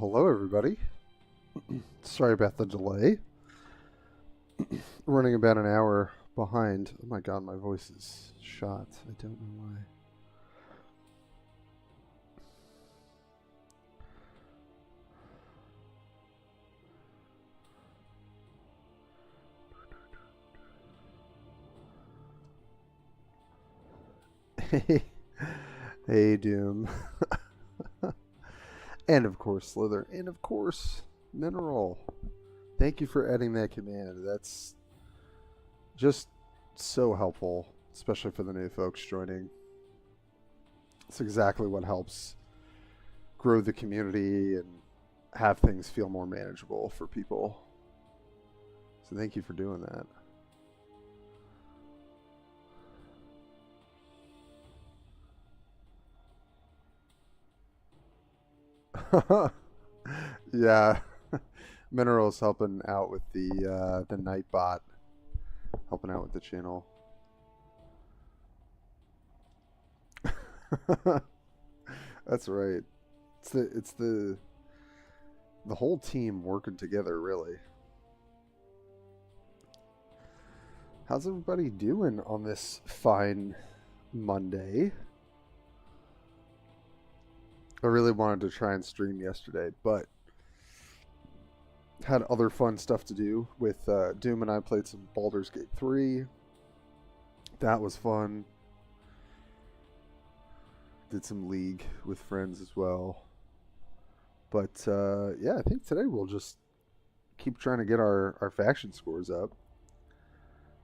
Hello everybody. Sorry about the delay. Running about an hour behind. Oh my god, my voice is shot. I don't know why. Hey, hey Doom. And of course Slither. And of course Mineral. Thank you for adding that command. That's just so helpful, especially for the new folks joining. It's exactly what helps grow the community and have things feel more manageable for people. So thank you for doing that. Yeah. Minerals helping out with the Nightbot, helping out with the channel. That's right. It's the whole team working together, really. How's everybody doing on this fine Monday? I really wanted to try and stream yesterday, but had other fun stuff to do with Doom and I played some Baldur's Gate 3. That was fun. Did some League with friends as well. But yeah, I think today we'll just keep trying to get our faction scores up.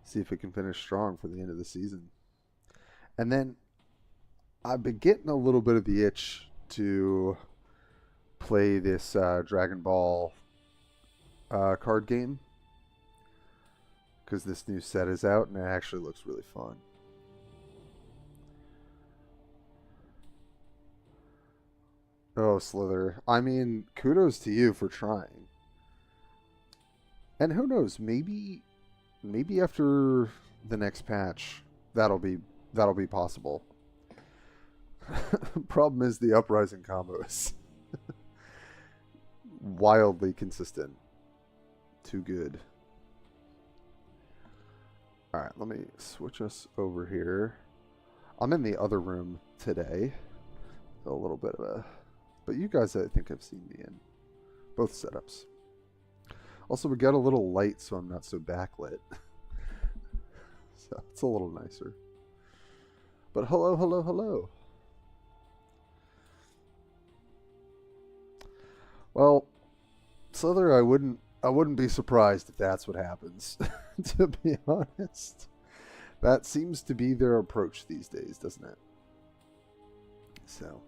See if we can finish strong for the end of the season. And then I've been getting a little bit of the itch to play this Dragon Ball card game, because this new set is out and it actually looks really fun. Oh, Slither. I mean, kudos to you for trying. And who knows, maybe after the next patch that'll be possible. Problem is the Uprising combo is wildly consistent. Too good. Alright, let me switch us over here. I'm in the other room today. A little bit of a... But you guys, I think, have seen me in both setups. Also, we got a little light, so I'm not so backlit. So it's a little nicer. But hello, hello, hello. Well, Slither, I wouldn't be surprised if that's what happens, to be honest. That seems to be their approach these days, doesn't it? So,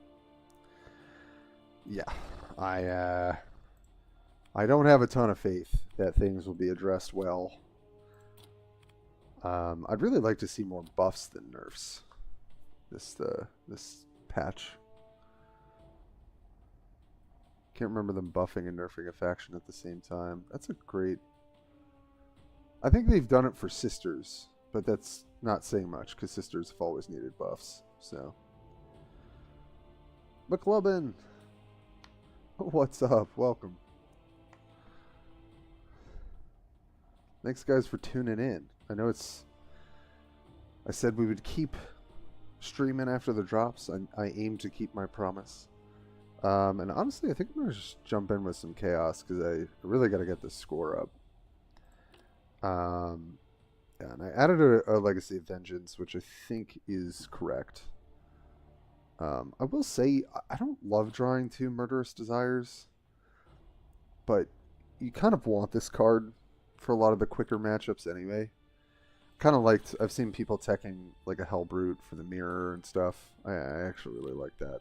yeah, I don't have a ton of faith that things will be addressed well. I'd really like to see more buffs than nerfs this patch. Can't remember them buffing and nerfing a faction at the same time. That's a great... I think they've done it for Sisters, but that's not saying much, because Sisters have always needed buffs, so... McLubbin! What's up? Welcome. Thanks, guys, for tuning in. I know it's... I said we would keep streaming after the drops. I aim to keep my promise. And honestly, I think I'm going to just jump in with some chaos, because I really got to get this score up. Yeah, and I added a Legacy of Vengeance, which I think is correct. I will say, I don't love drawing 2 Murderous Desires, but you kind of want this card for a lot of the quicker matchups anyway. Kind of liked, I've seen people teching like a Hellbrute for the mirror and stuff. I actually really like that.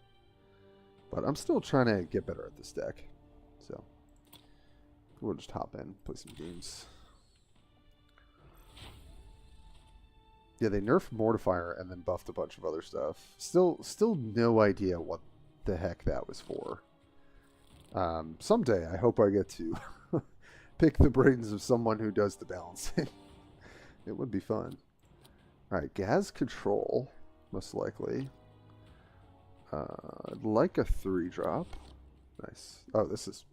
But I'm still trying to get better at this deck. So, we'll just hop in, play some games. Yeah, they nerfed Mortifier and then buffed a bunch of other stuff. Still no idea what the heck that was for. Someday, I hope I get to pick the brains of someone who does the balancing. It would be fun. Alright, Gaz Control, most likely. I'd like a 3-drop. Nice. Oh, this is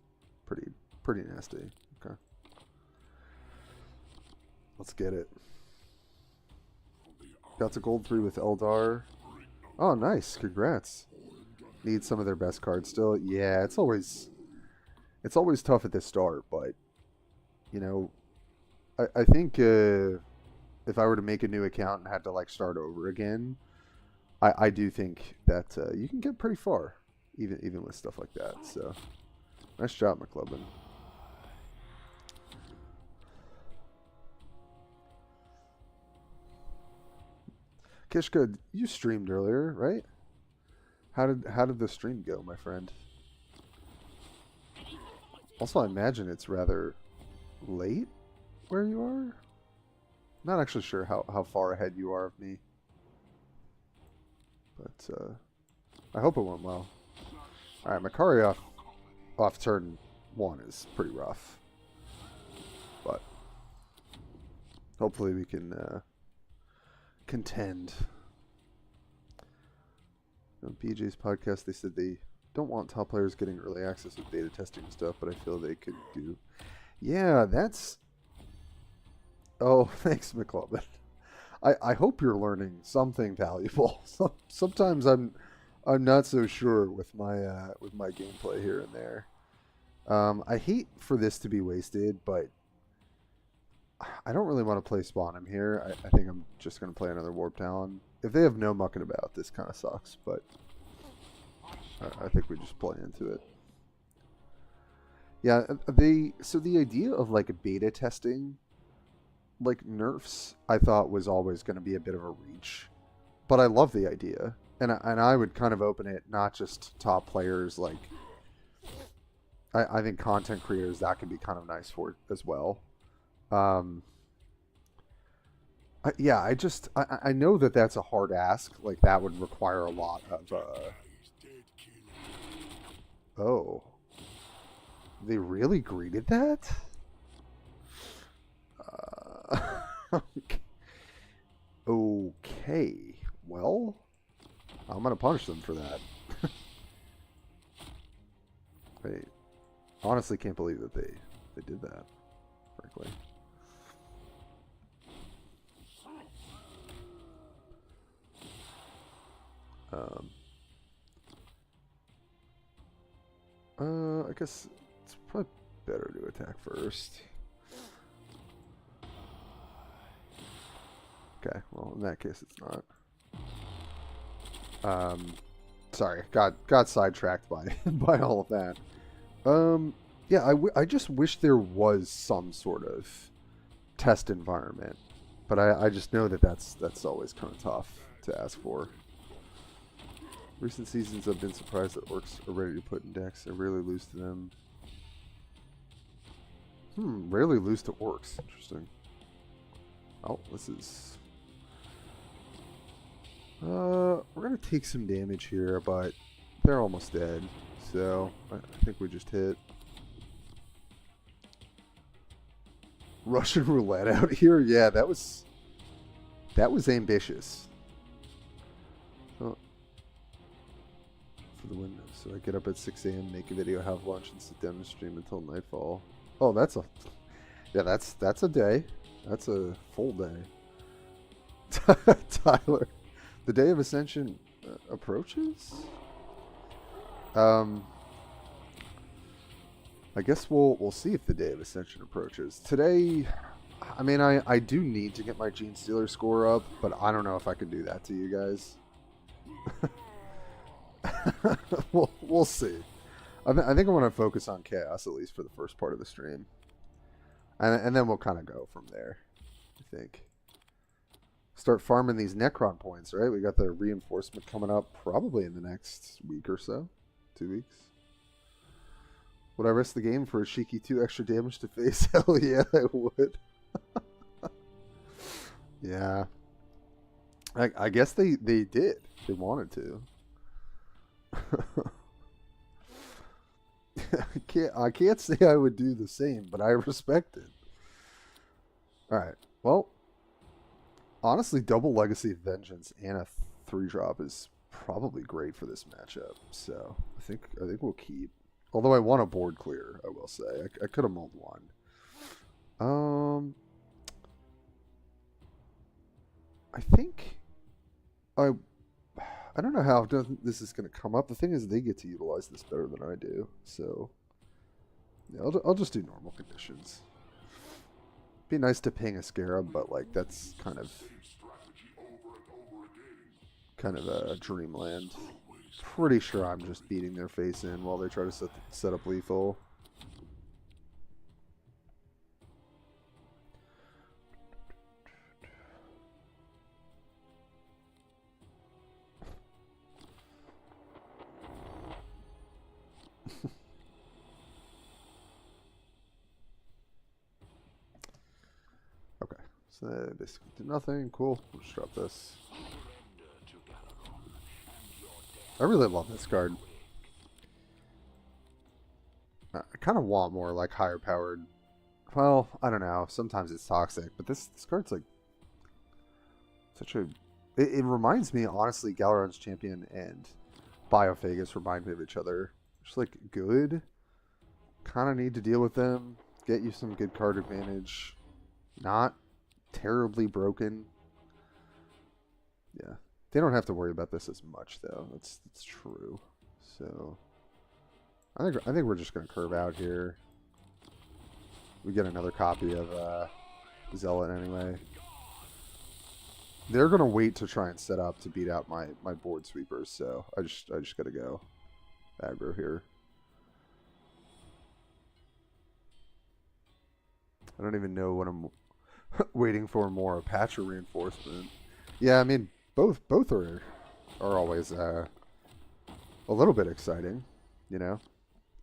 pretty nasty. Okay. Let's get it. Got to gold 3 with Eldar. Oh, nice. Congrats. Need some of their best cards still. Yeah, it's always tough at the start, but you know, I think if I were to make a new account and had to like start over again, I do think that you can get pretty far, even with stuff like that. So, nice job, McClubbin. Kishka, you streamed earlier, right? How did the stream go, my friend? Also, I imagine it's rather late where you are. Not actually sure how far ahead you are of me, but I hope it went well. All right, Makari off turn 1 is pretty rough, but hopefully we can contend. On BJ's podcast, they said they don't want top players getting early access with beta testing and stuff, but I feel they could do. Yeah, that's. Oh, thanks, McClubbin. I hope you're learning something valuable. Sometimes I'm not so sure with my gameplay here and there. I hate for this to be wasted, but I don't really want to play Spawnham here. I think I'm just going to play another Warp Talon. If they have no mucking about, this kind of sucks, but I think we just play into it. Yeah, so the idea of like a beta testing, like nerfs, I thought was always going to be a bit of a reach, but I love the idea, and I would kind of open it not just top players. Like I think content creators, that could be kind of nice for it as well. Yeah, I know that that's a hard ask. Like that would require a lot of. Oh, they really greeted that? Okay. Well, I'm gonna punish them for that. I honestly can't believe that they did that. Frankly. I guess it's probably better to attack first. Okay, well in that case it's not. Sorry, got sidetracked by by all of that. Yeah, I just wish there was some sort of test environment, but I just know that that's always kind of tough to ask for. Recent seasons I've been surprised that orcs are ready to put in decks. I rarely lose to them. Rarely lose to orcs. Interesting. Oh, this is... we're gonna take some damage here, but they're almost dead. So, I think we just hit. Russian roulette out here? Yeah, that was ambitious. Oh. For the window. So I get up at 6 a.m., make a video, have lunch, and sit down and stream until nightfall. Oh, that's a day. That's a full day. Tyler, the day of Ascension approaches? I guess we'll see if the day of Ascension approaches. Today, I mean, I do need to get my Gene Stealer score up, but I don't know if I can do that to you guys. We'll see. I think I want to focus on Chaos, at least for the first part of the stream. And then we'll kind of go from there, I think. Start farming these Necron points, right? We got the reinforcement coming up probably in the next week or so. 2 weeks. Would I risk the game for a cheeky 2 extra damage to face? Hell yeah, I would. Yeah. I guess they did. They wanted to. I can't say I would do the same, but I respect it. Alright. Well, honestly, double Legacy of Vengeance and a 3-drop is probably great for this matchup. So I think we'll keep. Although I want a board clear, I will say. I could have mulled one. I think I don't know how this is going to come up. The thing is, they get to utilize this better than I do. So, yeah, I'll just do normal conditions. Be nice to ping a scarab, but like that's kind of a dreamland. Pretty sure I'm just beating their face in while they try to set up lethal. Okay, so they basically did nothing. Cool. We'll just drop this. I really love this card. I kind of want more like higher powered. Well, I don't know. Sometimes it's toxic, but this card's like such a. It reminds me, honestly, Galaron's Champion and Biophagus remind me of each other. Just like good. Kind of need to deal with them. Get you some good card advantage. Not terribly broken. Yeah. They don't have to worry about this as much, though. That's true. So, I think we're just gonna curve out here. We get another copy of Zealot anyway. They're gonna wait to try and set up to beat out my board sweepers. So I just gotta go aggro here. I don't even know what I'm waiting for more, a patch or reinforcement. Yeah, I mean. Both are always a little bit exciting, you know.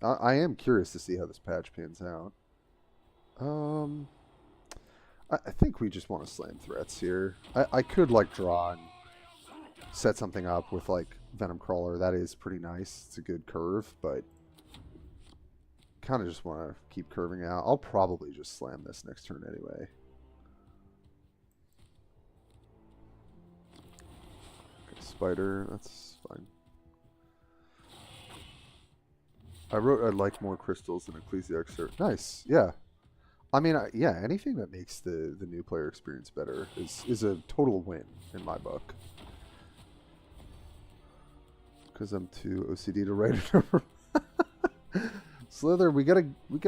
I am curious to see how this patch pans out. I think we just want to slam threats here. I could like draw and set something up with like Venom Crawler. That is pretty nice. It's a good curve, but kind of just want to keep curving out. I'll probably just slam this next turn anyway. Spider, that's fine. I wrote I'd like more crystals than Ecclesiarch. Nice, yeah. I mean, yeah, anything that makes the new player experience better is a total win in my book. Because I'm too OCD to write it over. Slither, we gotta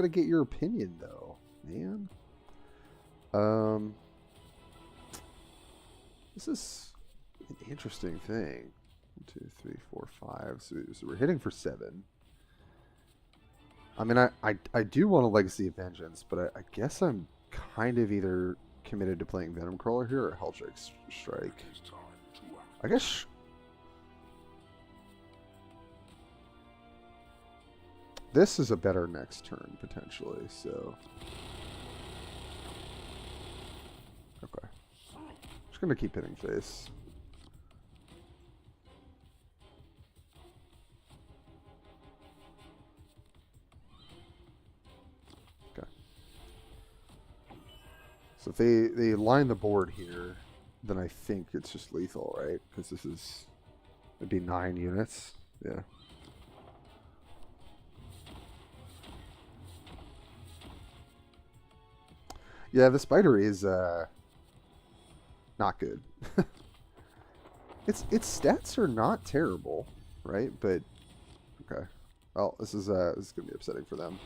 get your opinion though, man. This is an interesting thing. 1, 2, 3, 4, 5. So we're hitting for 7. I mean, I do want a Legacy of Vengeance, but I guess I'm kind of either committed to playing Venom Crawler here or Helldrake Strike. I guess. This is a better next turn, potentially, so. Okay. Just gonna keep hitting face. So if they line the board here, then I think it's just lethal, right? Because this is, it'd be 9 units. Yeah. Yeah, the spider is not good. Its stats are not terrible, right? But okay. Well, this is gonna be upsetting for them.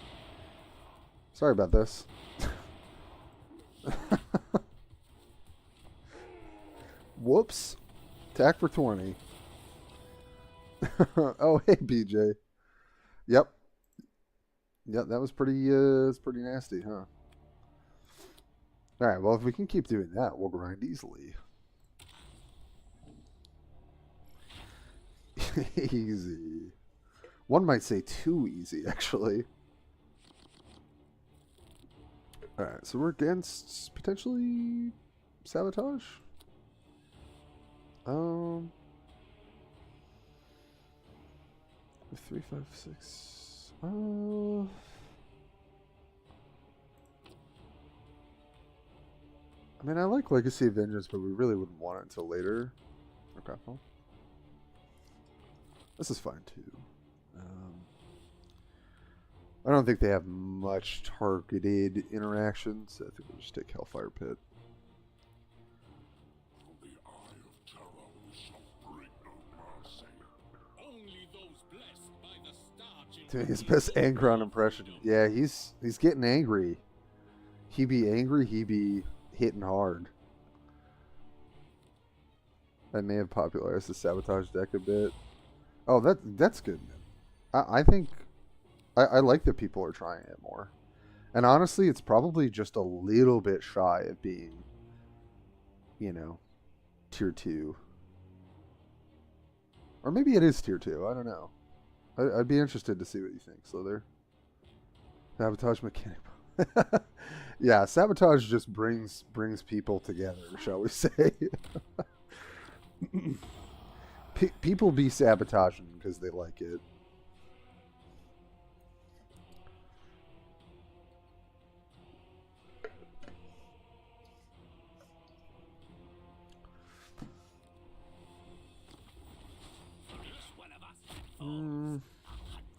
Sorry about this. Whoops. Attack for 20. Oh, hey, BJ. Yep. Yep, that was pretty nasty, huh? Alright, well, if we can keep doing that, we'll grind easily. Easy. One might say too easy, actually. Alright, so we're against potentially sabotage? 3, 5, 6. I mean, I like Legacy of Vengeance, but we really wouldn't want it until later. Okay, well. This is fine, too. I don't think they have much targeted interactions. I think we'll just take Hellfire Pit. Doing his best Angron impression. Yeah, he's getting angry. He be angry, he be hitting hard. I may have popularized the sabotage deck a bit. Oh, that's good. I think I like that people are trying it more. And honestly, it's probably just a little bit shy of being, you know, tier 2. Or maybe it is tier 2. I don't know. I'd be interested to see what you think, Slither. Sabotage mechanic. Yeah, sabotage just brings people together, shall we say. People be sabotaging because they like it.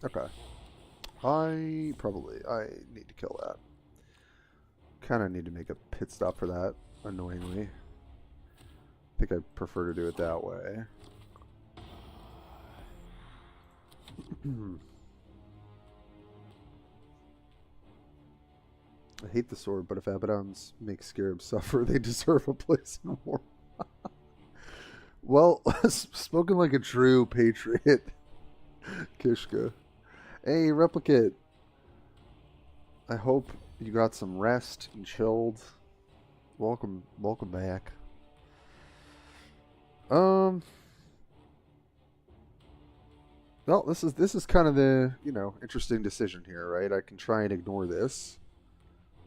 Okay. I need to kill that. Kind of need to make a pit stop for that, annoyingly. I think I prefer to do it that way. I hate the sword, but if Abaddons make Scarabs suffer, they deserve a place in war. Well, spoken like a true patriot, Kishka. Hey, Replicate. I hope you got some rest and chilled. Welcome back. Well, this is kind of the, interesting decision here, right? I can try and ignore this,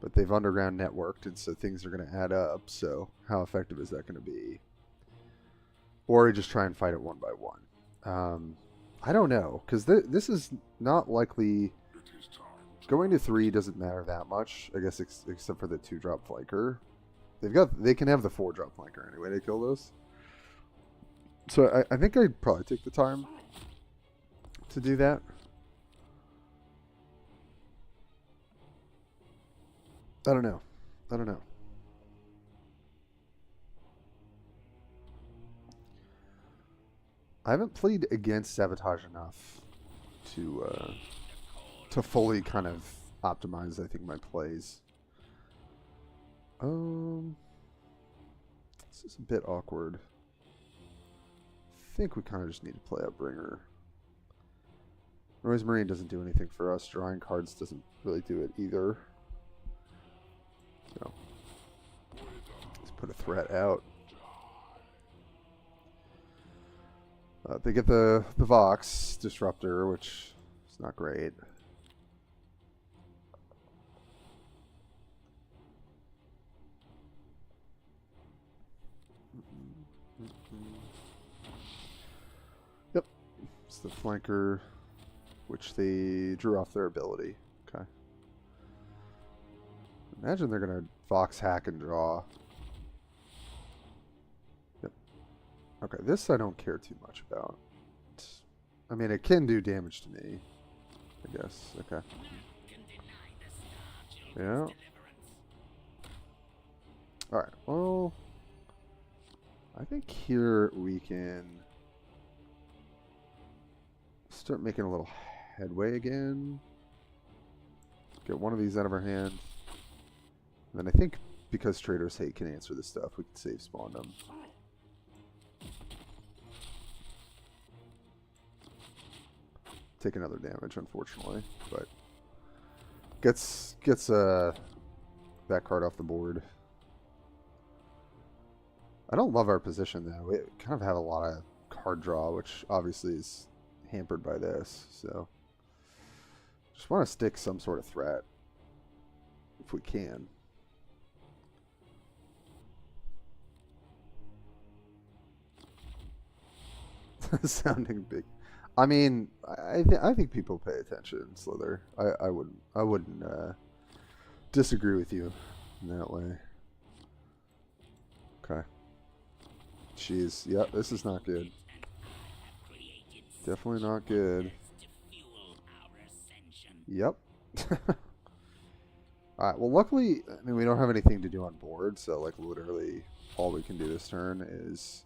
but they've underground networked, and so things are going to add up. So how effective is that going to be? Or just try and fight it one by one. I don't know, because this is not likely. Going to 3 doesn't matter that much, I guess, except for the 2-drop flanker. They can have the 4-drop flanker anyway to kill those. So I think I'd probably take the time to do that. I don't know. I haven't played against Sabotage enough to fully kind of optimize, I think, my plays. This is a bit awkward. I think we kind of just need to play Upbringer. Noise Marine doesn't do anything for us. Drawing cards doesn't really do it either. So let's put a threat out. They get the Vox Disruptor, which is not great. Yep, it's the flanker, which they drew off their ability. Okay. Imagine they're gonna Vox hack and draw. Yep. Okay, this I don't care too much about. I mean, it can do damage to me, I guess. Okay. Yeah. Alright, well, I think here we can start making a little headway again. Get one of these out of our hand. And then I think because Trader's Hate can answer this stuff, we can save spawn them. Take another damage, unfortunately, but gets that card off the board. I don't love our position though. We kind of have a lot of card draw, which obviously is hampered by this. So just want to stick some sort of threat if we can. Sounding big. I mean, I think people pay attention, Slither. I wouldn't disagree with you in that way. Okay. Jeez, yeah, this is not good. Definitely not good. Yep. Alright, well luckily, I mean, we don't have anything to do on board, so like literally all we can do this turn is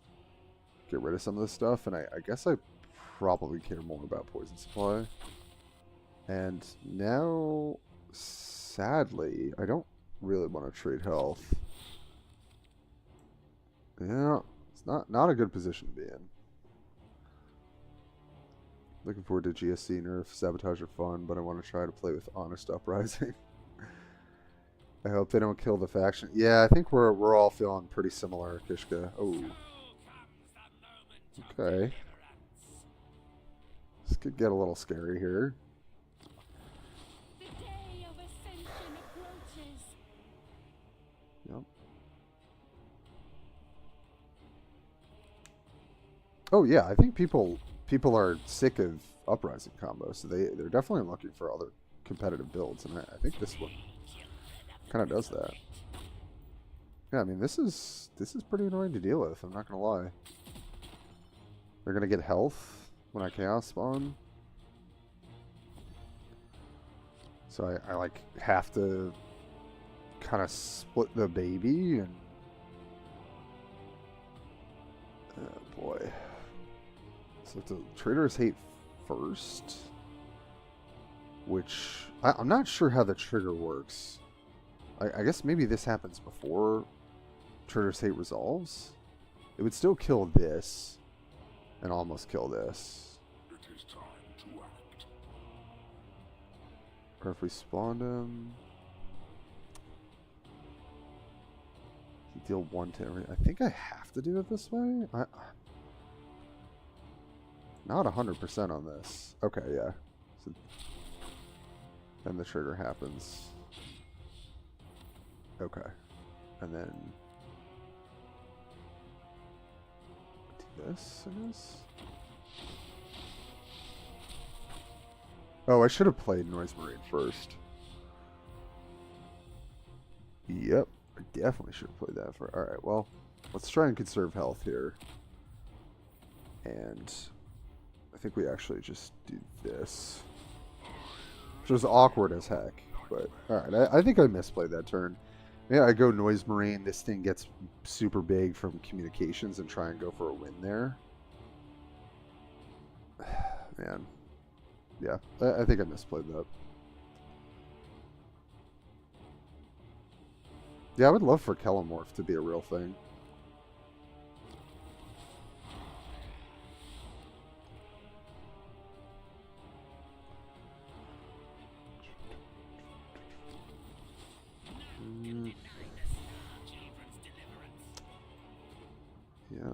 get rid of some of this stuff, and I guess I probably care more about poison supply. And now, sadly, I don't really want to trade health. Yeah, it's not a good position to be in. Looking forward to GSC nerf. Sabotage are fun, but I want to try to play with Honest Uprising. I hope they don't kill the faction. Yeah, I think we're all feeling pretty similar, Kishka. Oh. Okay. This could get a little scary here. Yep. Oh yeah, I think people are sick of Uprising combos, so they're definitely looking for other competitive builds, and I think this one kind of does that. Yeah, I mean this is pretty annoying to deal with. I'm not gonna lie. They're gonna get health when I chaos spawn, so I like have to kind of split the baby, and oh boy. So the traders hate first, which I'm not sure how the trigger works. I guess maybe this happens before Trader's Hate resolves. It would still kill this and almost kill this. It is time to act. Or if we spawned him, he deal 1 to every. I think I have to do it this way. Not 100% on this. Okay, yeah. So then the trigger happens. Okay, and then do this, I guess. Oh, I should have played Noise Marine first. Yep, I definitely should have played that for. All right, well, let's try and conserve health here, and I think we actually just do this, which was awkward as heck. But all right, I think I misplayed that turn. Yeah, I go Noise Marine. This thing gets super big from communications and try and go for a win there. Man. Yeah, I think I misplayed that. Yeah, I would love for Kellamorph to be a real thing. Yeah.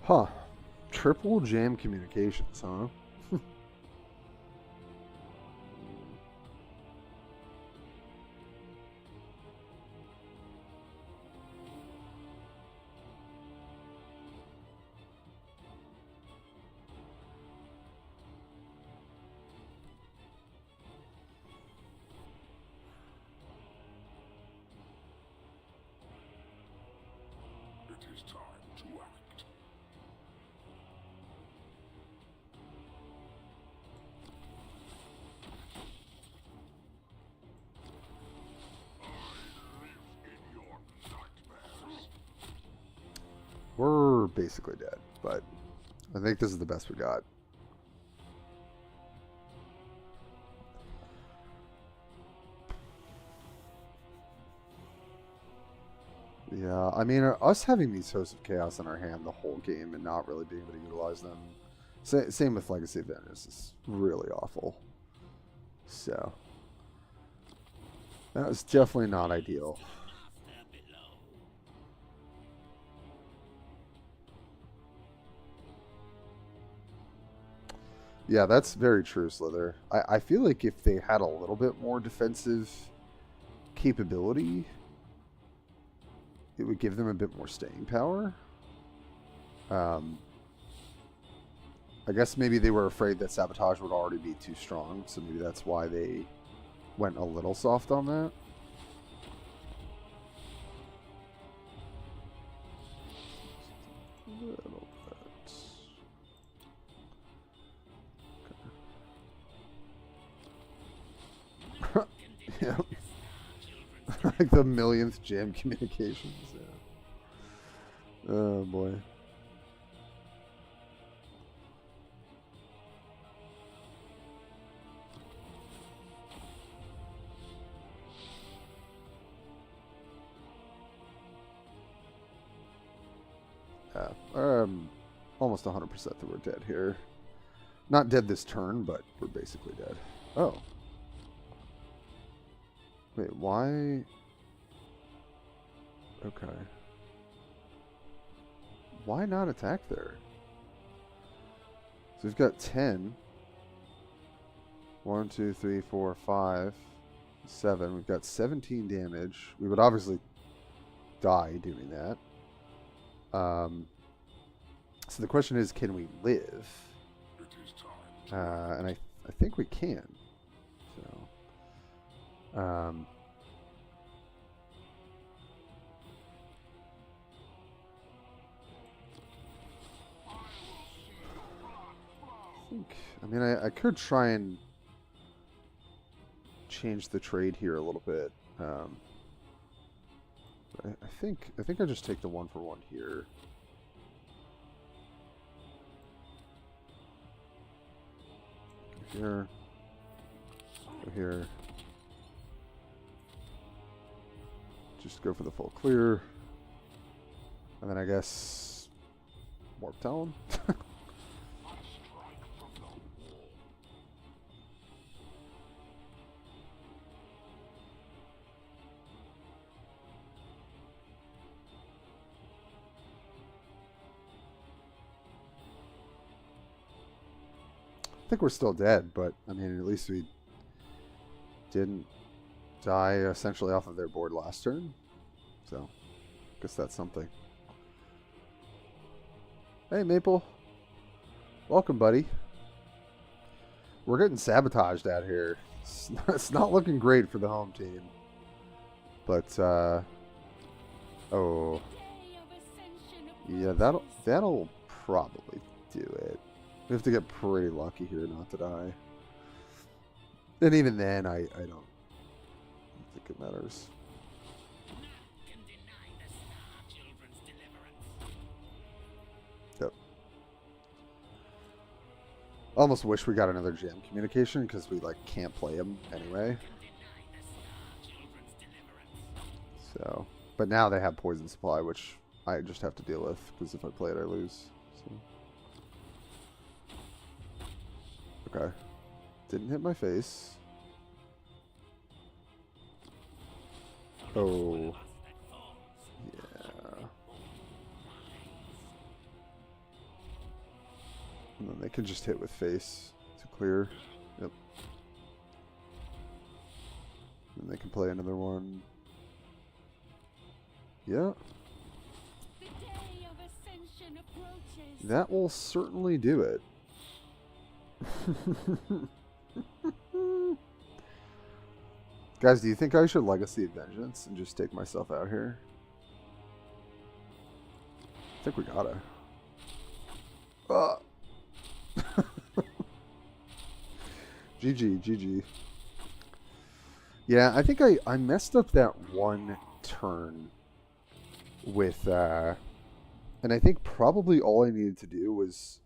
Huh. Triple jam communications, huh? It is time to act. We're basically dead, but I think this is the best we got. Yeah, I mean, us having these Hosts of Chaos in our hand the whole game and not really being able to utilize them. Same with Legacy of Venus is really awful. So, that was definitely not ideal. Yeah, that's very true, Slither. I feel like if they had a little bit more defensive capability, it would give them a bit more staying power. I guess maybe they were afraid that Sabotage would already be too strong, so maybe that's why they went a little soft on that. Yeah. Like the millionth jam communications. Yeah. Oh boy. Almost 100% that we're dead here. Not dead this turn, but we're basically dead. Oh. Wait, why? Okay. Why not attack there? So we've got 10. 1, 2, 3, 4, 5, 7. We've got 17 damage. We would obviously die doing that. So the question is, can we live? It is time. And I think we can. So, I could try and change the trade here a little bit. I think I just take the 1-for-1 here. Go here. Go here. Just go for the full clear. And then I guess Warp Talon. I think we're still dead, but I mean, at least we didn't die essentially off of their board last turn. So, I guess that's something. Hey, Maple. Welcome, buddy. We're getting sabotaged out here. It's not looking great for the home team. But, oh. Yeah, that'll probably do it. We have to get pretty lucky here not to die. And even then, I don't think it matters. Yep. I almost wish we got another jam communication because we like can't play him anyway. So, but now they have poison supply, which I just have to deal with because if I play it, I lose. So. Okay. Didn't hit my face. Oh. Yeah. And then they can just hit with face to clear. Yep. And they can play another one. Yeah. That will certainly do it. Guys, do you think I should Legacy of Vengeance and just take myself out here? I think we gotta. GG, GG. Yeah, I think I messed up that one turn with, and I think probably all I needed to do was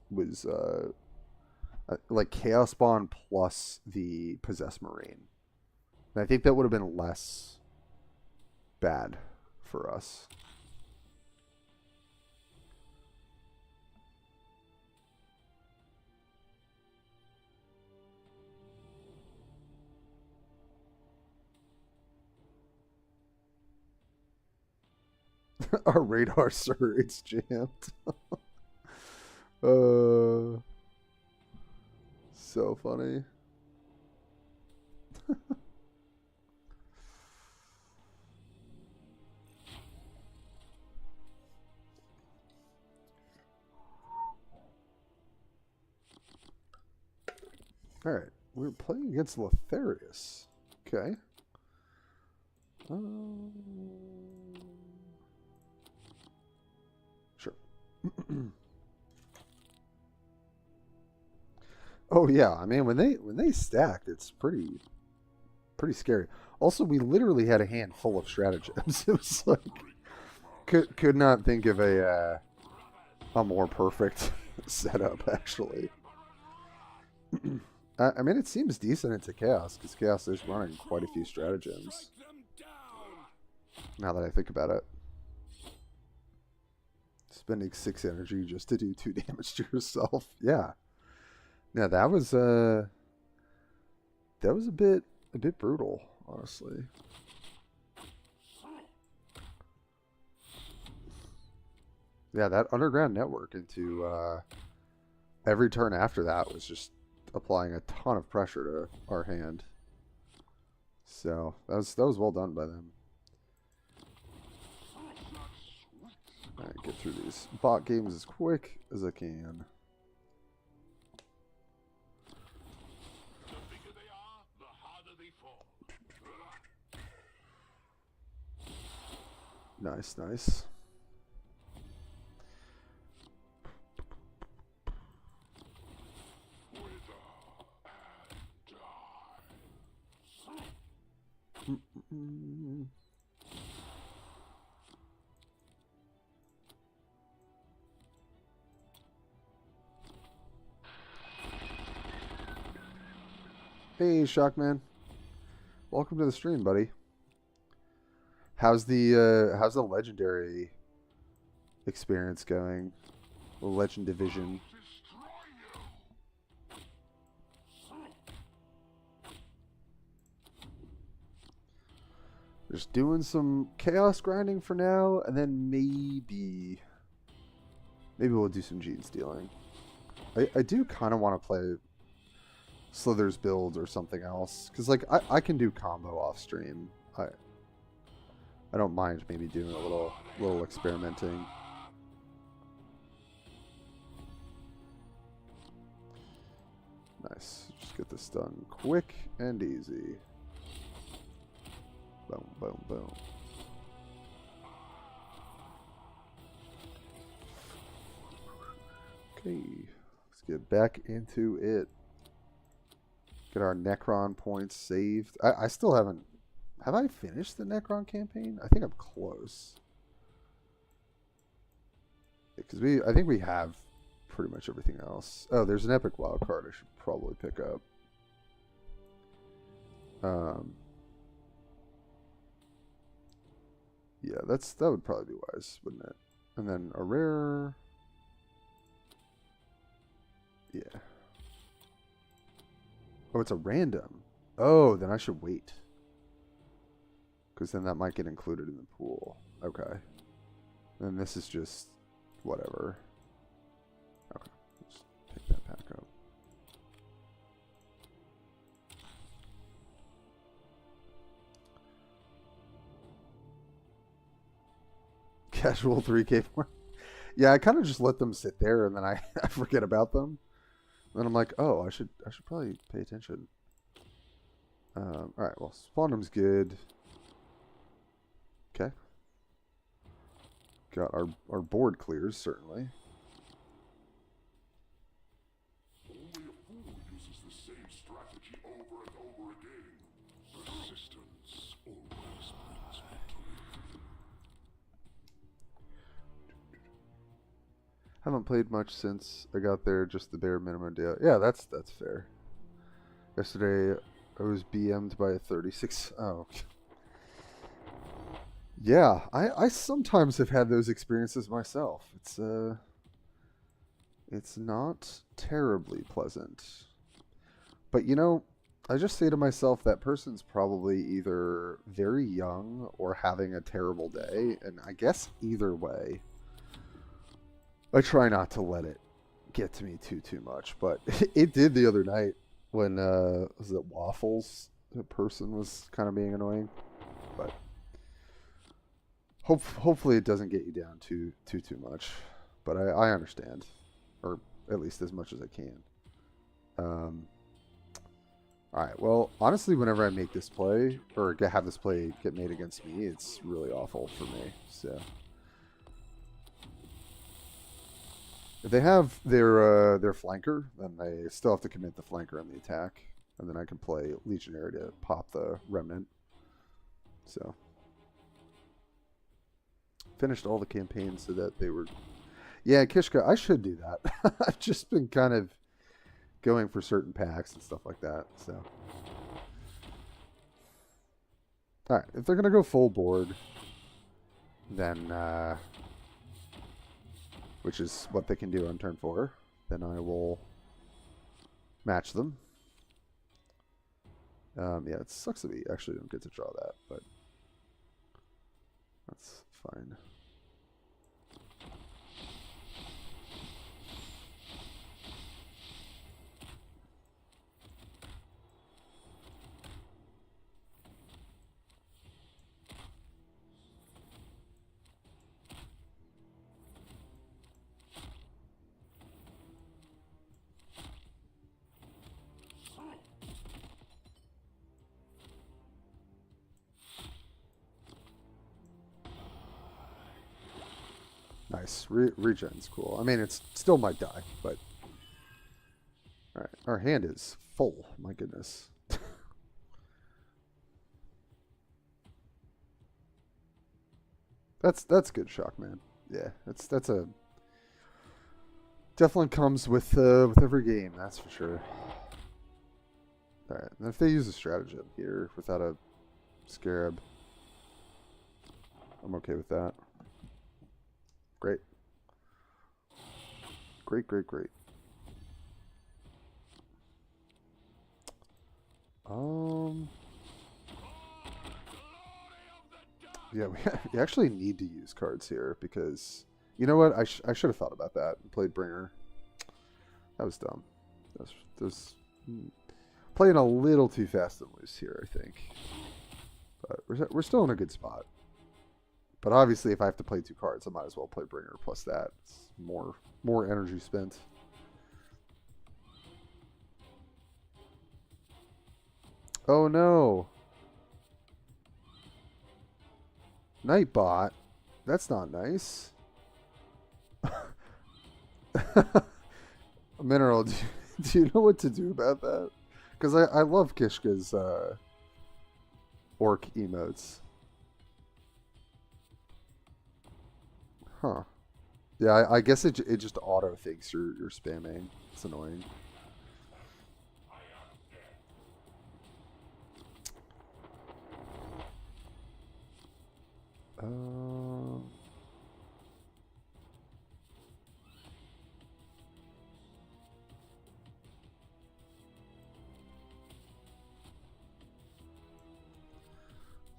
like Chaos Spawn plus the Possessed Marine. And I think that would have been less bad for us. Our radar, sir, it's jammed. So funny. All right, we're playing against Lotharius. Okay. Sure. Oh yeah, I mean when they stack, it's pretty pretty scary. Also, we literally had a hand full of stratagems. It was like could not think of a more perfect setup actually. I mean, it seems decent into Chaos because Chaos is running quite a few stratagems. Now that I think about it, spending 6 energy just to do 2 damage to yourself, yeah. Now that was a bit brutal, honestly. Yeah, that underground network into every turn after that was just applying a ton of pressure to our hand. So that was well done by them. Alright, get through these bot games as quick as I can. Nice, nice. Hey, Shockman. Welcome to the stream, buddy. How's the legendary experience going? The Legend Division. Just doing some chaos grinding for now, and then maybe we'll do some gene stealing. I do kind of want to play Slither's build or something else, because like I can do combo off stream. I don't mind maybe doing a little experimenting. Nice. Just get this done quick and easy. Boom, boom, boom. Okay, let's get back into it. Get our Necron points saved. I still haven't... Have I finished the Necron campaign? I think I'm close. Because I think we have pretty much everything else. Oh, there's an epic wild card I should probably pick up. Yeah, that would probably be wise, wouldn't it? And then a rare... Yeah. Oh, it's a random. Oh, then I should wait. Because then that might get included in the pool. Okay. And this is just whatever. Okay. Just pick that back up. Casual 3K more. Yeah, I kind of just let them sit there and then I forget about them. Then I'm like, oh, I should probably pay attention. All right, well, Spawnum's good. Okay. Got our board clears, certainly. Only a fool uses the same strategy over and over again. Persistence always brings victory. Haven't played much since I got there, just the bare minimum deal. Yeah, that's fair. Yesterday, I was BM'd by a 36. Oh. Yeah, I sometimes have had those experiences myself. It's not terribly pleasant. But you know, I just say to myself that person's probably either very young or having a terrible day, and I guess either way, I try not to let it get to me too much. But it did the other night when was it Waffles? The person was kind of being annoying, but hopefully it doesn't get you down too much. But I understand, or at least as much as I can. All right. Well, honestly, whenever I make this play or have this play get made against me, it's really awful for me. So if they have their flanker, then they still have to commit the flanker on the attack. and then I can play Legionary to pop the Remnant. So finished all the campaigns so that they were. Yeah, Kishka, I should do that. I've just been kind of going for certain packs and stuff like that. So, all right, if they're gonna go full board, then which is what they can do on turn 4, then I will match them. Yeah, it sucks that we actually don't get to draw that, but that's fine. Nice. Regen's cool. I mean, it's still might die, but... Alright, our hand is full. My goodness. That's good shock, man. Yeah, that's a... Definitely comes with every game, that's for sure. Alright, and if they use a stratagem here without a scarab, I'm okay with that. Great. Great, great, great. Yeah, we actually need to use cards here because, you know what? I should have thought about that and played Bringer. That was dumb. That's playing a little too fast and loose here, I think. But we're still in a good spot. But obviously, if I have to play 2 cards, I might as well play Bringer plus that. It's more energy spent. Oh no! Nightbot? That's not nice. Mineral, do you know what to do about that? Because I love Kishka's orc emotes. Huh. Yeah, I guess it just auto thinks you're spamming. It's annoying.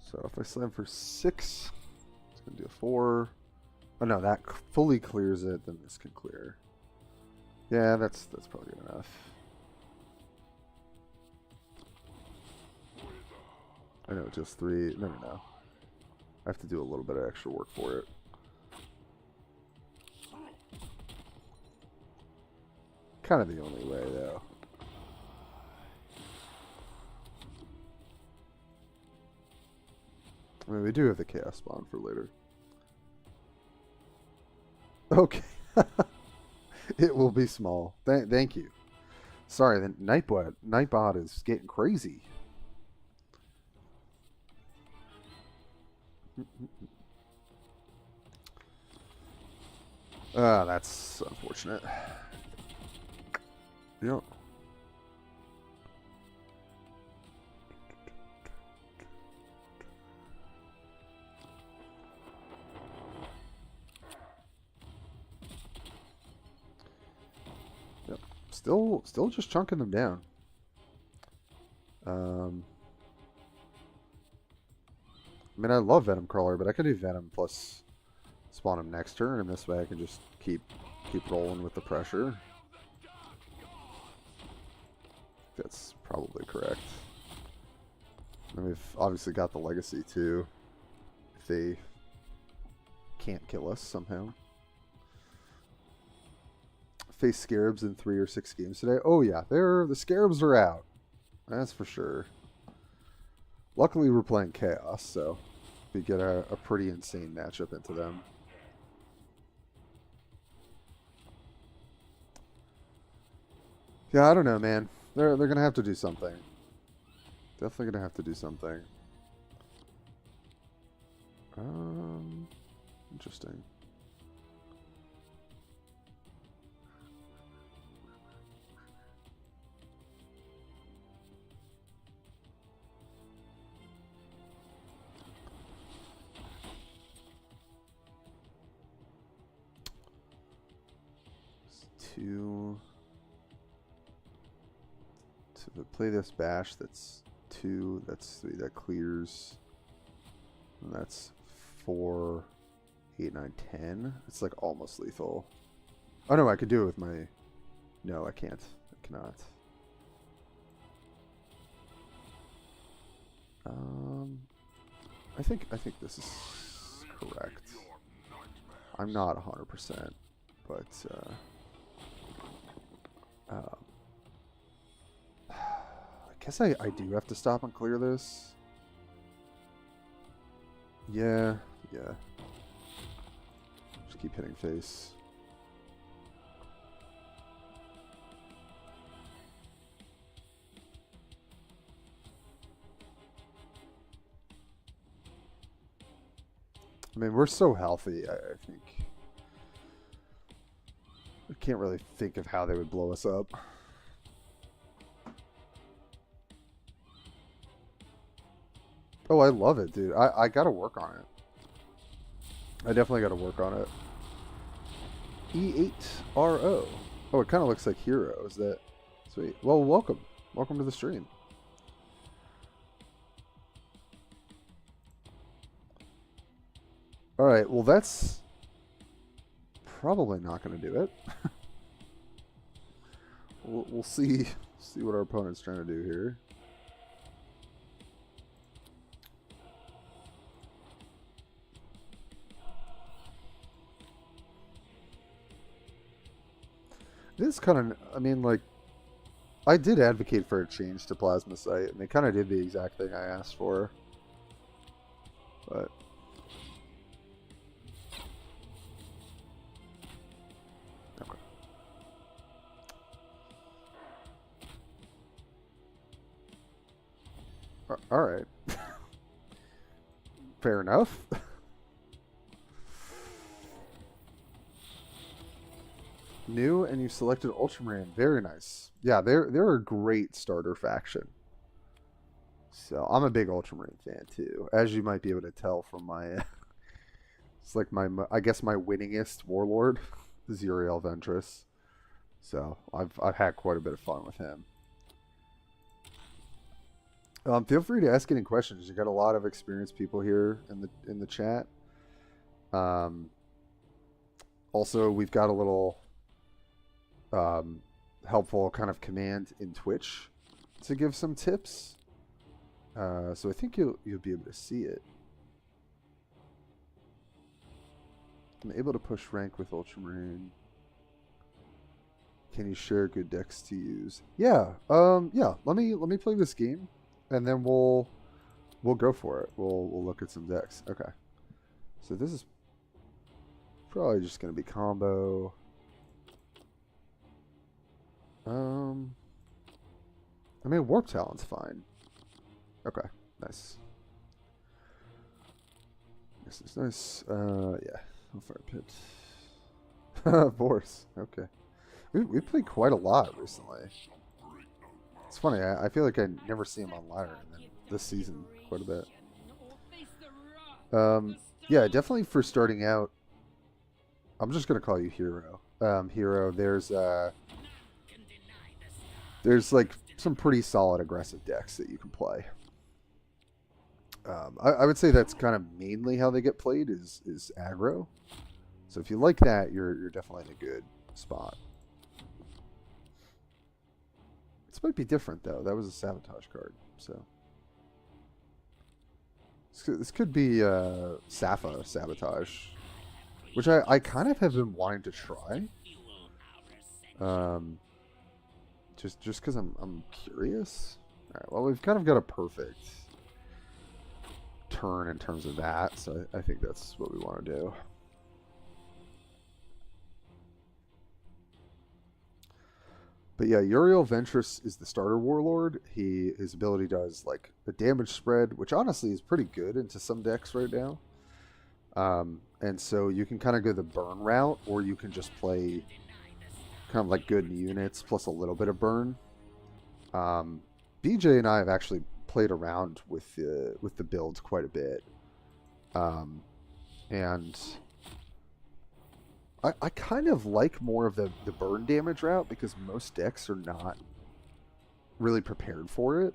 So if I slam for 6, it's gonna do a 4. Oh no, that fully clears it. Then this can clear. Yeah, that's probably good enough. I know, just 3. No. I have to do a little bit of extra work for it. Kind of the only way, though. I mean, we do have the chaos spawn for later. Okay. It will be small. Thank you. Sorry, the Nightbot is getting crazy. That's unfortunate. Yep. Still just chunking them down. I mean, I love Venom Crawler, but I could do Venom plus spawn him next turn, and this way I can just keep rolling with the pressure. That's probably correct. And we've obviously got the legacy too, if they can't kill us somehow. Face Scarabs in 3 or 6 games today. Oh yeah, the Scarabs are out. That's for sure. Luckily we're playing Chaos, so we get a pretty insane matchup into them. Yeah, I don't know, man. They're gonna have to do something. Definitely gonna have to do something. Interesting. Two. To play this bash, that's 2. That's 3. That clears. And that's 4, 8, 9, 10. It's like almost lethal. Oh no, I could do it with my. No, I can't. I cannot. I think this is correct. I'm not 100%, but I guess I do have to stop and clear this. Yeah. Just keep hitting face. I mean, we're so healthy, I think. I can't really think of how they would blow us up. Oh, I love it, dude. I gotta work on it. I definitely gotta work on it. E8RO. Oh, it kind of looks like Hero. Is that sweet? Well, welcome. Welcome to the stream. Alright, well that's probably not going to do it. we'll see what our opponent's trying to do here. It is kind of, I mean, like, I did advocate for a change to Plasma Sight, and they kind of did the exact thing I asked for. But okay. All right. Fair enough. New, and you selected Ultramarine. Very nice. Yeah, they're a great starter faction. So I'm a big Ultramarine fan too, as you might be able to tell from my. It's like my, I guess my winningest warlord, Zuriel Ventress. So I've had quite a bit of fun with him. Feel free to ask any questions. You got a lot of experienced people here in the chat. Also, we've got a little helpful kind of command in Twitch to give some tips. So I think you'll be able to see it. I'm able to push rank with Ultramarine. Can you share good decks to use? Yeah. Yeah. Let me play this game, and then we'll go for it. We'll look at some decks. Okay. So this is probably just gonna be combo. I mean, Warp Talon's fine. Okay, nice. This is nice. Yeah. Fire Pit. Force. Okay. We played quite a lot recently. It's funny. I feel like I never see him on ladder, and then this season quite a bit. Yeah, definitely for starting out. I'm just gonna call you Hero. Hero. There's like some pretty solid aggressive decks that you can play. I would say that's kind of mainly how they get played is aggro. So if you like that, you're definitely in a good spot. This might be different though. That was a sabotage card, so this could be Sappha sabotage, which I kind of have been wanting to try. Just because I'm curious. All right. Well, we've kind of got a perfect turn in terms of that, so I think that's what we want to do. But yeah, Uriel Ventress is the starter warlord. His ability does like a damage spread, which honestly is pretty good into some decks right now. And so you can kind of go the burn route, or you can just play kind of like good units plus a little bit of burn. BJ and I have actually played around with the build quite a bit, and I kind of like more of the burn damage route because most decks are not really prepared for it.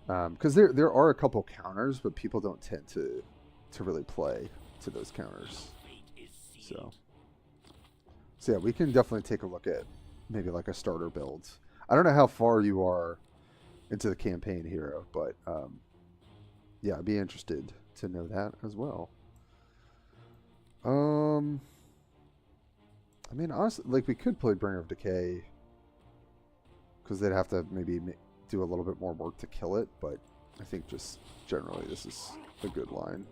Because there are a couple counters, but people don't tend to really play to those counters. So yeah, we can definitely take a look at maybe like a starter build. I don't know how far you are into the campaign, Hero, but yeah, I'd be interested to know that as well. I mean, honestly, like we could play Bringer of Decay because they'd have to maybe do a little bit more work to kill it, but I think just generally this is a good line.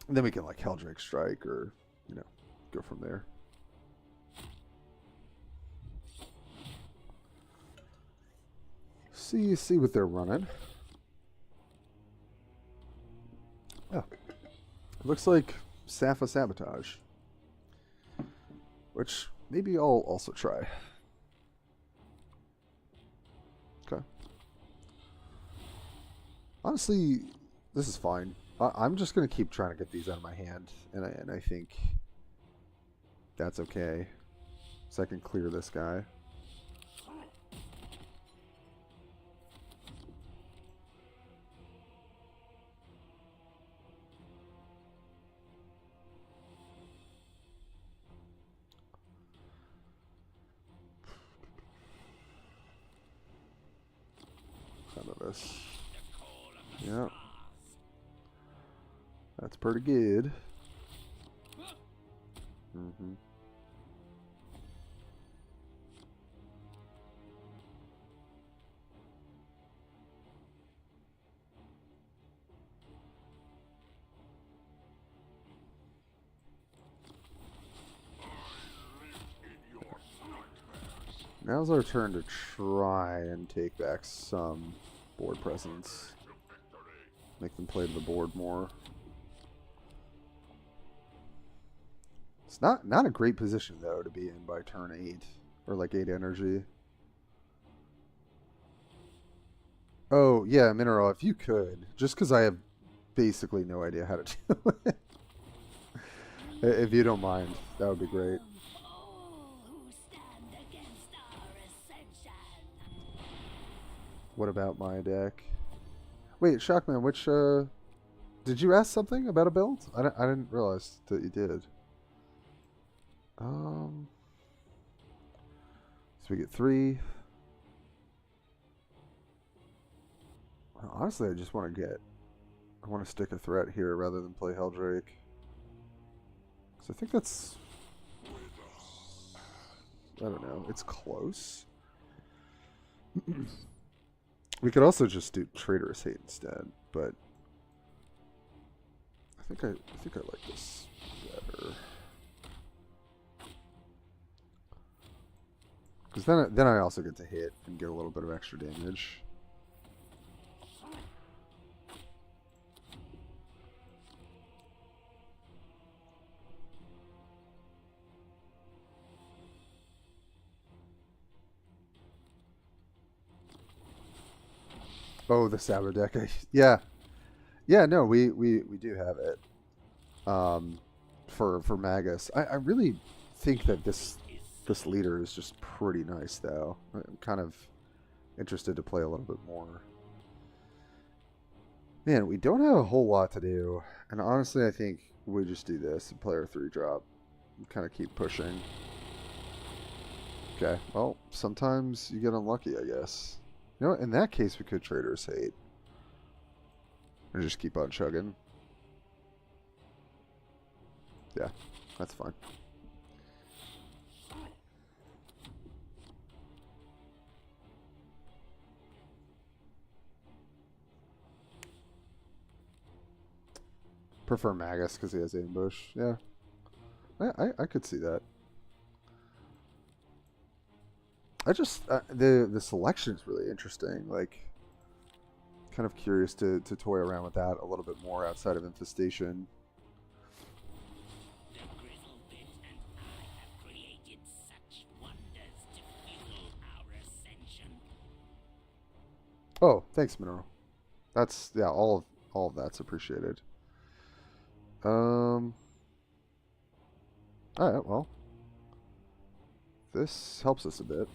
And then we can like Helldrake Strike or, you know, go from there. See what they're running. Oh, it looks like Sappha Sabotage, which maybe I'll also try. Okay. Honestly, this is fine. I'm just gonna keep trying to get these out of my hand, and I think that's okay. So I can clear this guy. Some of this. Yeah. That's pretty good. Mm-hmm. Now's our turn to try and take back some board presence. Make them play to the board more. It's not a great position though to be in by turn 8 or like 8 energy. Oh yeah, Mineral, if you could, just because I have basically no idea how to do it. If you don't mind, that would be great. What about my deck? Wait, Shockman, which did you ask something about a build? I didn't realize that you did. So we get 3. Honestly, I just want to stick a threat here rather than play Helldrake. So I think that's, I don't know, it's close. We could also just do Traitorous Hate instead, but I think I like this better. Because then I also get to hit and get a little bit of extra damage. Oh, the Saber deck. Yeah. Yeah, no, we do have it. For Magus. I really think that this leader is just pretty nice though. I'm kind of interested to play a little bit more. Man, we don't have a whole lot to do. And honestly, I think we just do this and play our 3-drop. And kind of keep pushing. Okay, well, sometimes you get unlucky, I guess. You know, in that case, we could Traitorous Hate. And just keep on chugging. Yeah, that's fine. Prefer Magus because he has ambush. Yeah, I could see that. I just the selection is really interesting. Like, kind of curious to toy around with that a little bit more outside of infestation. The Grizzlebit and I have created such wonders to fuel our ascension. Oh, thanks, Mineral. That's yeah, all of that's appreciated. All right, well, this helps us a bit.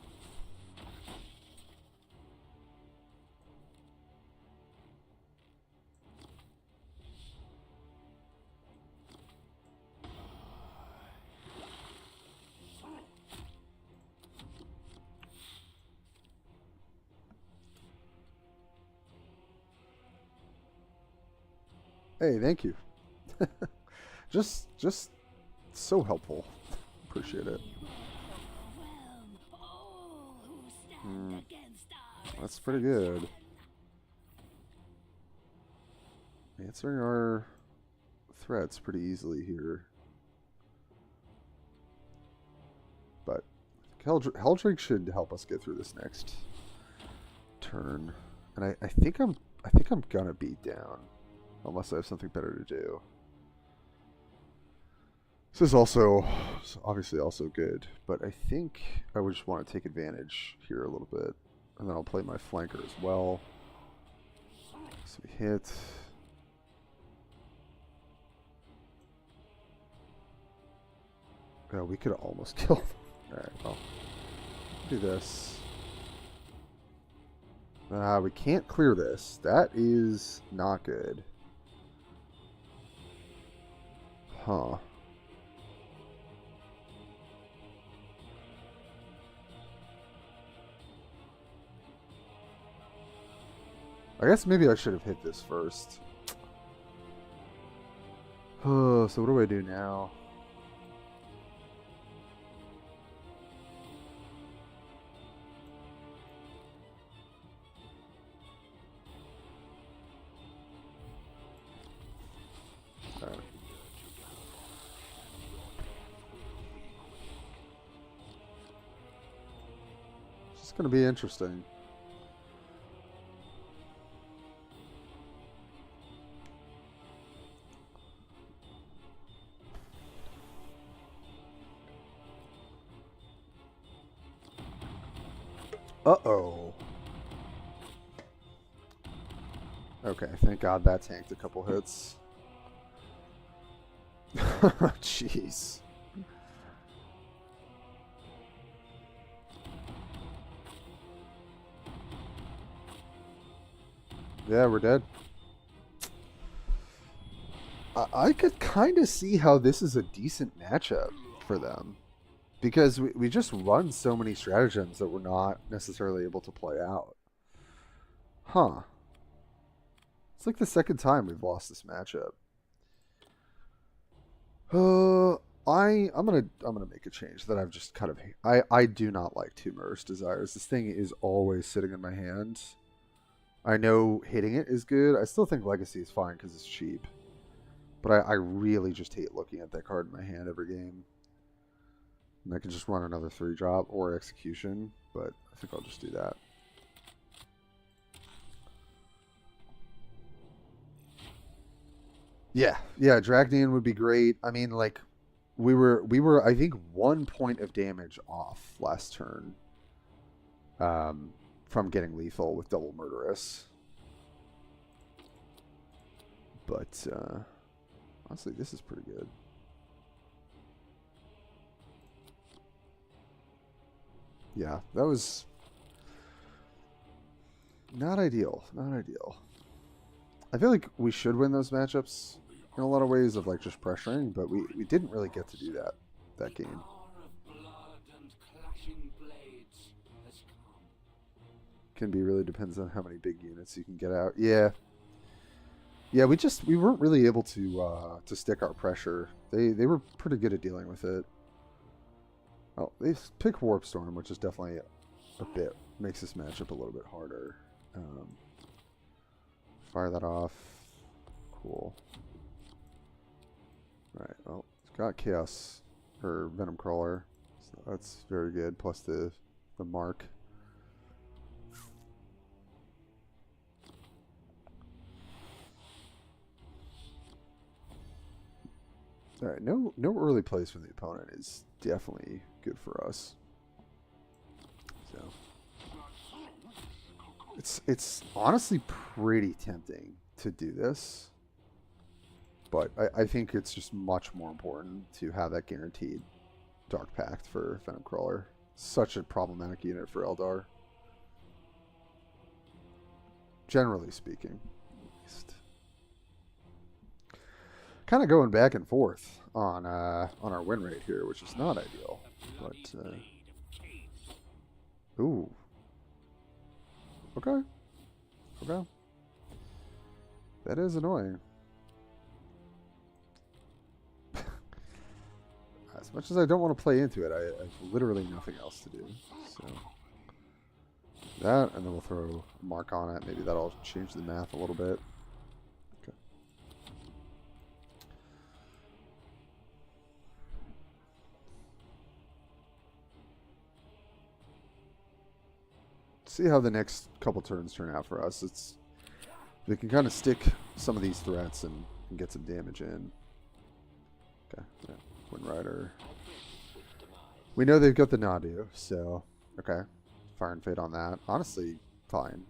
Hey, thank you. Just so helpful. Appreciate it. Overwhelm all who stand against our That's pretty good. Answering our threats pretty easily here. But Helldrink should help us get through this next turn. And I think I'm gonna beat down. Unless I have something better to do. This is also obviously also good, but I think I would just want to take advantage here a little bit. And then I'll play my flanker as well. So we hit. Oh, we could have almost killed them. Alright, well. Do this. We can't clear this. That is not good. Huh. I guess maybe I should have hit this first. Oh, so what do I do now? Alright. It's just gonna be interesting. Uh-oh. Okay, thank God that tanked a couple hits. Jeez. Yeah, we're dead. I could kind of see how this is a decent matchup for them. Because we just run so many stratagems that we're not necessarily able to play out. Huh. It's like the second time we've lost this matchup. I'm gonna make a change that I've just kind of I do not like two Murderous Desires. This thing is always sitting in my hand. I know hitting it is good. I still think Legacy is fine because it's cheap. But I really just hate looking at that card in my hand every game. And I can just run another 3-drop or Execution, but I think I'll just do that. Yeah, Dragnian would be great. I mean, like, we were I think 1 point of damage off last turn from getting lethal with double Murderous. But honestly, this is pretty good. Yeah, that was not ideal. Not ideal. I feel like we should win those matchups in a lot of ways of like just pressuring, but we didn't really get to do that game. Can be really depends on how many big units you can get out. Yeah. Yeah, we weren't really able to stick our pressure. They were pretty good at dealing with it. Well, they pick Warp Storm, which is definitely a bit makes this matchup a little bit harder. Fire that off. Cool. Alright, well, it's got Chaos or Venom Crawler. So that's very good. Plus the the mark. All right, no early plays from the opponent is definitely good for us. So it's honestly pretty tempting to do this, but I think it's just much more important to have that guaranteed Dark Pact for Venom Crawler. Such a problematic unit for Eldar, generally speaking, at least. Kind of going back and forth on our win rate here, which is not ideal. But ooh, okay, that is annoying. As much as I don't want to play into it, I have literally nothing else to do. So that, and then we'll throw a mark on it. Maybe that'll change the math a little bit. Okay. See how the next couple turns turn out for us. We can kind of stick some of these threats and get some damage in. Okay, yeah. Wind Rider. We know they've got the Nadu, so okay. Fire and Fade on that. Honestly, fine.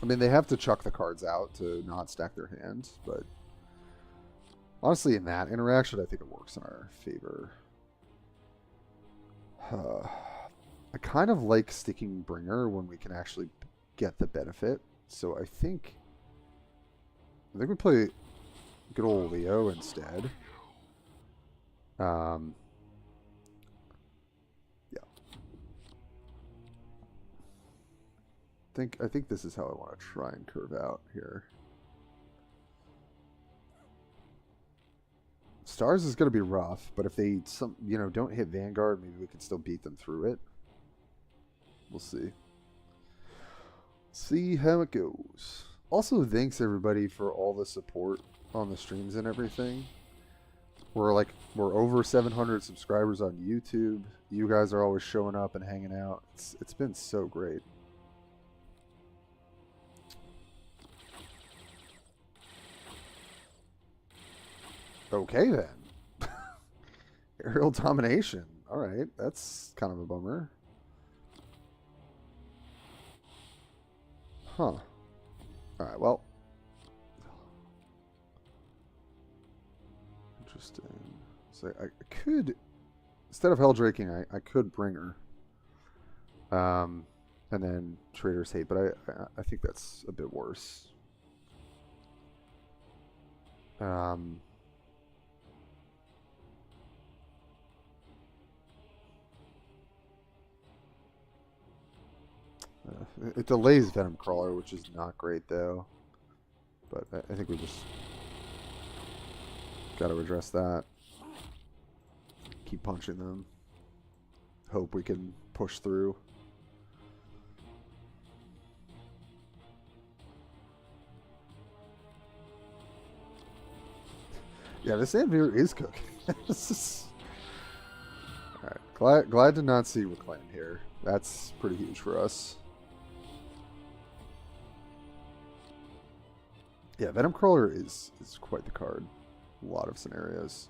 I mean, they have to chuck the cards out to not stack their hand, but honestly, in that interaction, I think it works in our favor. I kind of like sticking Bringer when we can actually get the benefit, so I think we play good old Leo instead. Yeah. I think this is how I want to try and curve out here. Stars is going to be rough, but if they don't hit Vanguard, maybe we can still beat them through it. We'll see. See how it goes. Also, thanks everybody for all the support on the streams and everything. We're over 700 subscribers on YouTube. You guys are always showing up and hanging out. It's been so great. Okay then. Aerial domination. All right, that's kind of a bummer. Huh. Alright, well. Interesting. So I could, instead of Helldraking, I could bring her. And then Trader's Hate, but I think that's a bit worse. It delays Venom Crawler, which is not great, though. But I think we just got to address that. Keep punching them. Hope we can push through. Yeah, this Anvir is cooking. Alright, glad to not see Reclaim here. That's pretty huge for us. Yeah, Venom Crawler is quite the card. A lot of scenarios.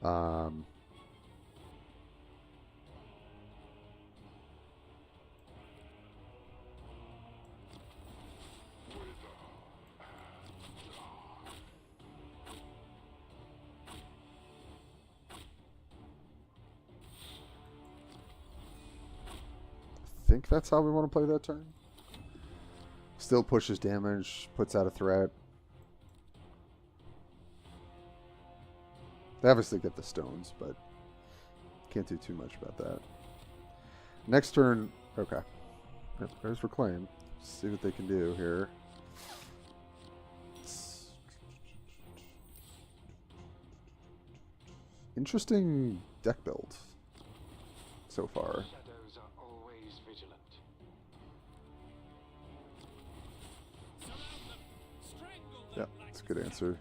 I think that's how we want to play that turn. Still pushes damage, puts out a threat. They obviously get the stones, but can't do too much about that. Next turn, okay. Yep, there's Reclaim. See what they can do here. Interesting deck build so far. Yeah, that's a good answer.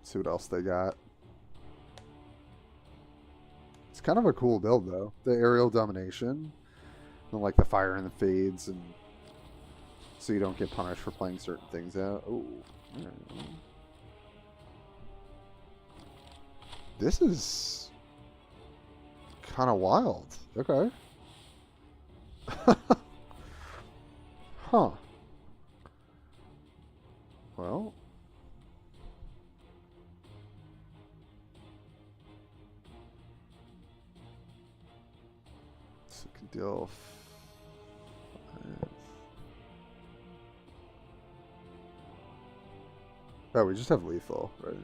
See what else they got. It's kind of a cool build though. The aerial domination, and like the fire and the fades, and so you don't get punished for playing certain things out. Oh, this is kind of wild. Okay. Huh. Well. So we can deal 5. Oh, we just have lethal, right?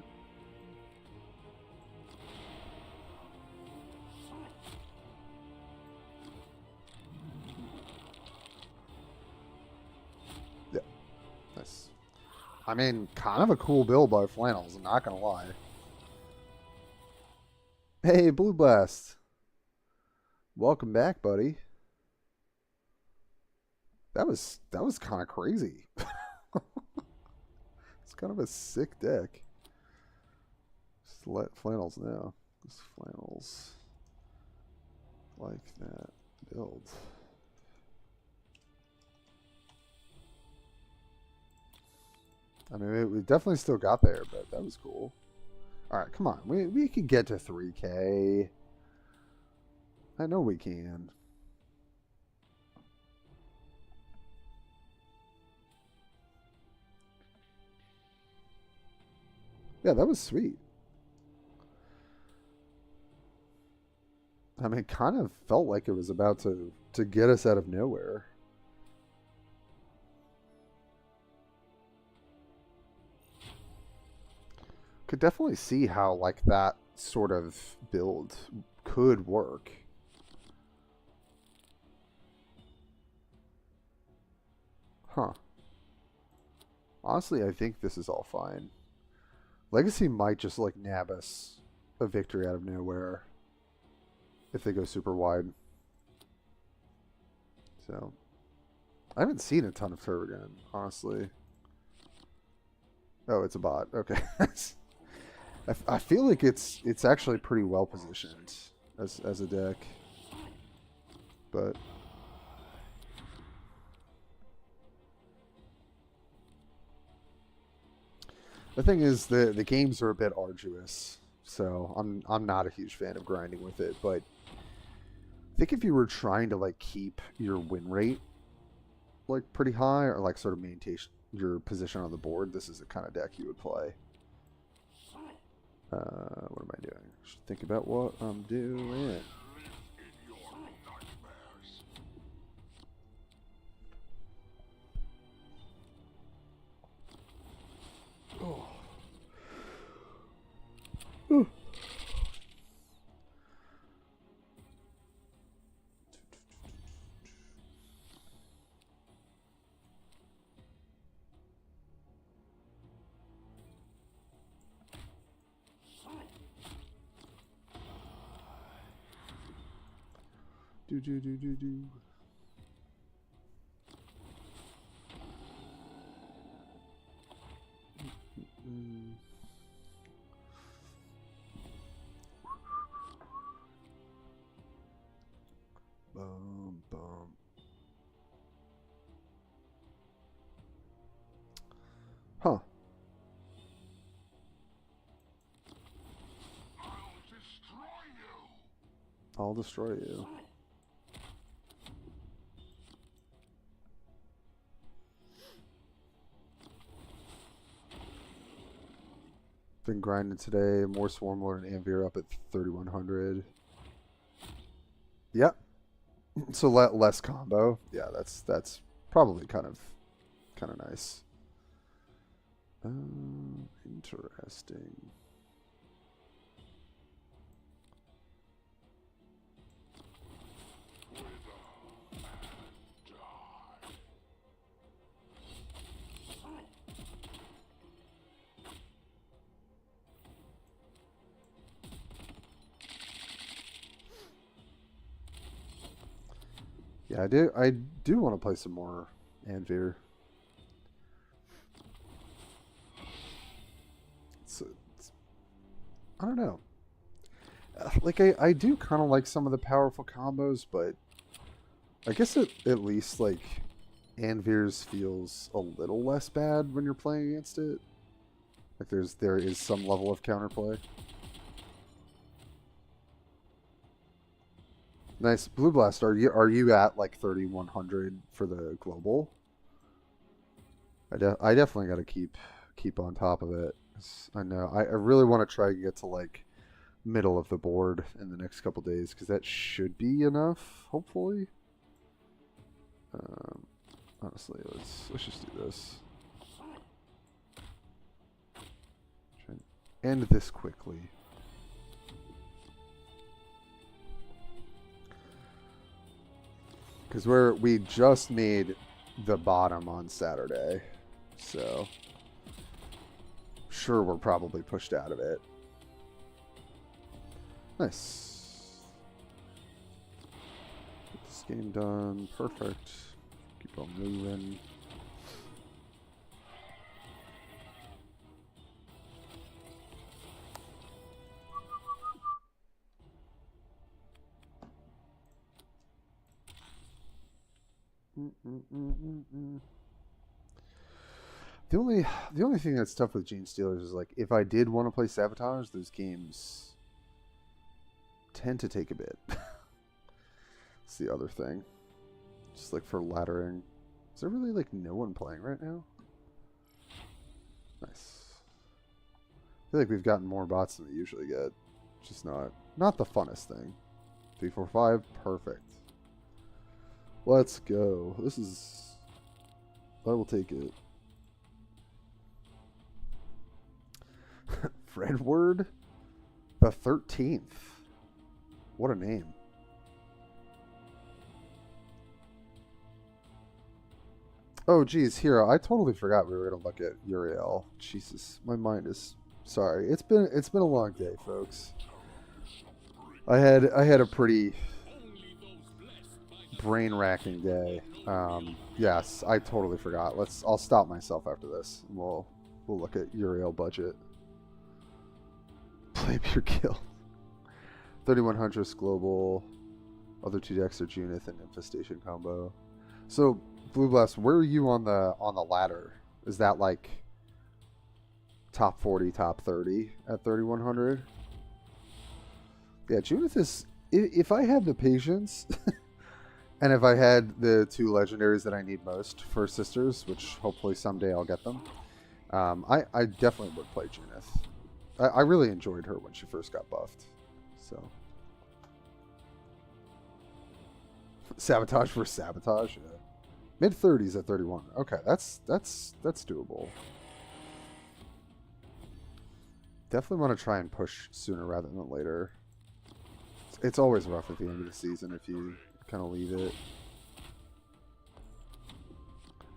Yeah. Nice. I mean, kind of a cool build by Flannels, I'm not gonna lie. Hey, Blue Blast. Welcome back, buddy. That was kind of crazy. It's kind of a sick deck. Just let Flannels know. Just Flannels like that build. I mean, we definitely still got there, but that was cool. All right, come on. We can get to 3K. I know we can. Yeah, that was sweet. I mean, it kind of felt like it was about to get us out of nowhere. Could definitely see how like that sort of build could work. Huh. Honestly, I think this is all fine. Legacy might just like nab us a victory out of nowhere if they go super wide. So I haven't seen a ton of Turbogun, honestly. Oh, it's a bot. Okay. I feel like it's actually pretty well positioned as a deck. But the thing is the games are a bit arduous. So I'm not a huge fan of grinding with it, but I think if you were trying to like keep your win rate like pretty high or like sort of maintain your position on the board, this is the kind of deck you would play. What am I doing? I should think about what I'm doing. Oh. Ooh. Do. Bum. Huh. I'll destroy you. Been grinding today. More Swarmlord and Anvir up at 3100. Yep. So less combo. Yeah, that's probably kind of nice. Interesting. Yeah, I do want to play some more Anvir. It's I don't know. Like I do kind of like some of the powerful combos, but I guess at least like Anvir's feels a little less bad when you're playing against it. Like there is some level of counterplay. Nice. Blue Blast, are you at like 3100 for the global? I definitely got to keep on top of it. I know I really want to try and get to like middle of the board in the next couple days because that should be enough, hopefully. Honestly, let's just do this. Try and end this quickly. Because we just made the bottom on Saturday, so sure we're probably pushed out of it. Nice. Get this game done. Perfect. Keep on moving. The only thing that's tough with Gene Stealers is like if I did want to play Sabotage, those games tend to take a bit. That's the other thing. Just like for laddering. Is there really like no one playing right now? Nice. I feel like we've gotten more bots than we usually get. Just not the funnest thing. 345, perfect. Let's go. This is... I will take it. Fredward the 13th. What a name. Oh, geez, here, I totally forgot we were going to look at Uriel. Jesus, my mind is... Sorry. It's been a long day, folks. I had a pretty brain-racking day. Yes, I totally forgot. I'll stop myself after this. And we'll look at Uriel budget. Play Pure Kill. 3100 global. Other two decks are Junith and Infestation combo. So, Blue Blast, where are you on the ladder? Is that like top 40, top 30 at 3100? Yeah, Junith is... If I had the patience, and if I had the two legendaries that I need most for Sisters, which hopefully someday I'll get them, I definitely would play Junith. I really enjoyed her when she first got buffed. So Sabotage for Sabotage, yeah. Mid 30s at 31. Okay, that's doable. Definitely want to try and push sooner rather than later. It's always rough at the end of the season if you kind of leave it.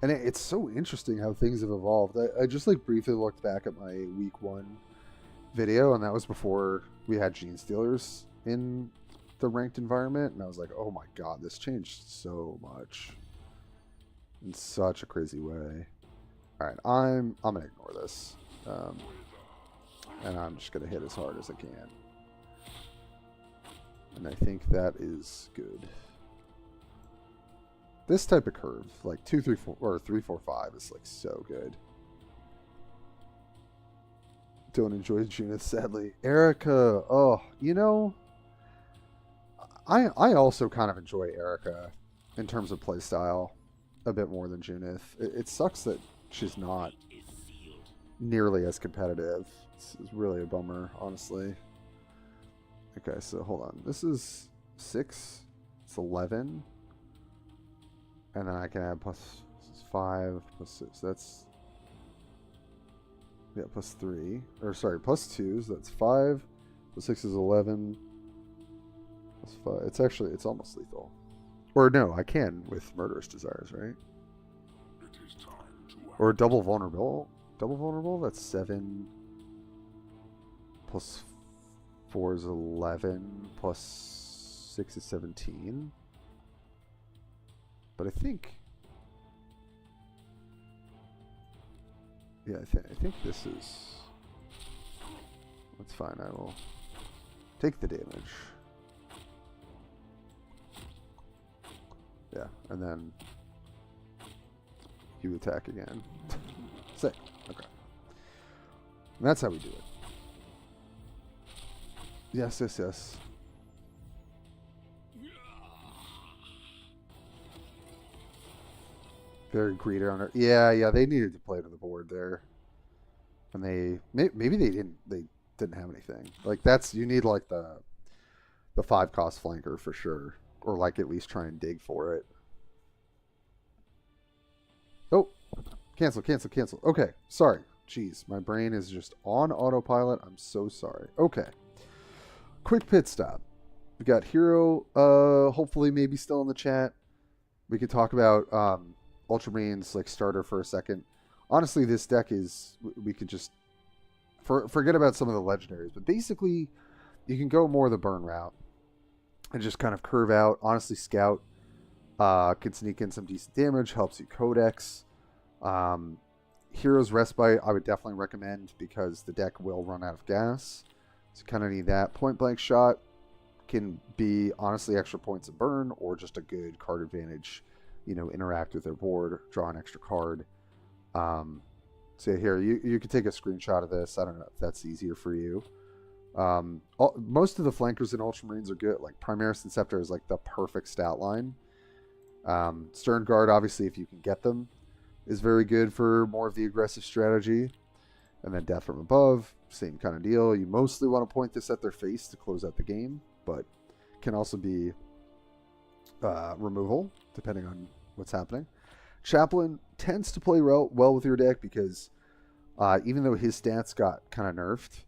And it's so interesting how things have evolved. I just like briefly looked back at my week 1 video, and that was before we had Gene Stealers in the ranked environment, and I was like, oh my god, this changed so much in such a crazy way. Alright, I'm gonna ignore this, and I'm just gonna hit as hard as I can, and I think that is good. This type of curve, like 2, 3, 4, or 3, 4, 5, is like so good. Don't enjoy Junith, sadly. Erica, oh, you know, I also kind of enjoy Erica in terms of playstyle a bit more than Junith. It sucks that she's not nearly as competitive. It's really a bummer, honestly. Okay, so hold on. This is 6. It's 11. And then I can add plus 5, plus 6. That's... Yeah, plus 3. Or, sorry, plus 2. So that's 5. Plus 6 is 11. Plus 5. It's actually... It's almost lethal. Or, no, I can with Murderous Desires, right? It is time to Or double vulnerable. Double vulnerable? That's 7. Plus 4 is 11. Plus 6 is 17. But I think... Yeah, I think this is... That's fine. I will take the damage. Yeah, and then you attack again. Sick. Okay. And that's how we do it. Yes, yes, yes. Very greedy on it. Yeah, yeah, they needed to play to the board there. And they maybe they didn't have anything. Like that's you need like the 5-cost flanker for sure. Or like at least try and dig for it. Oh, cancel. Okay, sorry. Jeez, my brain is just on autopilot. I'm so sorry. Okay. Quick pit stop. We got Hero, hopefully maybe still in the chat. We could talk about Ultramarines like starter for a second. Honestly, this deck is, we could just forget about some of the legendaries, but basically you can go more the burn route and just kind of curve out. Honestly, Scout can sneak in some decent damage, helps you Codex. Hero's Respite I would definitely recommend because the deck will run out of gas. So kind of need that. Point Blank Shot can be honestly extra points of burn or just a good card advantage. You know, interact with their board, draw an extra card. So here, you could take a screenshot of this. I don't know if that's easier for you. Most of the flankers in Ultramarines are good. Like Primaris and Scepter is like the perfect stat line. Stern Guard, obviously, if you can get them, is very good for more of the aggressive strategy. And then Death from Above, same kind of deal. You mostly want to point this at their face to close out the game, but can also be removal, depending on what's happening. Chaplain tends to play well with your deck because even though his stats got kind of nerfed,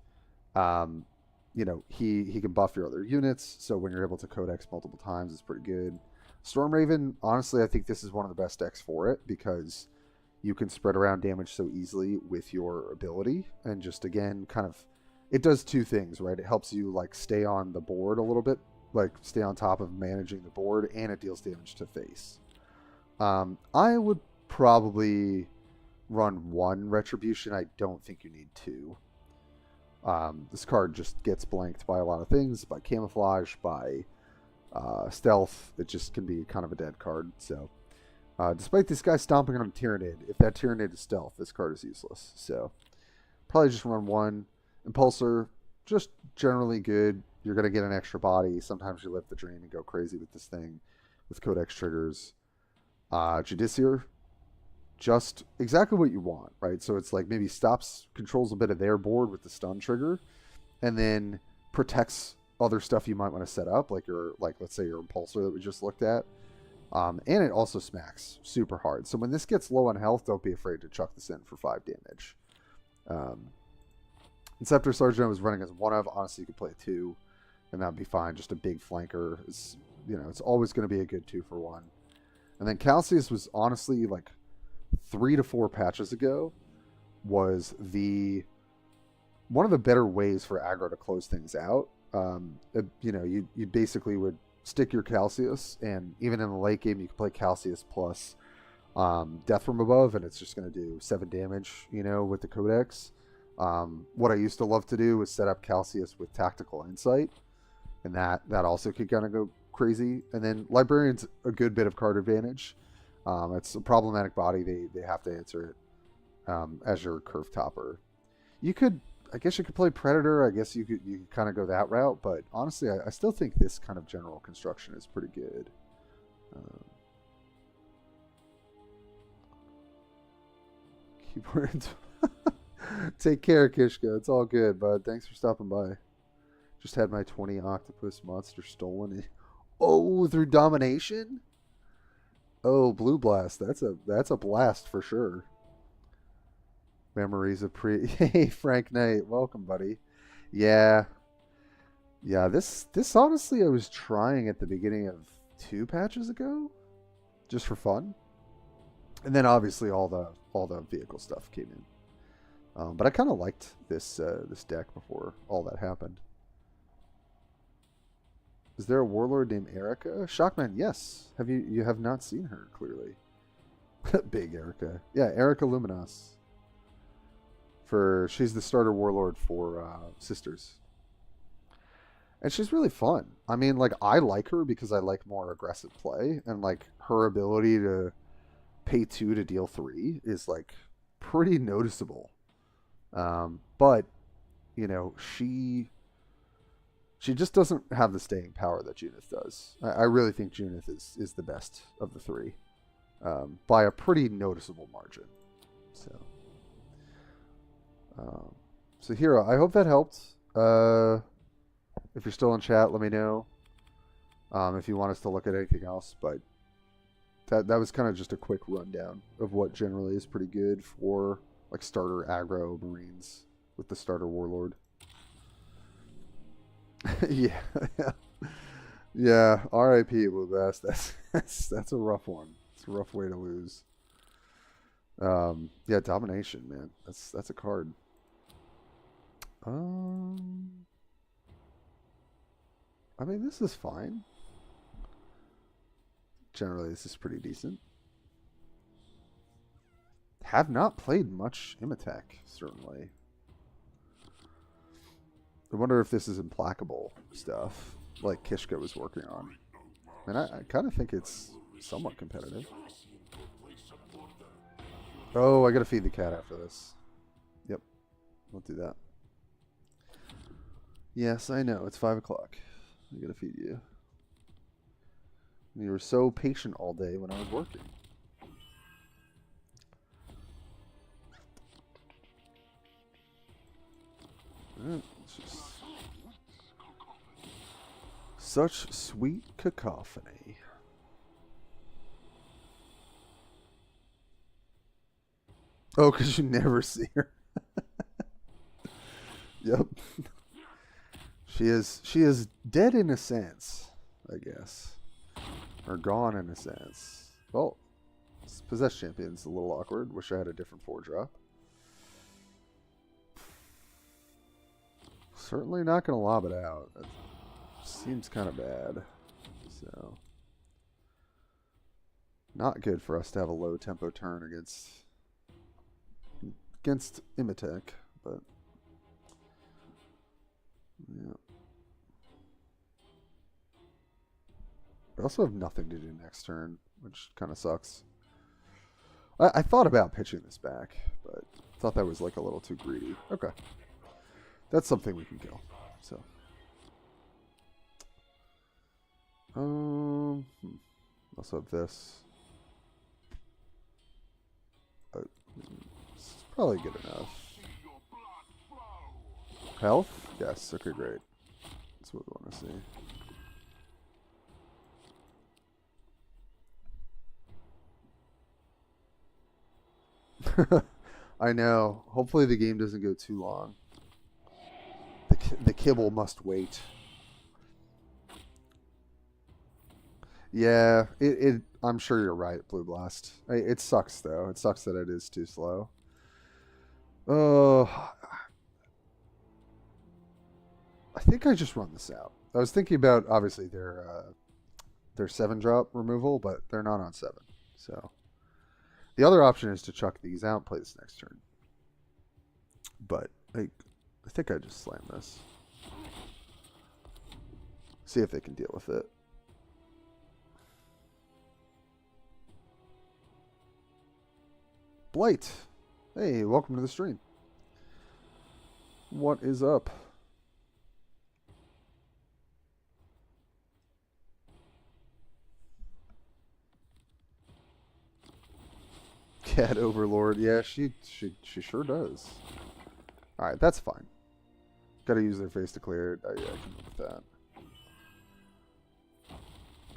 you know, he can buff your other units, so when you're able to Codex multiple times, it's pretty good. Storm Raven, honestly, I think this is one of the best decks for it because you can spread around damage so easily with your ability, and just again, kind of, it does two things, right? It helps you like stay on the board a little bit, like stay on top of managing the board, and it deals damage to face. I would probably run 1 Retribution. I don't think you need 2. This card just gets blanked by a lot of things, by camouflage, by stealth. It just can be kind of a dead card. So, despite this guy stomping on a Tyrannid, if that Tyrannid is stealth, this card is useless. So, probably just run 1. Impulsor, just generally good. You're going to get an extra body. Sometimes you lift the drain and go crazy with this thing with Codex triggers. Judiciar, just exactly what you want, right? So it's like maybe controls a bit of their board with the stun trigger, and then protects other stuff you might want to set up, like let's say your Impulsor that we just looked at. And it also smacks super hard. So when this gets low on health, don't be afraid to chuck this in for 5 damage. Inceptor Sergeant I was running as 1 of. Honestly, you could play 2, and that'd be fine. Just a big flanker is, you know, it's always going to be a good 2 for 1. And then Calcius was honestly like 3 to 4 patches ago was one of the better ways for aggro to close things out. You know, you basically would stick your Calcius, and even in the late game, you can play Calcius plus Death from Above, and it's just going to do 7 damage, you know, with the Codex. What I used to love to do was set up Calcius with Tactical Insight, and that also could kind of go crazy. And then Librarian's a good bit of card advantage. It's a problematic body. They have to answer it as your curve topper. I guess you could play Predator. I guess you could kind of go that route. But honestly, I still think this kind of general construction is pretty good. Keyboard. Take care, Kishka. It's all good, bud. Thanks for stopping by. Just had my 20 octopus monster stolen. Oh, through domination? Oh, Blue Blast. That's a blast for sure. Memories of Hey, Frank Knight. Welcome, buddy. Yeah. Yeah, this honestly I was trying at the beginning of 2 patches ago. Just for fun. And then obviously all the vehicle stuff came in. But I kind of liked this deck before all that happened. Is there a warlord named Erica? Shockman, yes. You have not seen her, clearly. Big Erica. Yeah, Erica Luminos. She's the starter warlord for Sisters. And she's really fun. I mean, like, I like her because I like more aggressive play, and like her ability to pay 2 to deal 3 is like pretty noticeable. But you know, she just doesn't have the staying power that Junith does. I really think Junith is the best of the 3, by a pretty noticeable margin. So Hero, I hope that helped. If you're still in chat, let me know if you want us to look at anything else. But that was kind of just a quick rundown of what generally is pretty good for like starter aggro Marines with the starter Warlord. Yeah, yeah. R.I.P. Blue Bass. That's a rough one. It's a rough way to lose. Yeah, Domination, man. That's a card. I mean, this is fine. Generally, this is pretty decent. Have not played much Imatech, certainly. I wonder if this is implacable stuff, like Kishka was working on. And I kind of think it's somewhat competitive. Oh, I gotta feed the cat after this. Yep, we'll do that. Yes, I know, it's 5 o'clock. I gotta feed you. You were so patient all day when I was working. It's just such sweet cacophony. Oh, because you never see her. Yep. She is dead in a sense, I guess. Or gone in a sense. Well, Possessed Champion's a little awkward. Wish I had a different 4-drop. Certainly not going to lob it out. That seems kind of bad. So, not good for us to have a low tempo turn against Imatech, but yeah. We also have nothing to do next turn, which kind of sucks. I thought about pitching this back, but thought that was like a little too greedy. Okay. That's something we can kill. So, also have this. It's probably good enough. Health? Yes. Okay, great. That's what we want to see. I know. Hopefully the game doesn't go too long. The kibble must wait. Yeah, I'm sure you're right, Blue Blast. It sucks though. It sucks that it is too slow. Oh, I think I just run this out. I was thinking about obviously their 7-drop removal, but they're not on 7. So the other option is to chuck these out and play this next turn. But I think I just slam this. See if they can deal with it. Blight. Hey, welcome to the stream. What is up? Cat Overlord. Yeah, she sure does. Alright, that's fine. Gotta use their face to clear it. Yeah, I can live with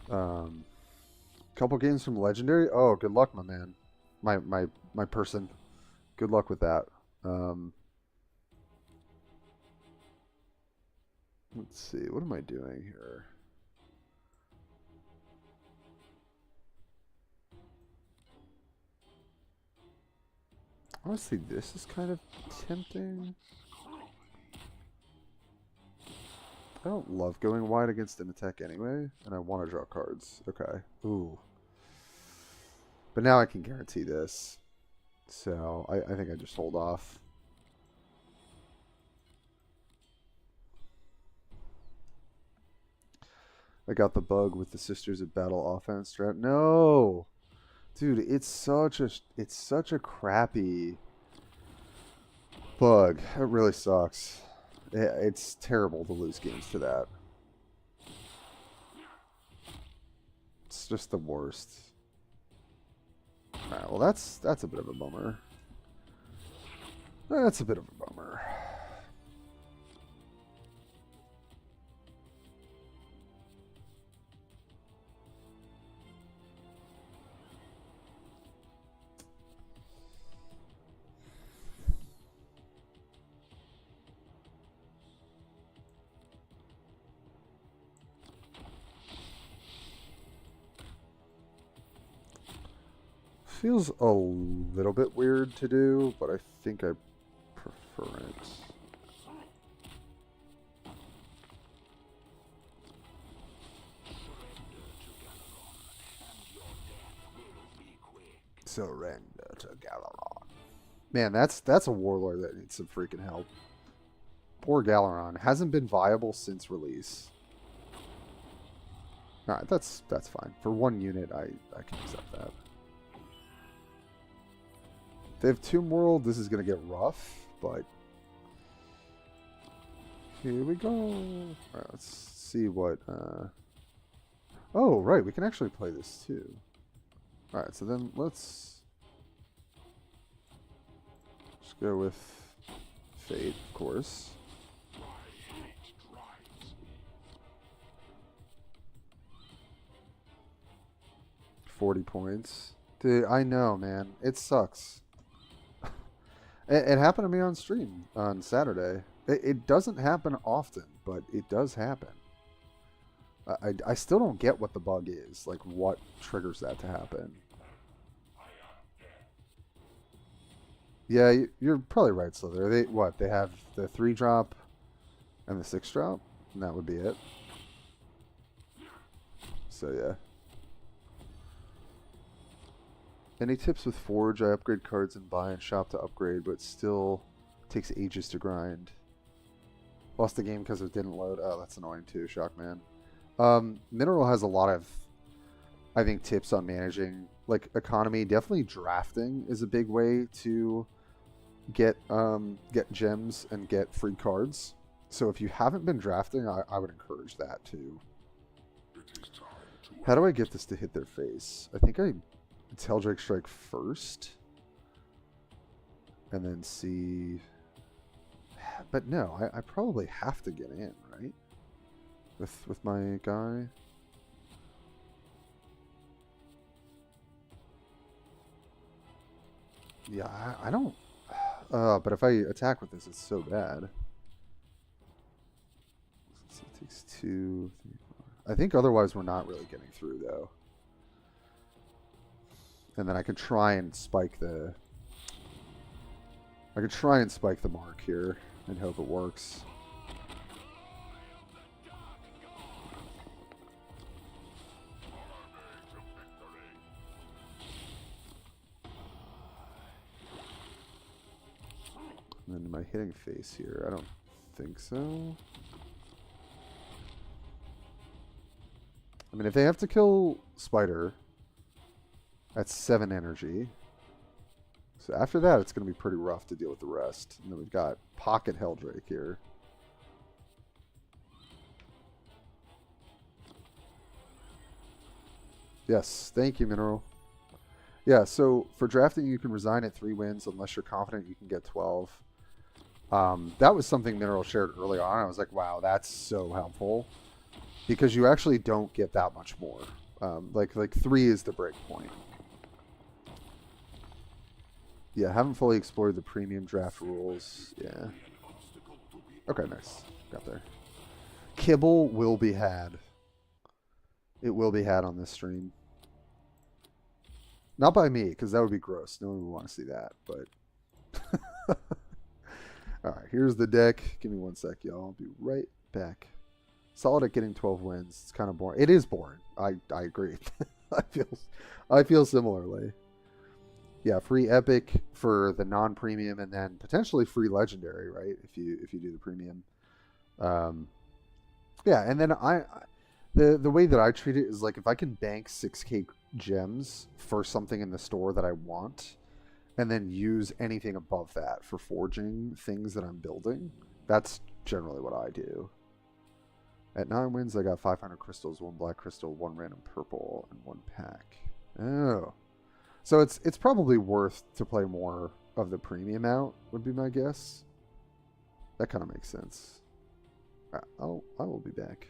that. Couple games from Legendary. Oh, good luck, my man. My person. Good luck with that. Let's see. What am I doing here? Honestly, this is kind of tempting. I don't love going wide against Imatech anyway, and I want to draw cards. Okay. Ooh. But now I can guarantee this. So I think I just hold off. I got the bug with the Sisters of Battle offense strat. No, dude, it's such a crappy bug. It really sucks. It's terrible to lose games to that. It's just the worst. Alright, well that's a bit of a bummer. That's a bit of a bummer. Feels a little bit weird to do, but I think I prefer it. Surrender to Galaron. Man, that's a warlord that needs some freaking help. Poor Galaron hasn't been viable since release. Alright, that's fine. For one unit, I can accept that. If they have Tomb World, this is going to get rough, but here we go. Alright, let's see what... Oh, right, we can actually play this too. Alright, so then let's just go with Fate, of course. 40 points. Dude, I know, man. It sucks. It happened to me on stream on Saturday. It doesn't happen often, but it does happen. I still don't get what the bug is. Like, what triggers that to happen. Yeah, you're probably right, Slither. They have the 3-drop and the 6-drop? And that would be it. So, yeah. Any tips with Forge? I upgrade cards and buy and shop to upgrade, but still takes ages to grind. Lost the game because it didn't load. Oh, that's annoying too, Shockman. Mineral has a lot of, I think, tips on managing like economy. Definitely drafting is a big way to get gems and get free cards. So if you haven't been drafting, I would encourage that too. How do I get this to hit their face? I think it's Helldrake Strike first. And then see... But no, I probably have to get in, right? With my guy. Yeah, I don't... but if I attack with this, it's so bad. Let's see, it takes 2, 3, 4. I think otherwise we're not really getting through, though. And then I could try and spike the... I could try and spike the mark here and hope it works. And then am I hitting face here? I don't think so. I mean, if they have to kill Spider, that's 7 energy. So after that, it's going to be pretty rough to deal with the rest. And then we've got Pocket Helldrake here. Yes, thank you, Mineral. Yeah, so for drafting, you can resign at 3 wins unless you're confident you can get 12. That was something Mineral shared early on. I was like, wow, that's so helpful. Because you actually don't get that much more. Like 3 is the break point. Yeah, haven't fully explored the premium draft rules. Yeah. Okay, nice. Got there. Kibble will be had. It will be had on this stream. Not by me, because that would be gross. No one would want to see that, but... Alright, here's the deck. Give me 1 sec, y'all. I'll be right back. Solid at getting 12 wins. It's kind of boring. It is boring. I agree. I feel similarly. Yeah, free epic for the non-premium, and then potentially free legendary, right? If you do the premium. Yeah, and then The way that I treat it is like if I can bank 6k gems for something in the store that I want, and then use anything above that for forging things that I'm building, that's generally what I do. At 9 wins, I got 500 crystals, 1 black crystal, 1 random purple, and 1 pack. Oh. So it's probably worth to play more of the premium out, would be my guess. That kind of makes sense. I will be back.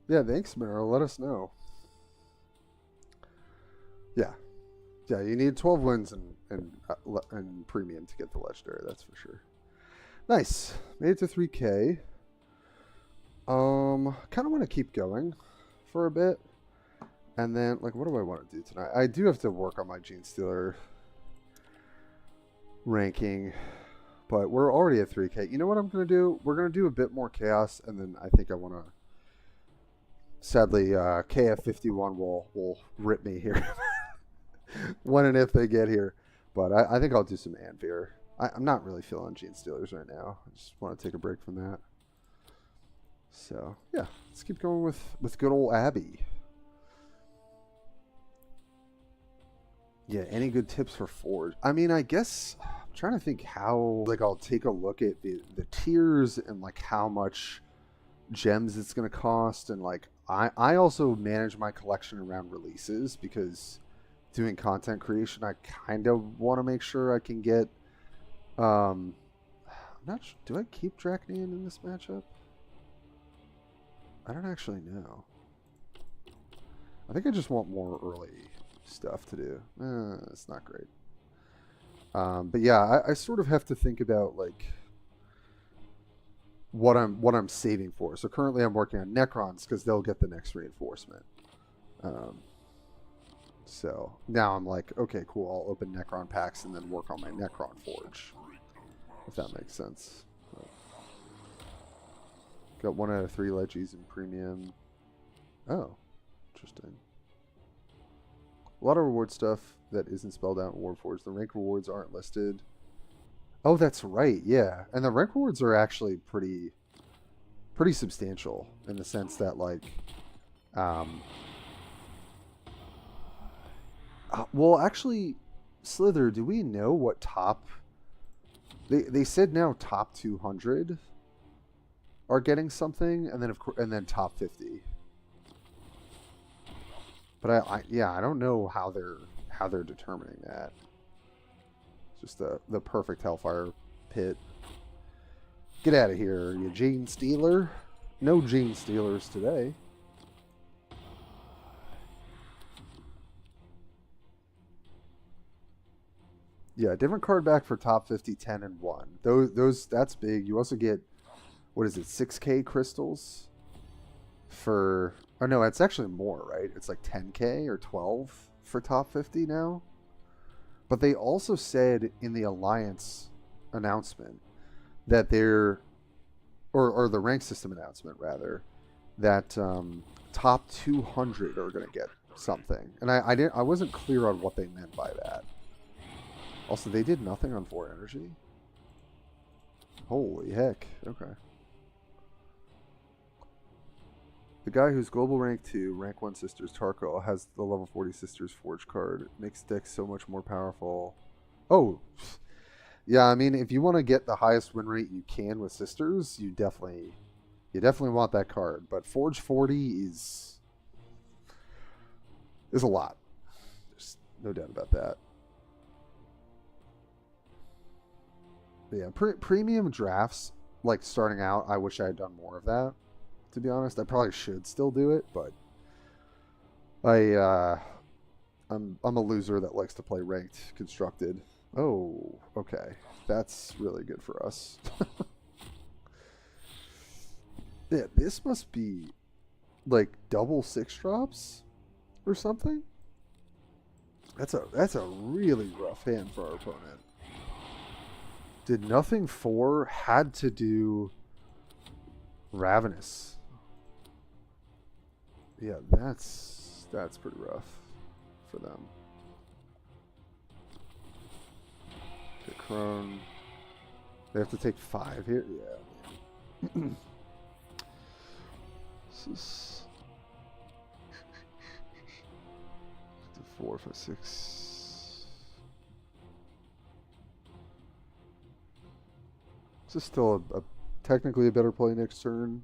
Yeah, thanks, Meryl. Let us know. Yeah, yeah. You need 12 wins and premium to get the legendary. That's for sure. Nice. Made it to 3k. Kind of want to keep going for a bit, and then like, what do I want to do tonight? I do have to work on my Gene Stealer ranking, but we're already at 3k. You know what I'm gonna do? We're gonna do a bit more chaos, and then I think I want to. Sadly, KF51 will rip me here when and if they get here. But I think I'll do some Anvir. I'm not really feeling Gene Stealers right now. I just want to take a break from that. So, yeah, let's keep going with good old Abby. Yeah, any good tips for Forge? I mean, I guess I'm trying to think how, like, I'll take a look at the tiers and, like, how much gems it's going to cost, and like I also manage my collection around releases, because doing content creation, I kind of want to make sure I can get I'm not sure, do I keep Draconian in this matchup? I don't actually know. I think I just want more early stuff to do. It's not great. But yeah, I sort of have to think about like what I'm saving for. So currently I'm working on Necrons because they'll get the next reinforcement. So now I'm like, okay, cool. I'll open Necron packs and then work on my Necron Forge, if that makes sense. Got 1 out of 3 Legis in premium. Oh, interesting. A lot of reward stuff that isn't spelled out in Warpforge. The rank rewards aren't listed. Oh, that's right. Yeah, and the rank rewards are actually pretty substantial in the sense that like, well, actually, Slither, do we know what top They said now top 200 are getting something, and then and then top 50. But I don't know how they're determining that. Just the perfect Hellfire pit. Get out of here, you Gene Stealer. No Gene Stealers today. Yeah, different card back for top 50, 10, and 1. Those that's big. You also get, what is it, 6K crystals for... Oh, no, it's actually more, right? It's like 10K or 12 for top 50 now. But they also said in the Alliance announcement that they're... Or the rank system announcement, rather, that top 200 are going to get something. And I wasn't clear on what they meant by that. Also, they did nothing on 4 energy? Holy heck. Okay. The guy who's global rank 2, rank 1 sisters, Tarkal, has the level 40 sisters forge card. Makes decks so much more powerful. Oh. Yeah, I mean, if you want to get the highest win rate you can with sisters, you definitely want that card. But Forge 40 is a lot. There's no doubt about that. Yeah, premium drafts, like starting out, I wish I had done more of that. To be honest, I probably should still do it, but I'm a loser that likes to play ranked constructed. Oh, okay, that's really good for us. Yeah, this must be like double 6 drops or something. That's a really rough hand for our opponent. Did nothing 4, had to do Ravenous. Yeah, that's pretty rough for them. Okay, Crone. They have to take 5 here? Yeah. This is 4, 5, 6. This is still technically a better play next turn.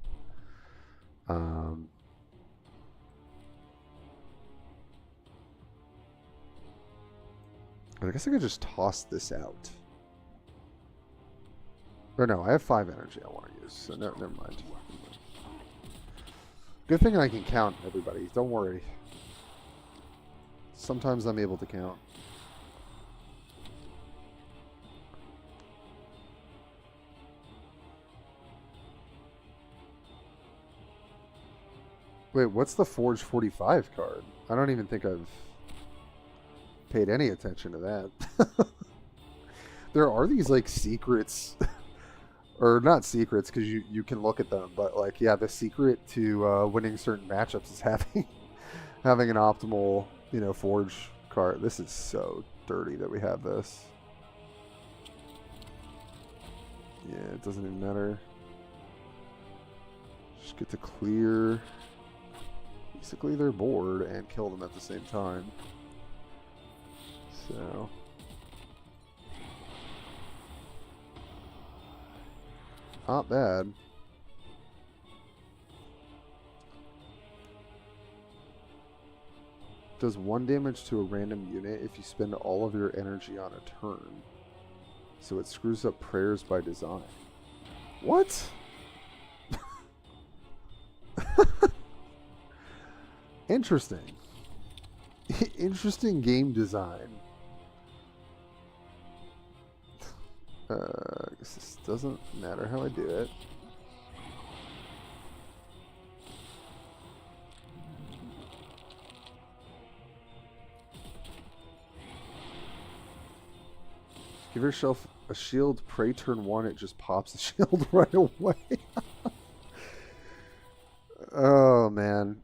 I guess I could just toss this out. Or no, I have 5 energy I want to use, so never mind. Good thing I can count, everybody. Don't worry. Sometimes I'm able to count. Wait, what's the Forge 45 card? I don't even think I've paid any attention to that. There are these like secrets, or not secrets because you can look at them, but like, yeah, the secret to winning certain matchups is having an optimal, Forge card. This is so dirty that we have this. Yeah, it doesn't even matter. Just get to clear basically their board and kill them at the same time. So not bad. Does 1 damage to a random unit if you spend all of your energy on a turn. So it screws up prayers by design. What? Interesting. Interesting game design. I guess this doesn't matter how I do it. Give yourself a shield, pray turn 1, it just pops the shield right away. Oh man.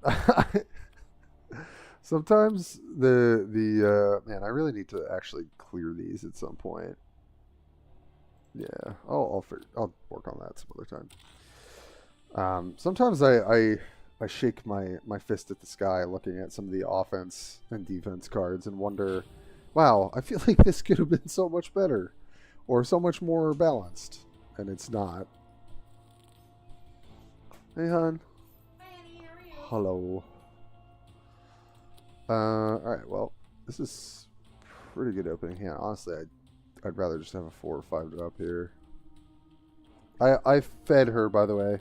Sometimes man, I really need to actually clear these at some point. Yeah, I'll work on that some other time. Sometimes I shake my fist at the sky looking at some of the offense and defense cards and wonder, wow, I feel like this could have been so much better. or so much more balanced, and it's not. Hey, hon. Hi, Annie. How are you? Hello. Alright, well, this is pretty good opening hand. Honestly, I'd rather just have a 4 or 5 drop here. I fed her, by the way.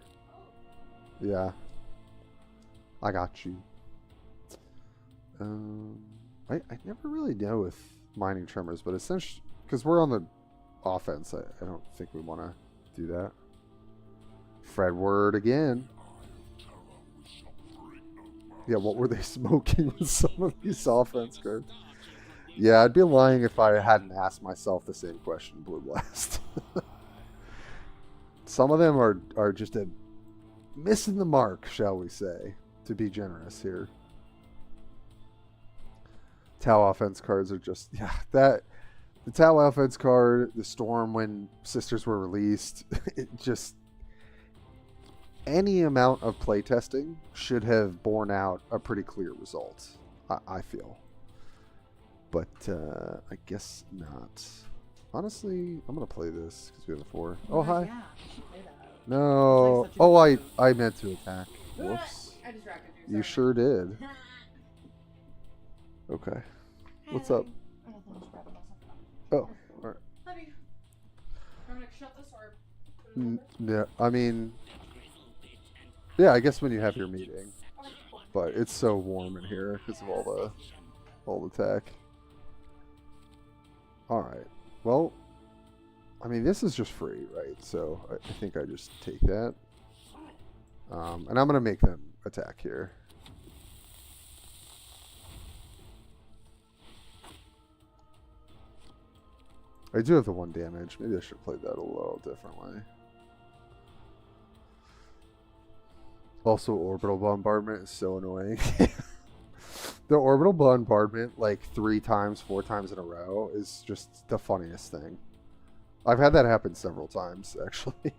Yeah. I got you. I never really know with mining tremors, but essentially, because we're on the offense, I don't think we want to do that. Fred word again. Yeah, what were they smoking with some of these offense cards? Yeah, I'd be lying if I hadn't asked myself the same question, Blue Blast. Some of them are just missing the mark, shall we say, to be generous here. Tau offense cards are just, yeah, the Tau offense card, the Storm when Sisters were released, it just, any amount of playtesting should have borne out a pretty clear result, I feel. But I guess not. Honestly, I'm going to play this because we have a 4. Oh, hi. Yeah, you should play that. No. It's like Oh, such a- I meant to attack. Whoops. I distracted you. You sure did. Okay. Hi, What's honey. up? Oh, nothing, just grabbing myself. Oh, alright. Honey, I'm gonna shut this or put it over. Yeah, I mean, yeah, I guess when you have your meeting. But it's so warm in here because of all the tech. Alright. Well, I mean, this is just free, right? So I think I just take that. And I'm going to make them attack here. I do have the 1 damage. Maybe I should play that a little differently. Also, orbital bombardment is so annoying. The orbital bombardment, like 3 times, 4 times in a row, is just the funniest thing. I've had that happen several times, actually.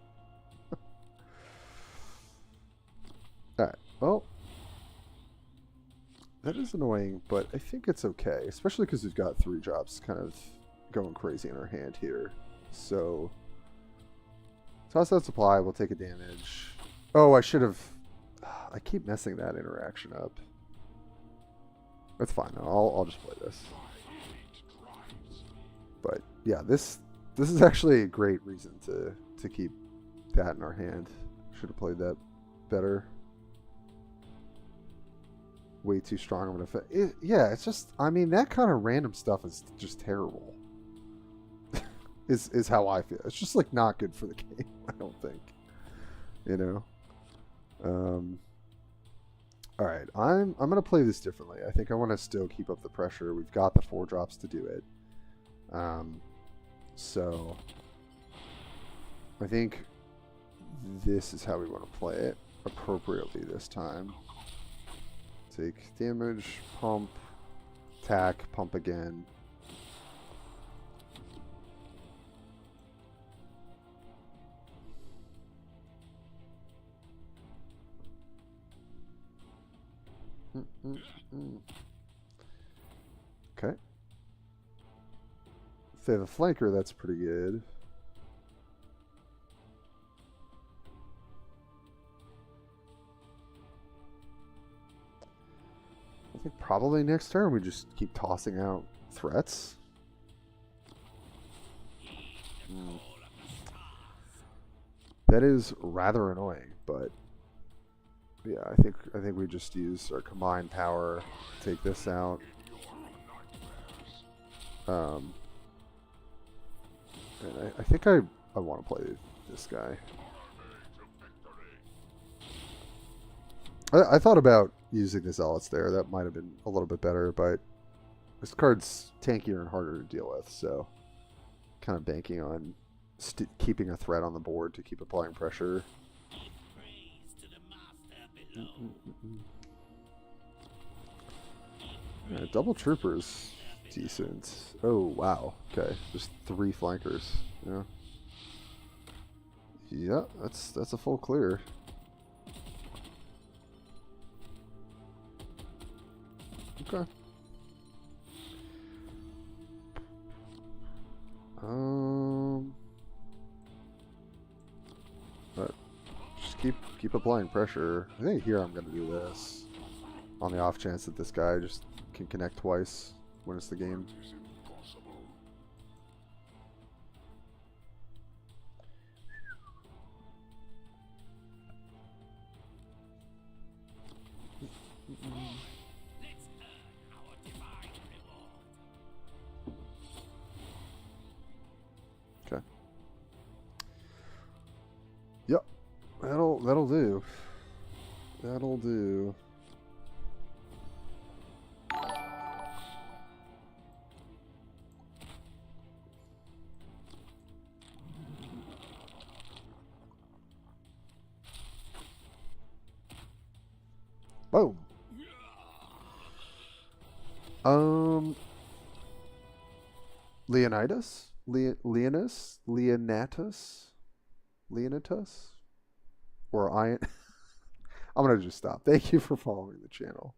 Alright, well. That is annoying, but I think it's okay. Especially because we've got 3 drops kind of going crazy in our hand here. So, toss that supply, we'll take a damage. Oh, I should have... I keep messing that interaction up. That's fine. I'll just play this. But yeah, this is actually a great reason to keep that in our hand. Should have played that better. Way too strong of an effect. Yeah, it's just, I mean, that kind of random stuff is just terrible. is how I feel. It's just like not good for the game, I don't think. You know? Alright, I'm gonna play this differently. I think I want to still keep up the pressure. We've got the 4 drops to do it. So I think this is how we want to play it appropriately this time. Take damage, pump, attack, pump again. Okay. If they have a flanker, that's pretty good. I think probably next turn we just keep tossing out threats. That is rather annoying, but yeah, I think we just use our combined power, take this out. And I think I want to play this guy. I thought about using the Zealots there. That might have been a little bit better, but this card's tankier and harder to deal with, so kind of banking on keeping a threat on the board to keep applying pressure. Yeah, double troopers, decent. Oh wow, okay, just 3 flankers. Yeah, yeah, that's a full clear. Okay. keep applying pressure. I think here I'm gonna do this on the off chance that this guy just can connect twice when it's the game. It is impossible. Let's earn our divine reward. Okay. Yep. That'll do. That'll do. Boom. Leonidas? Leonatus? Leonatus? Or Iron? I'm gonna just stop. Thank you for following the channel.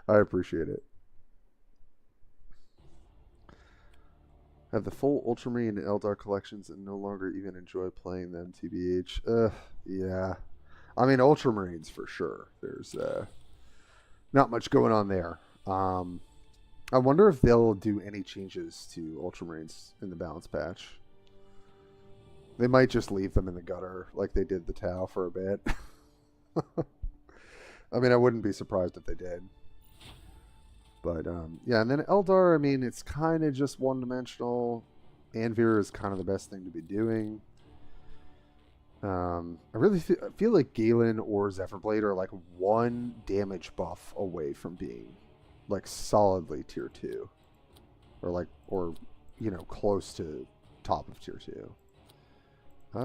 I appreciate it. Have the full Ultramarine and Eldar collections and no longer even enjoy playing them, TBH. Yeah. I mean, Ultramarines for sure. There's not much going on there. I wonder if they'll do any changes to Ultramarines in the balance patch. They might just leave them in the gutter like they did the Tau for a bit. I mean, I wouldn't be surprised if they did. But, yeah, and then Eldar, I mean, it's kind of just one-dimensional. Anvir is kind of the best thing to be doing. I really feel like Galen or Zephyrblade are like one damage buff away from being like solidly tier 2. Or you know, close to top of tier 2. I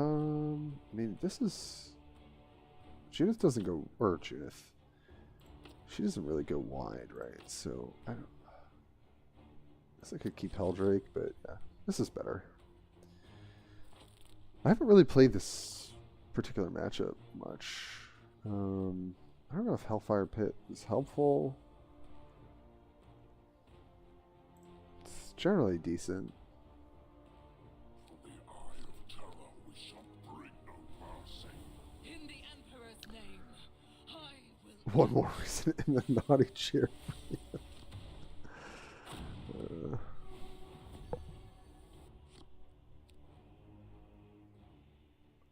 mean, this is... Junith doesn't go... Or Junith. She doesn't really go wide, right? So, I don't... I guess I could keep Heldrake, but yeah, this is better. I haven't really played this particular matchup much. I don't know if Hellfire Pit is helpful. It's generally decent. For the eye of terror we shall bring no mercy. In the Emperor's name, I will. One more reason in the naughty chair.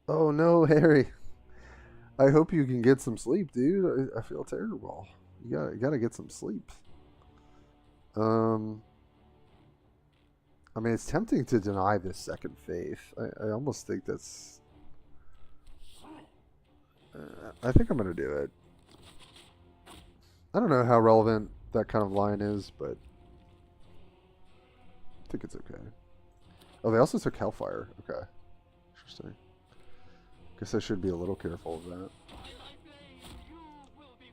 Oh no, Harry. I hope you can get some sleep, dude. I feel terrible. You gotta get some sleep. I mean, it's tempting to deny this second faith. I almost think that's... I think I'm gonna do it. I don't know how relevant that kind of line is, but I think it's okay. Oh, they also took Hellfire. Okay. Interesting. Guess I should be a little careful of that. In my flame, you will be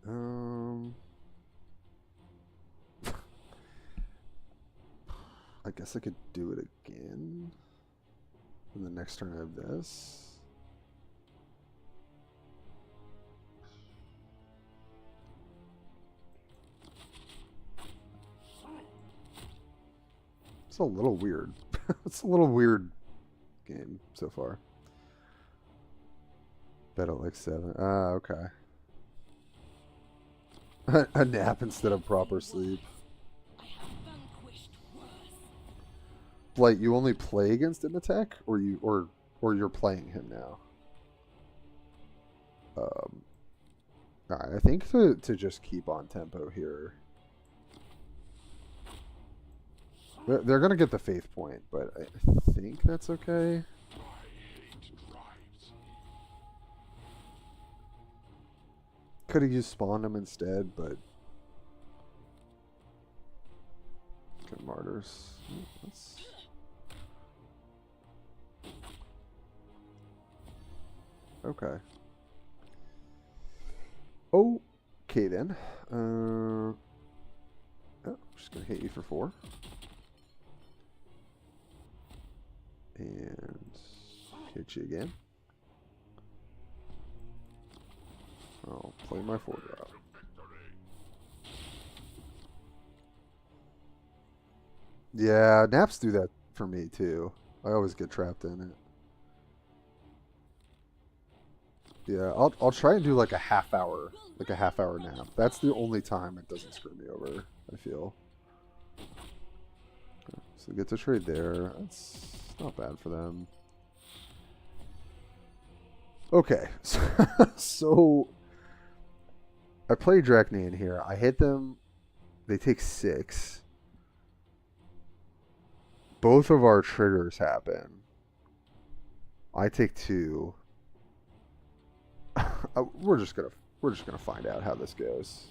purged. I guess I could do it again. And the next turn I have this. It's a little weird. It's a little weird game so far. Bet at like 7. Ah, okay. A nap instead of proper sleep. I have vanquished worse. Blight, you only play against him attack, or you're playing him now? Alright, I think to just keep on tempo here. They're gonna get the faith point, but I think that's okay. I hate drives. Could have used spawn him instead, but okay, martyrs. That's... Okay. Okay then. Oh, just gonna hit you for 4. And hit you again. I'll play my 4 drop. Yeah, naps do that for me too. I always get trapped in it. Yeah, I'll try and do like a half hour nap. That's the only time it doesn't screw me over, I feel. So get to trade there. That's not bad for them. Okay, so I play Dreknian here. I hit them. They take 6. Both of our triggers happen. I take 2. We're just gonna find out how this goes.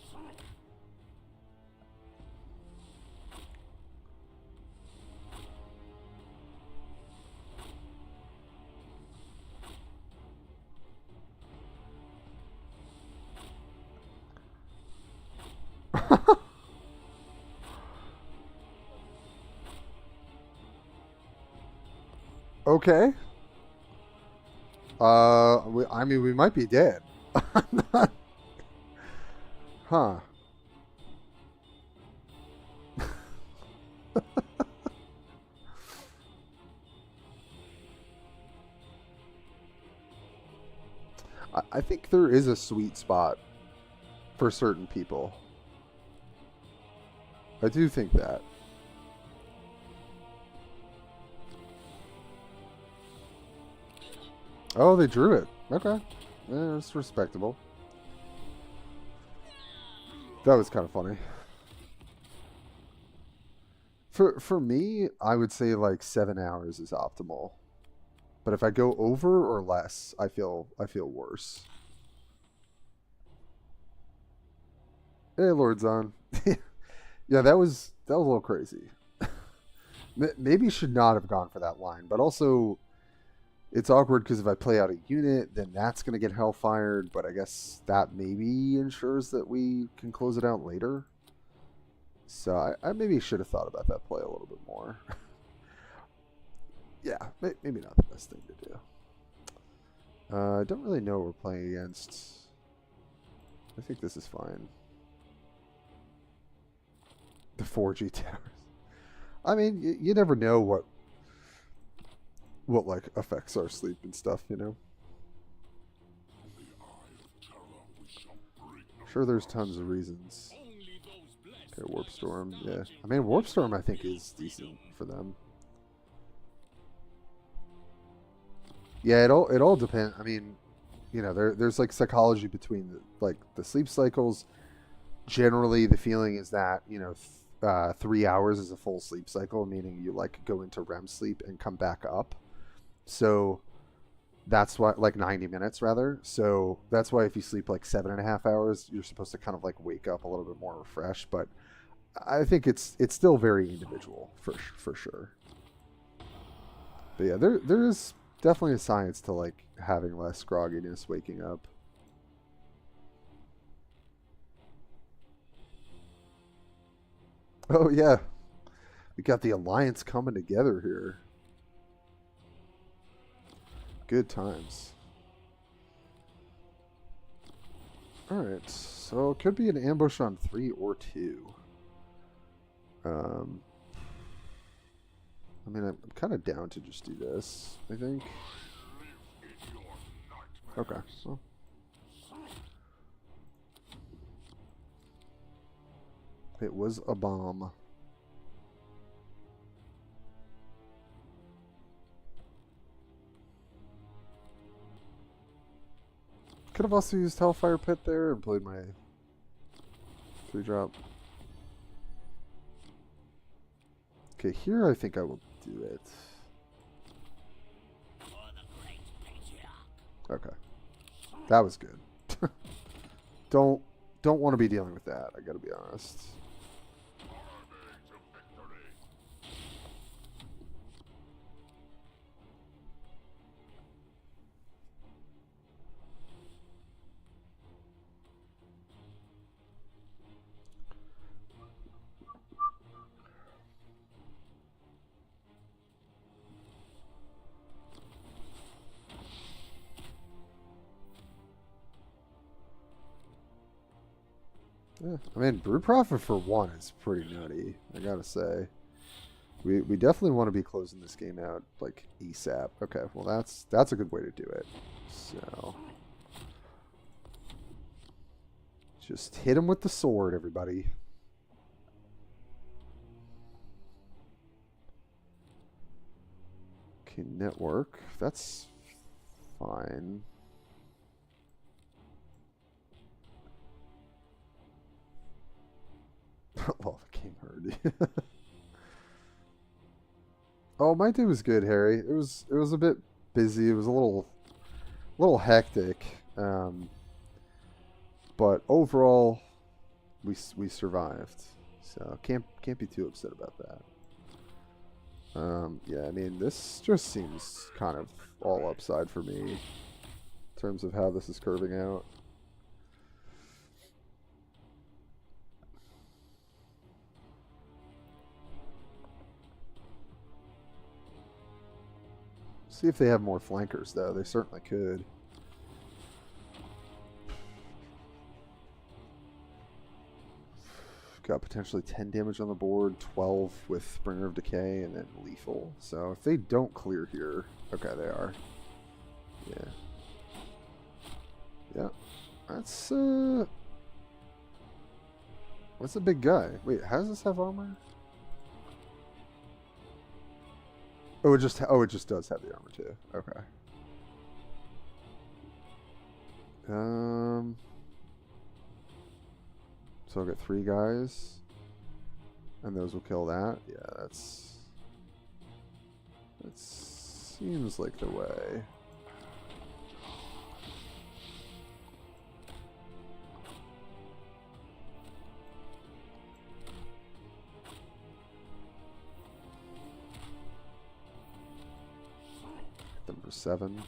Okay. I mean, we might be dead. I'm not... Huh. I think there is a sweet spot for certain people. I do think that. Oh, they drew it. Okay. Yeah, it's respectable. That was kind of funny. For me, I would say like 7 hours is optimal. But if I go over or less, I feel worse. Hey, Lord Zon. Yeah, that was a little crazy. Maybe should not have gone for that line, but also it's awkward because if I play out a unit, then that's going to get hellfired, but I guess that maybe ensures that we can close it out later. So I maybe should have thought about that play a little bit more. Yeah, maybe not the best thing to do. I don't really know what we're playing against. I think this is fine. The 4G towers. I mean, you never know what like affects our sleep and stuff, you know. Sure, there's tons of reasons. Okay, Warp Storm, yeah. I mean, Warp Storm I think is decent for them. Yeah, it all depends. I mean, you know, there's like psychology between the sleep cycles. Generally, the feeling is that, you know, 3 hours is a full sleep cycle, meaning you like go into REM sleep and come back up. So that's why, like 90 minutes rather. So that's why if you sleep like 7.5 hours, you're supposed to kind of like wake up a little bit more refreshed. But I think it's still very individual for sure. But yeah, there is definitely a science to like having less grogginess waking up. Oh yeah, we got the alliance coming together here. Good times. Alright, so it could be an ambush on 3 or 2. I mean, I'm kind of down to just do this, I think. Okay, well. It was a bomb. Could have also used Hellfire Pit there and played my 3-drop. Okay, here I think I will do it. Okay. That was good. Don't want to be dealing with that, I gotta be honest. Yeah, I mean, Brew Profit for 1 is pretty nutty, I gotta say. We definitely want to be closing this game out, like, ASAP. Okay, well, that's a good way to do it. So, Just hit him with the sword, everybody. Okay, network. That's fine. Well, the king heard. Oh, my day was good, Harry. It was a bit busy. It was a little hectic. But overall, we survived. So can't be too upset about that. Yeah, I mean, this just seems kind of all upside for me in terms of how this is curving out. See if they have more flankers, though. They certainly could. Got potentially 10 damage on the board, 12 with Bringer of Decay, and then lethal. So if they don't clear here... Okay, they are. Yeah. Yeah. That's a big guy. Wait, how does this have armor? Oh, it just does have the armor too. Okay. So I'll get 3 guys, and those will kill that. Yeah, that seems like the way. Number 7.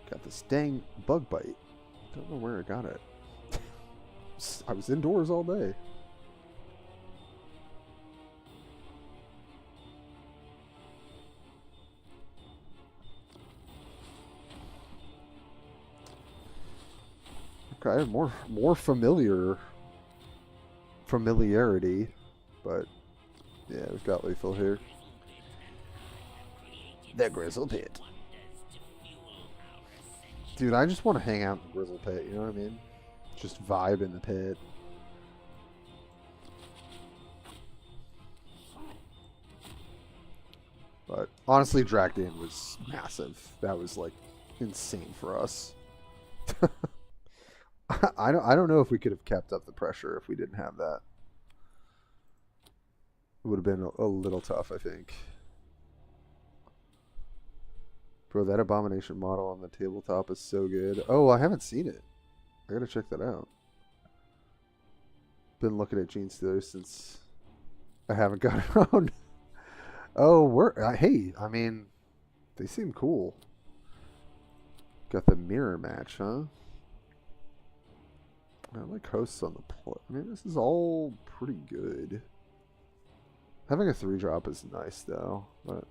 Got this dang bug bite. Don't know where I got it. I was indoors all day. Okay, more familiarity, but yeah, we've got lethal here. The Grizzle Pit. Dude, I just want to hang out in the Grizzle Pit, you know what I mean? Just vibe in the pit. But honestly, Drakdian was massive. That was like insane for us. I don't know if we could have kept up the pressure if we didn't have that. It would have been a little tough, I think. Bro, that abomination model on the tabletop is so good. Oh, I haven't seen it. I gotta check that out. Been looking at Gene Stealers since I haven't got around. Oh, hey, I mean, they seem cool. Got the mirror match, huh? I like hosts on the play. I mean, this is all pretty good. Having a 3-drop is nice, though, but...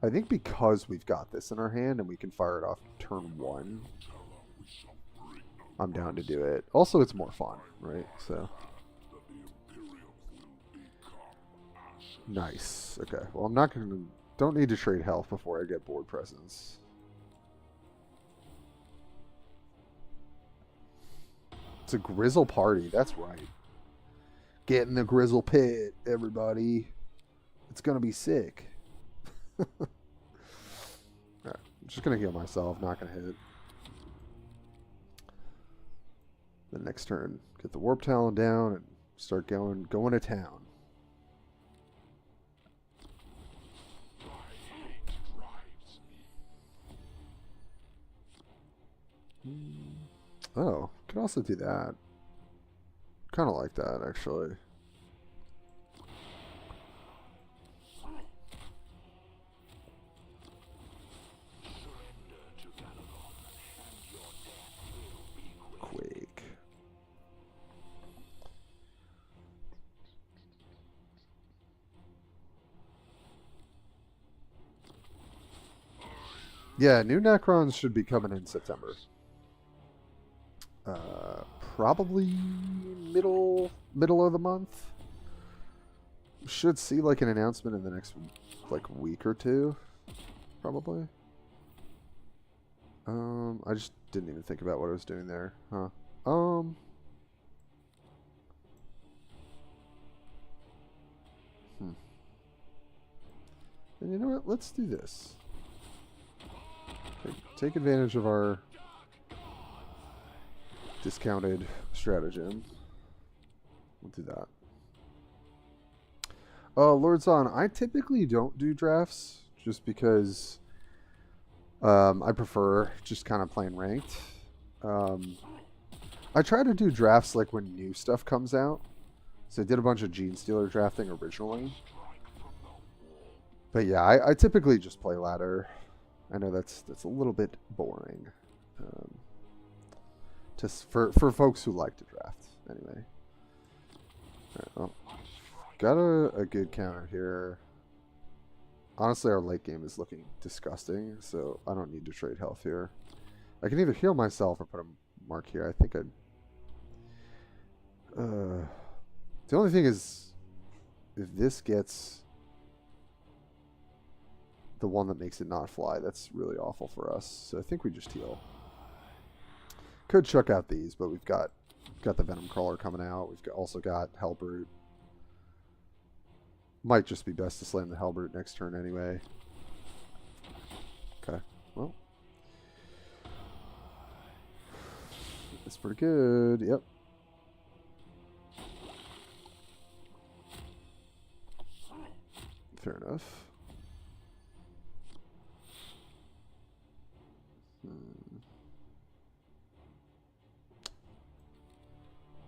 I think because we've got this in our hand and we can fire it off turn 1, I'm down to do it. Also, it's more fun, right? So, nice. Okay. Well, I'm not gonna. Don't need to trade health before I get board presence. It's a Grizzle party. That's right. Get in the Grizzle Pit, everybody. It's gonna be sick. Alright, I'm just gonna heal myself, not gonna hit. The next turn, get the Warp Talon down and start going to town. Oh, could also do that. Kind of like that, actually. Quake. Yeah, new Necrons should be coming in September. probably middle of the month. Should see like an announcement in the next like week or two, probably. I just didn't even think about what I was doing there, huh? And you know what? Let's do this. Take advantage of our discounted stratagem. We'll do that. Lord Zahn, I typically don't do drafts just because I prefer just kind of playing ranked. I try to do drafts like when new stuff comes out. So I did a bunch of Gene Stealer drafting originally. But yeah, I typically just play ladder. I know that's a little bit boring. Just for folks who like to draft, anyway. Alright, well, got a good counter here. Honestly, our late game is looking disgusting, so I don't need to trade health here. I can either heal myself or put a mark here. I think I'd... the only thing is, if this gets the one that makes it not fly, that's really awful for us. So I think we just heal. Could chuck out these, but we've got the Venom Crawler coming out. We've also got Hellbrute. Might just be best to slam the Hellbrute next turn anyway. Okay, well. That's pretty good, yep. Fair enough.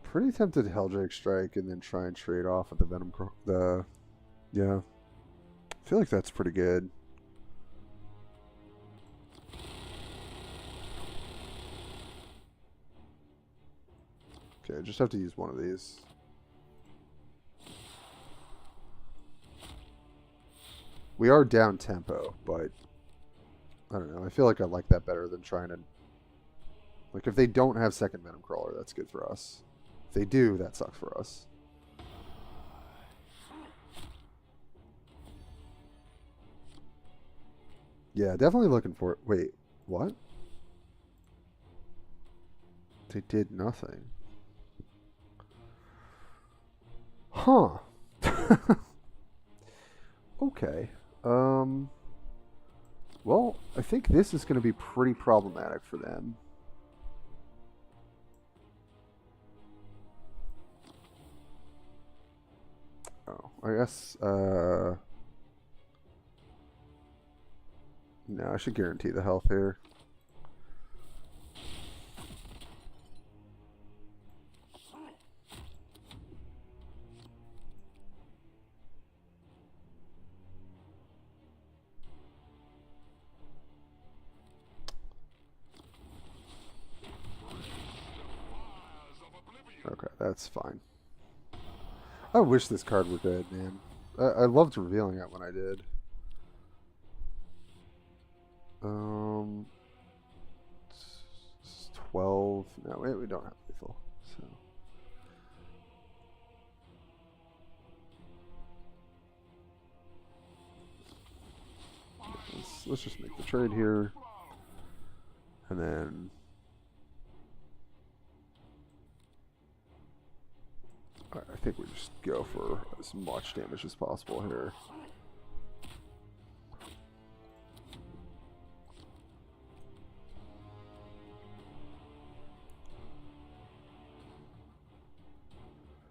Pretty tempted to Helldrake Strike and then try and trade off with the Venom. Yeah. I feel like that's pretty good. Okay, I just have to use one of these. We are down tempo, but I don't know. I feel like I like that better than trying to... Like, if they don't have second Venom Crawler, that's good for us. If they do, that sucks for us. Yeah, definitely looking for it. Wait, what? They did nothing. Huh. Okay. Well, I think this is going to be pretty problematic for them. Oh, I guess, no, I should guarantee the health here. Okay, that's fine. I wish this card were good, man. I loved revealing it when I did. It's 12. No, wait, we don't have lethal. So let's just make the trade here, and then. I think we just go for as much damage as possible here.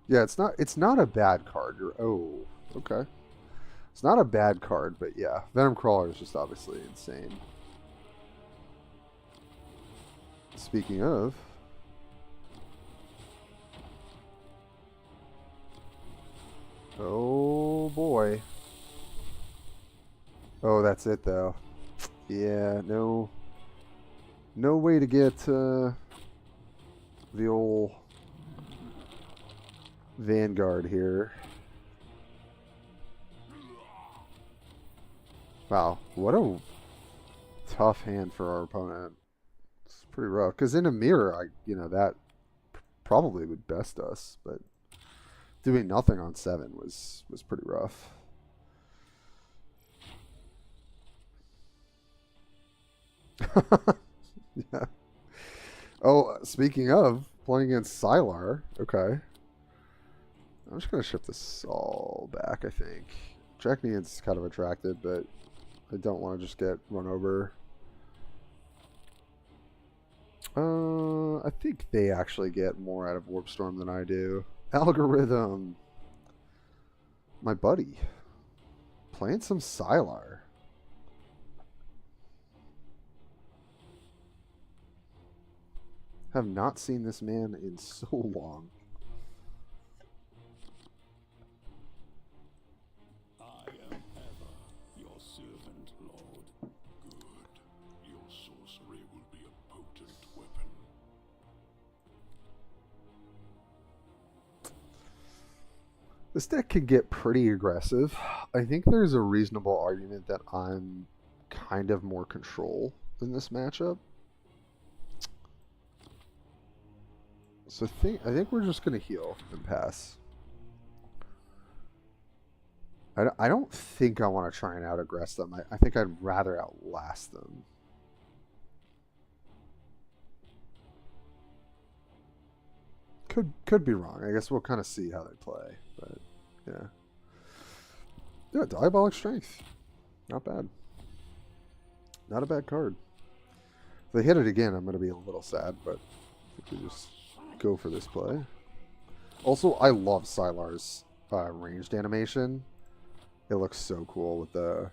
Yeah, it's not a bad card. Oh, okay. It's not a bad card, but yeah, Venom Crawler is just obviously insane. Speaking of, oh boy. Oh, that's it though. Yeah, no way to get the old Vanguard here. Wow, what a tough hand for our opponent. It's pretty rough because in a mirror, that probably would best us, but doing nothing on 7 was pretty rough. Yeah. Oh, speaking of playing against Sylar, okay. I'm just gonna ship this all back, I think. Draconian's kind of attracted, but I don't want to just get run over. I think they actually get more out of Warp Storm than I do. Algorithm. My buddy. Playing some Sylar. Have not seen this man in so long. I am ever your servant, Lord. Good. Your sorcery will be a potent weapon. This deck can get pretty aggressive. I think there's a reasonable argument that I'm kind of more control in this matchup. So I think we're just gonna heal and pass. I don't think I want to try and out-aggress them. I think I'd rather outlast them. Could be wrong. I guess we'll kind of see how they play. But yeah. Yeah, Diabolic Strength. Not bad. Not a bad card. If they hit it again, I'm going to be a little sad, but I think we just go for this play. Also, I love Sylar's ranged animation. It looks so cool with the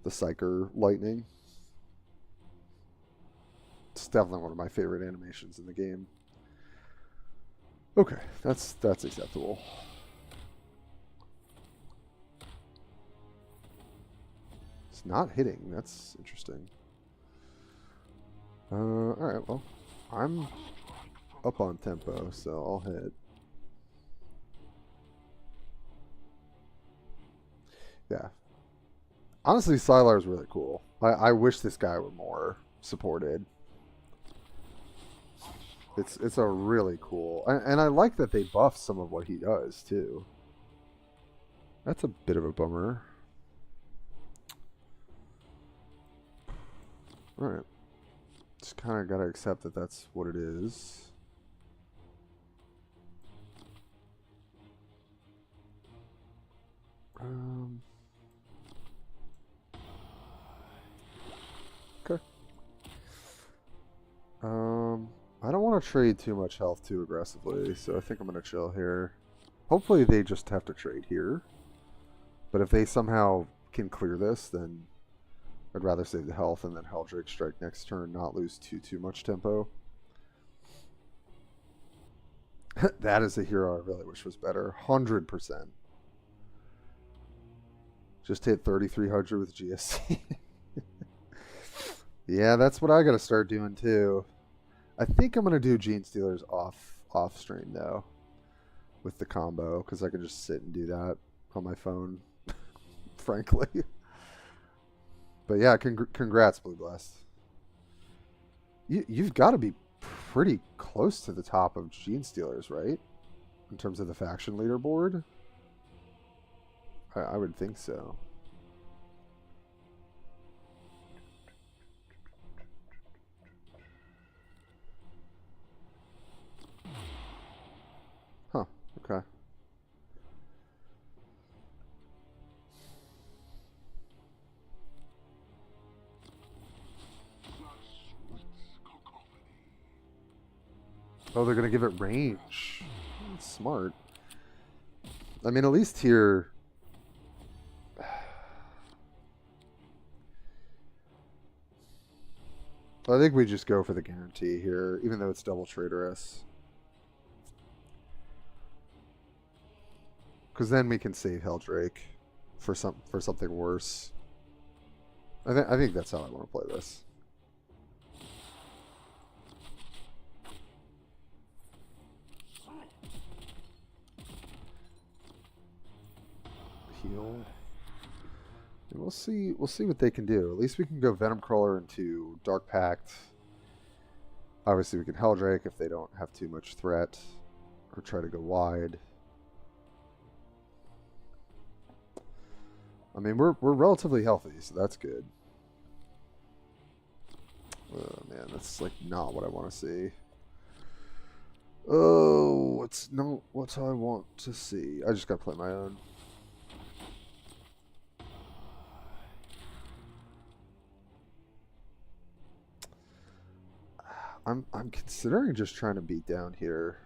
Psyker lightning. It's definitely one of my favorite animations in the game. Okay, that's acceptable. It's not hitting. That's interesting. Alright, well, I'm up on tempo, so I'll hit. Yeah. Honestly, Sylar is really cool. I wish this guy were more supported. It's a really cool, and I like that they buff some of what he does too. That's a bit of a bummer. All right, just kind of gotta accept that that's what it is. Okay. I don't want to trade too much health too aggressively, so I think I'm going to chill here. Hopefully they just have to trade here. But if they somehow can clear this, then I'd rather save the health and then Helldrake strike next turn, not lose too much tempo. That is a hero I really wish was better. 100%. Just hit 3,300 with GSC. Yeah, that's what I got to start doing too. I think I'm going to do Gene Stealer's off stream though with the combo because I can just sit and do that on my phone, frankly. But yeah, congrats, Blue Blast. You've got to be pretty close to the top of Gene Stealers, right? In terms of the faction leaderboard? I would think so. Huh, okay. Oh, they're going to give it range. That's smart. I mean, at least here... I think we just go for the guarantee here, even though it's double traitorous. Because then we can save Helldrake for something worse. I think that's how I want to play this. Heal. And we'll see what they can do. At least we can go Venom Crawler into Dark Pact. Obviously, we can Helldrake if they don't have too much threat, or try to go wide. I mean, we're relatively healthy, so that's good. Oh man, that's like not what I want to see. Oh, it's not what I want to see. I just gotta play my own. I'm considering just trying to beat down here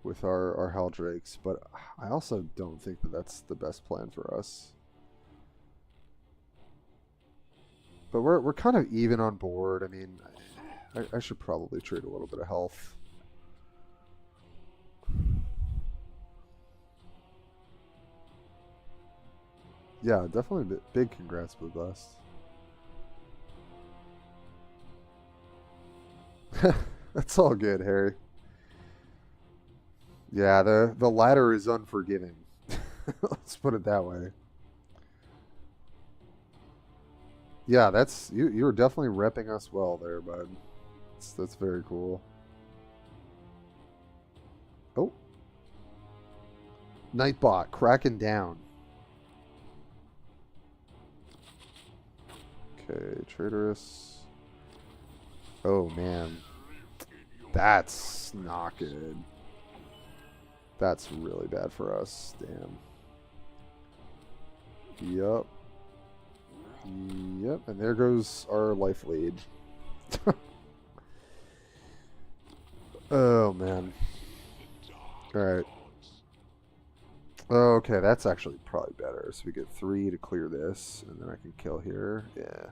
with our Haldrakes, but I also don't think that that's the best plan for us. But we're kind of even on board. I mean, I should probably trade a little bit of health. Yeah, definitely big congrats, Blue Blast. That's all good, Harry. Yeah, the latter is unforgiving. Let's put it that way. Yeah, that's you were definitely repping us well there, bud. That's very cool. Oh. Nightbot cracking down. Okay, Traitorous. Oh man. That's not good. That's really bad for us. Damn. Yup. Yep, and there goes our life lead. Oh, man. Alright. Okay, that's actually probably better. So we get 3 to clear this, and then I can kill here. Yeah.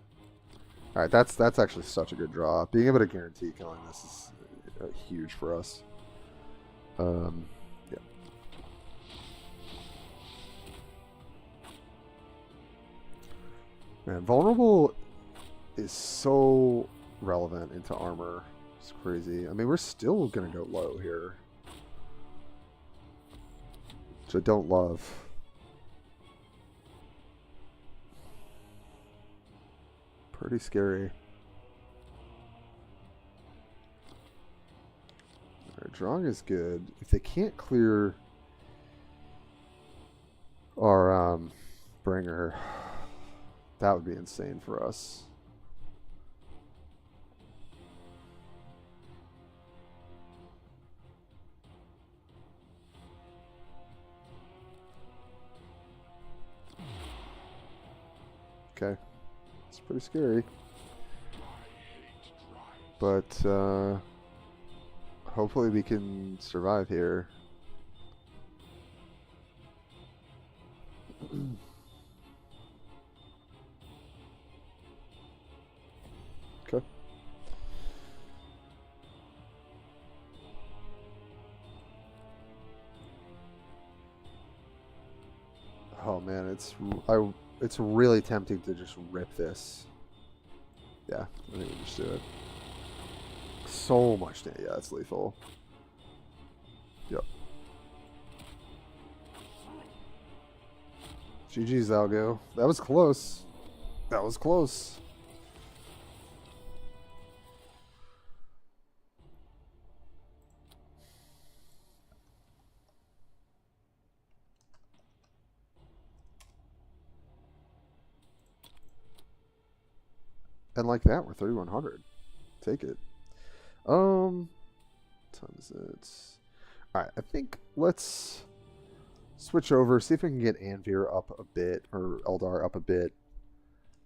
Alright, that's actually such a good draw. Being able to guarantee killing this is huge for us. Yeah. Man, vulnerable is so relevant into armor. It's crazy. I mean, we're still gonna go low here, which I don't love. Pretty scary. Alright, drawing is good. If they can't clear our bringer, that would be insane for us. Okay. It's pretty scary. But hopefully we can survive here. Okay. Oh man, it's really tempting to just rip this. Yeah, I think we just do it. So much damage. Yeah, it's lethal. Yep. GG's, Algo. That was close. That was close. And like that, we're 3,100. Take it. What time is it? Alright, I think let's switch over, see if we can get Anvir up a bit, or Eldar up a bit.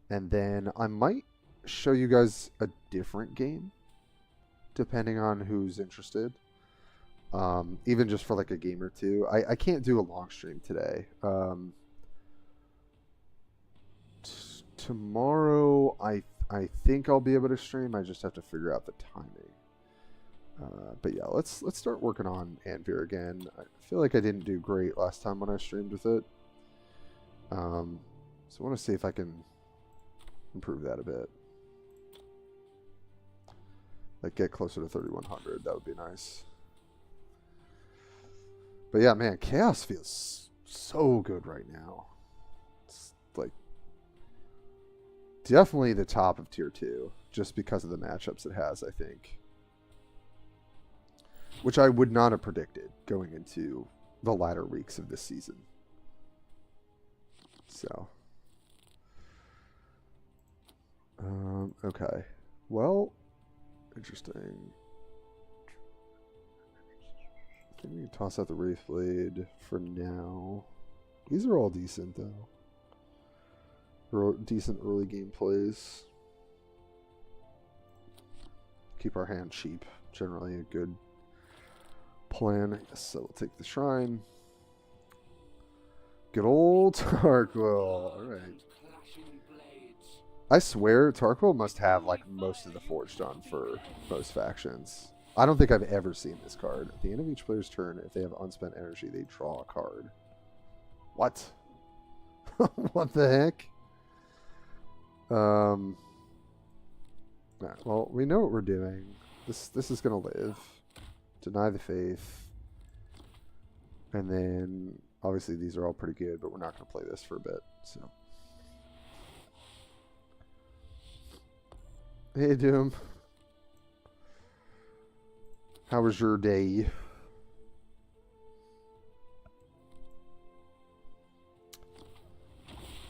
And then I might show you guys a different game, depending on who's interested. Even just for like a game or two. I can't do a long stream today. Tomorrow, I think I'll be able to stream. I just have to figure out the timing. But yeah, let's start working on Anvir again. I feel like I didn't do great last time when I streamed with it. So I want to see if I can improve that a bit. Like get closer to 3,100. That would be nice. But yeah, man, Chaos feels so good right now. It's like definitely the top of tier 2, just because of the matchups it has, I think. which I would not have predicted going into the latter weeks of this season. So, okay. Well, interesting. I think we can toss out the Wraith Blade for now. These are all decent, though. Decent early game plays. Keep our hand cheap. Generally a good plan. So we'll take the Shrine. Good old Tarquil. Alright. I swear, Tarquil must have like most of the Forge done for most factions. I don't think I've ever seen this card. At the end of each player's turn, if they have unspent energy, they draw a card. What? What the heck? Well, we know what we're doing. This is gonna live. Deny the Faith. And then, obviously these are all pretty good, but we're not gonna play this for a bit, so. Hey, Doom. How was your day?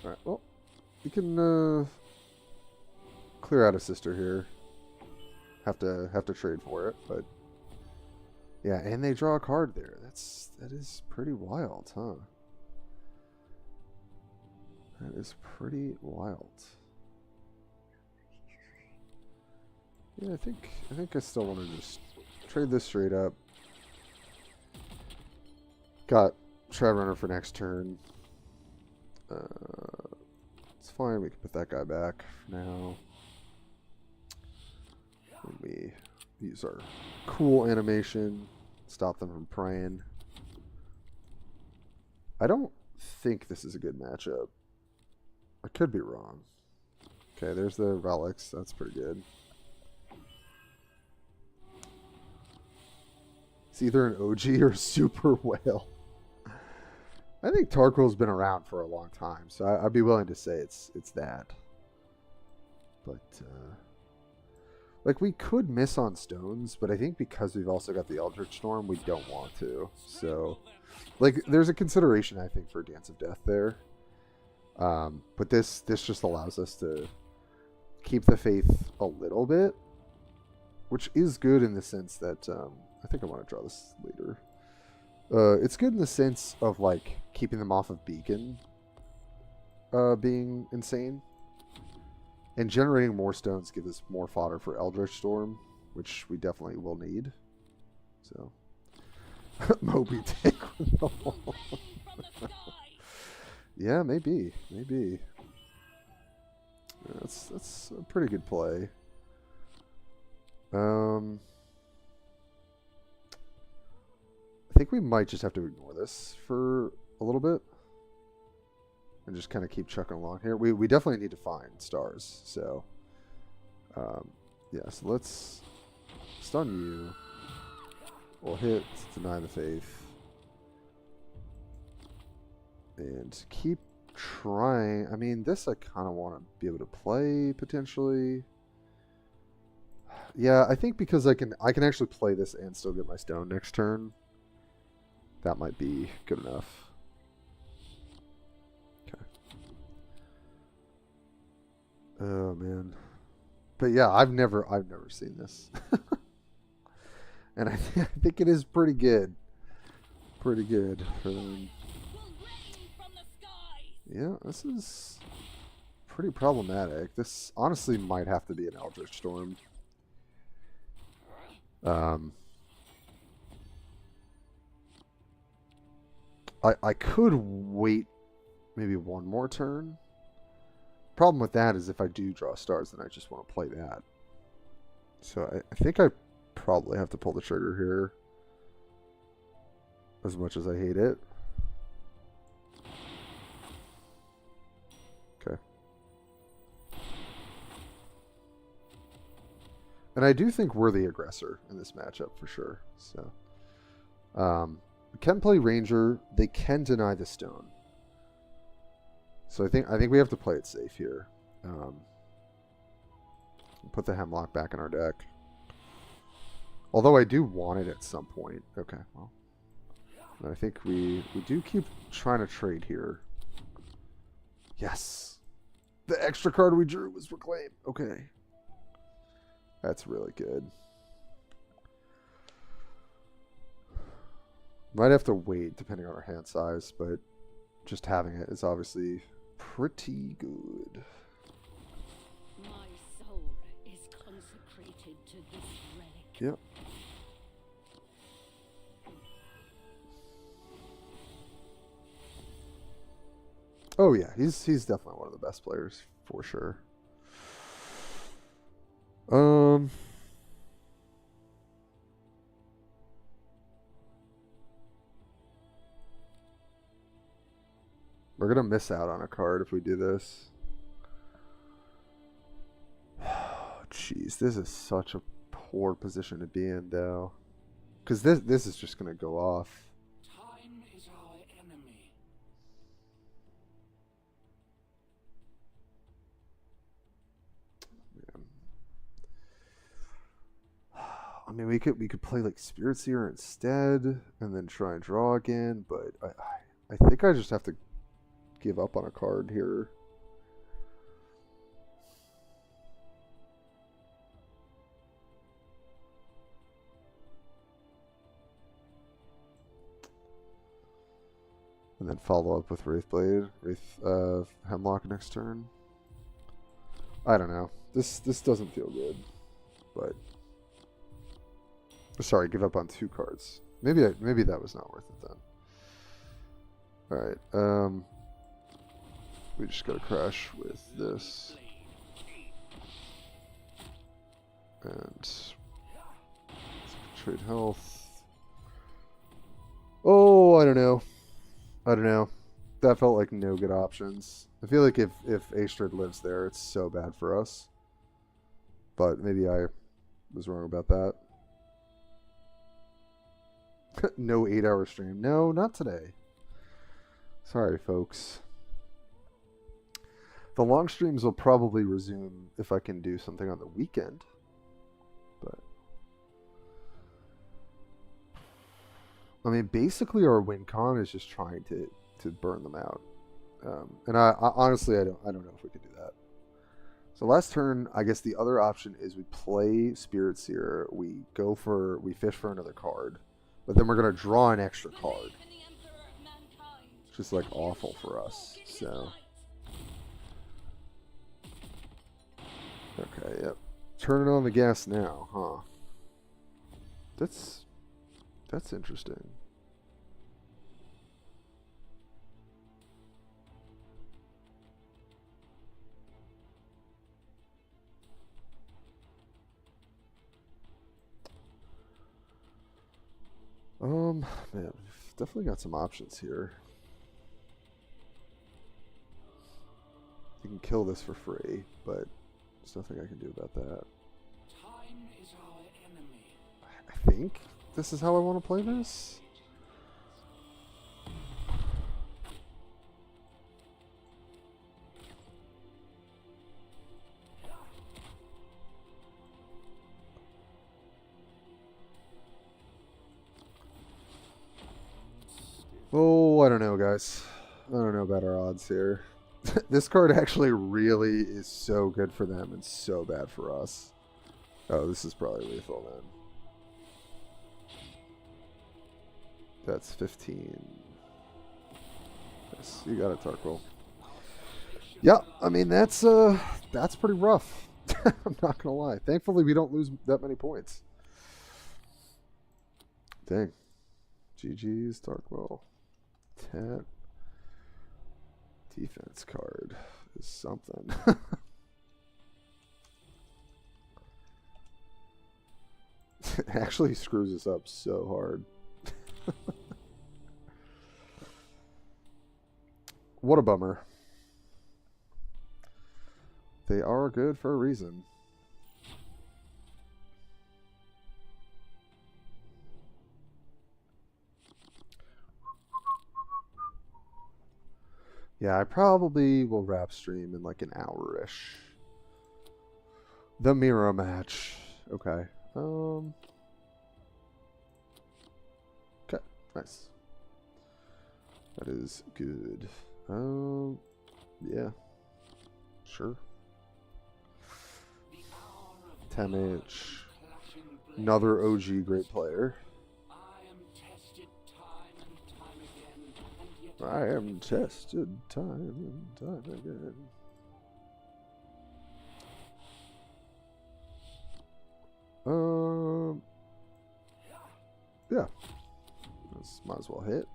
Alright, well, you can clear out a sister here. Have to trade for it, but yeah, and they draw a card there. That is pretty wild, huh? That is pretty wild. Yeah, I think I still want to just trade this straight up. Got Shadowrunner for next turn. It's fine. We can put that guy back for now. Let me use our cool animation. Stop them from praying. I don't think this is a good matchup. I could be wrong. Okay, there's the relics. That's pretty good. It's either an OG or a super whale. I think Tarquil's been around for a long time, so I'd be willing to say it's that. But like we could miss on stones, but I think because we've also got the Eldritch Storm, we don't want to. So, like, there's a consideration I think for Dance of Death there. But this just allows us to keep the faith a little bit, which is good in the sense that I think I want to draw this later. It's good in the sense of like keeping them off of Beacon being insane. And generating more stones gives us more fodder for Eldritch Storm, which we definitely will need. So Moby Dick with the wall. Yeah, maybe. Yeah, that's a pretty good play. I think we might just have to ignore this for a little bit. And just kind of keep chucking along here. We definitely need to find stars. So, yeah, so let's stun you. We'll hit, deny the faith. And keep trying. I mean, this I kind of want to be able to play, potentially. Yeah, I think because I can actually play this and still get my stone next turn. That might be good enough. Oh man, but yeah, I've never seen this, and I think it is pretty good for them. Yeah, this is pretty problematic. This honestly might have to be an Eldritch Storm. I could wait maybe one more turn. Problem with that is if I do draw stars, then I just want to play that. So I think I probably have to pull the trigger here. As much as I hate it. Okay. And I do think we're the aggressor in this matchup for sure. So we can play Ranger. They can deny the stone. So I think we have to play it safe here. Put the Hemlock back in our deck. Although I do want it at some point. Okay, well. I think we do keep trying to trade here. Yes! The extra card we drew was reclaimed. Okay. That's really good. Might have to wait depending on our hand size, but just having it is obviously pretty good. My soul is consecrated to this relic. Yep. Oh yeah, he's definitely one of the best players for sure. We're gonna miss out on a card if we do this. Jeez, this is such a poor position to be in, though, because this is just gonna go off. Time is our enemy. Man. I mean, we could play like Spirit Seer instead, and then try and draw again. But I think I just have to give up on a card here. And then follow up with Wraith Hemlock next turn. I don't know. This doesn't feel good, but sorry, give up on 2 cards. Maybe that was not worth it then. All right. We just gotta crash with this, and trade health. Oh, I don't know. That felt like no good options. I feel like if Astrid lives there, it's so bad for us. But maybe I was wrong about that. No 8-hour stream. No, not today. Sorry, folks. The long streams will probably resume if I can do something on the weekend. But I mean, basically our win con is just trying to burn them out. And I honestly I don't know if we can do that. So last turn, I guess the other option is we play Spirit Seer, we fish for another card, but then we're gonna draw an extra card. It's just like awful for us. So okay, yep. Turning on the gas now, huh? That's interesting. Man, we've definitely got some options here. You can kill this for free, but there's nothing I can do about that. Time is our enemy. I think this is how I want to play this. Oh, I don't know, guys. I don't know about our odds here. This card actually really is so good for them and so bad for us. Oh, this is probably lethal then. That's 15. Yes, you got it, Tarkle. Yeah, I mean that's pretty rough. I'm not gonna lie. Thankfully, we don't lose that many points. Dang. GG's, Darkwell. 10. Defense card is something. It actually screws us up so hard. What a bummer. They are good for a reason. Yeah, I probably will wrap stream in like an hour-ish. The mirror match. Okay. Nice. That is good. Yeah. Sure. 10H. Another OG great player. I am tested time and time again. Yeah. This might as well hit.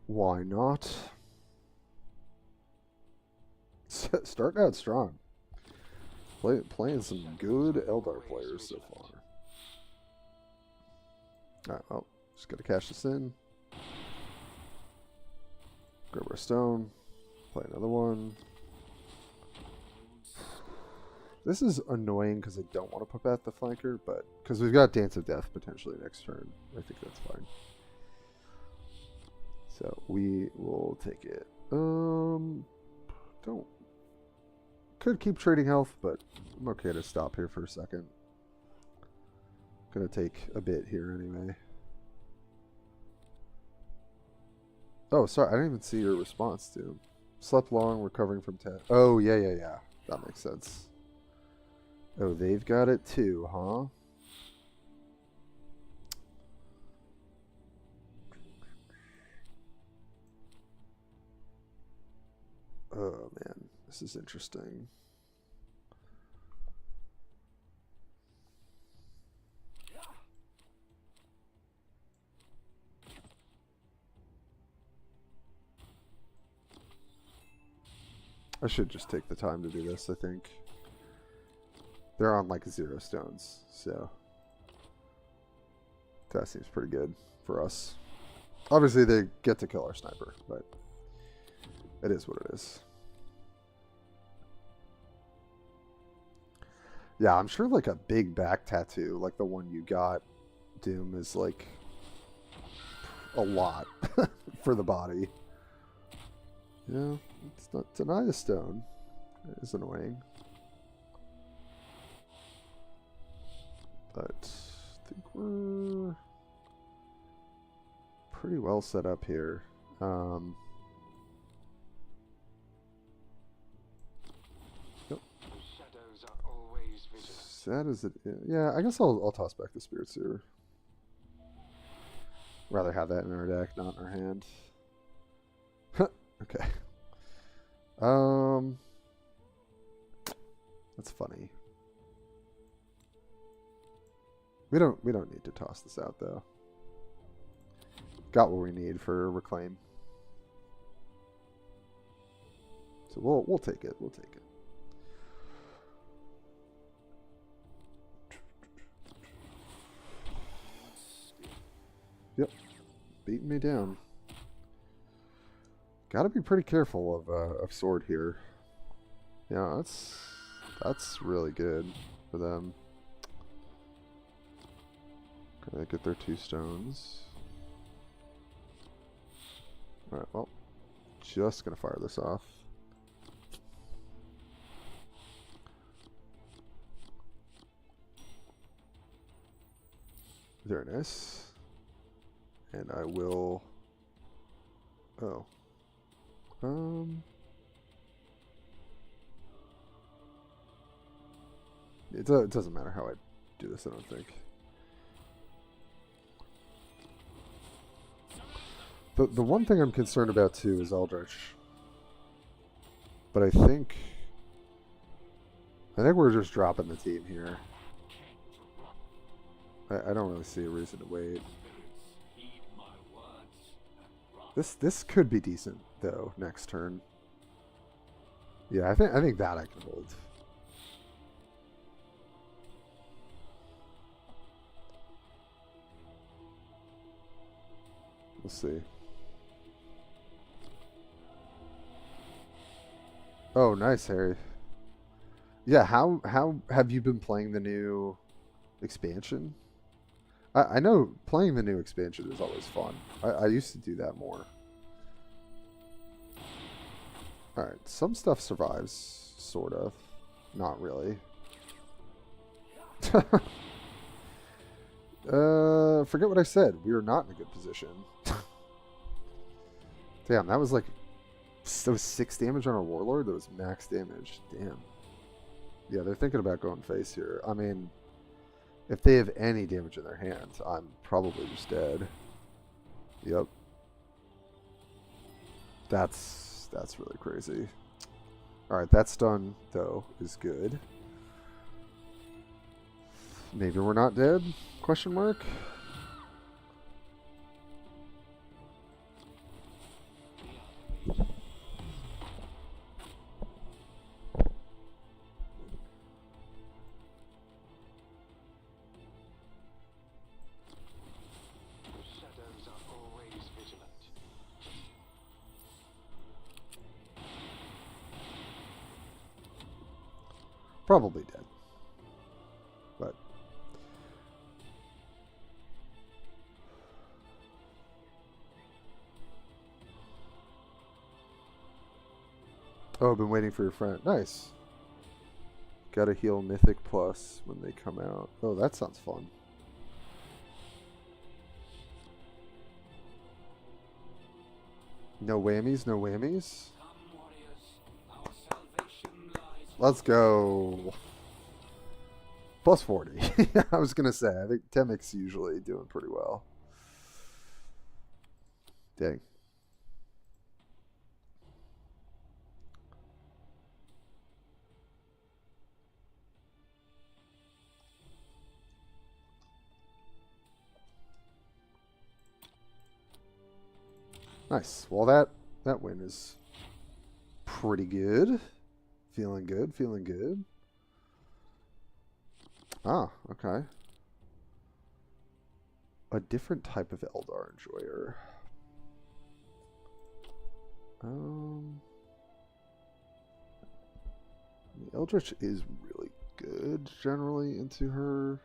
Why not? Starting out strong. Playing some good Eldar players so far. Alright, well, just gotta cash this in. Grab our stone. Play another one. This is annoying because I don't want to put back the flanker, but because we've got Dance of Death potentially next turn, I think that's fine. So we will take it. Don't. Could keep trading health, but I'm okay to stop here for a second. Gonna take a bit here anyway. Oh, sorry, I didn't even see your response to him. Slept long, recovering from 10. Oh, yeah. That makes sense. Oh, they've got it too, huh? Oh, man. This is interesting. I should just take the time to do this, I think. They're on like 0 stones, so that seems pretty good for us. Obviously, they get to kill our sniper, but it is what it is. Yeah, I'm sure like a big back tattoo, like the one you got, Doom, is like a lot for the body. Yeah, it's not deny a stone. It is annoying. But I think we're pretty well set up here. Yep. Sad as it is. Yeah, I guess I'll toss back the Spirit Seer. Rather have that in our deck, not in our hand. Okay. That's funny. We don't need to toss this out though. Got what we need for reclaim. So we'll take it. We'll take it. Yep. Beating me down. Gotta be pretty careful of sword here. Yeah, that's really good for them. Okay, get their 2 stones. Alright, well, just gonna fire this off. Very nice. And I will... Oh. It doesn't matter how I do this, I don't think. The one thing I'm concerned about too is Eldritch. But I think we're just dropping the team here. I don't really see a reason to wait. This could be decent though next turn. Yeah, I think that I can hold. We'll see. Oh, nice, Harry. Yeah, how have you been playing the new expansion? I know playing the new expansion is always fun. I used to do that more. Alright, some stuff survives, sort of. Not really. Forget what I said. We are not in a good position. Damn, that was 6 damage on our Warlord? That was max damage. Damn. Yeah, they're thinking about going face here. I mean, if they have any damage in their hands, I'm probably just dead. Yep. That's really crazy. Alright, that stun, though, is good. Maybe we're not dead? Question mark? Shadows are always vigilant. Probably dead. But oh, I've been waiting for your friend. Nice. Gotta heal Mythic Plus when they come out. Oh, that sounds fun. No whammies, no whammies. Let's go. Plus 40. I was going to say, I think Temic's usually doing pretty well. Dang. Nice. Well, that win is pretty good. Feeling good, feeling good. Ah, okay. A different type of Eldar Enjoyer. The Eldritch is really good generally into her.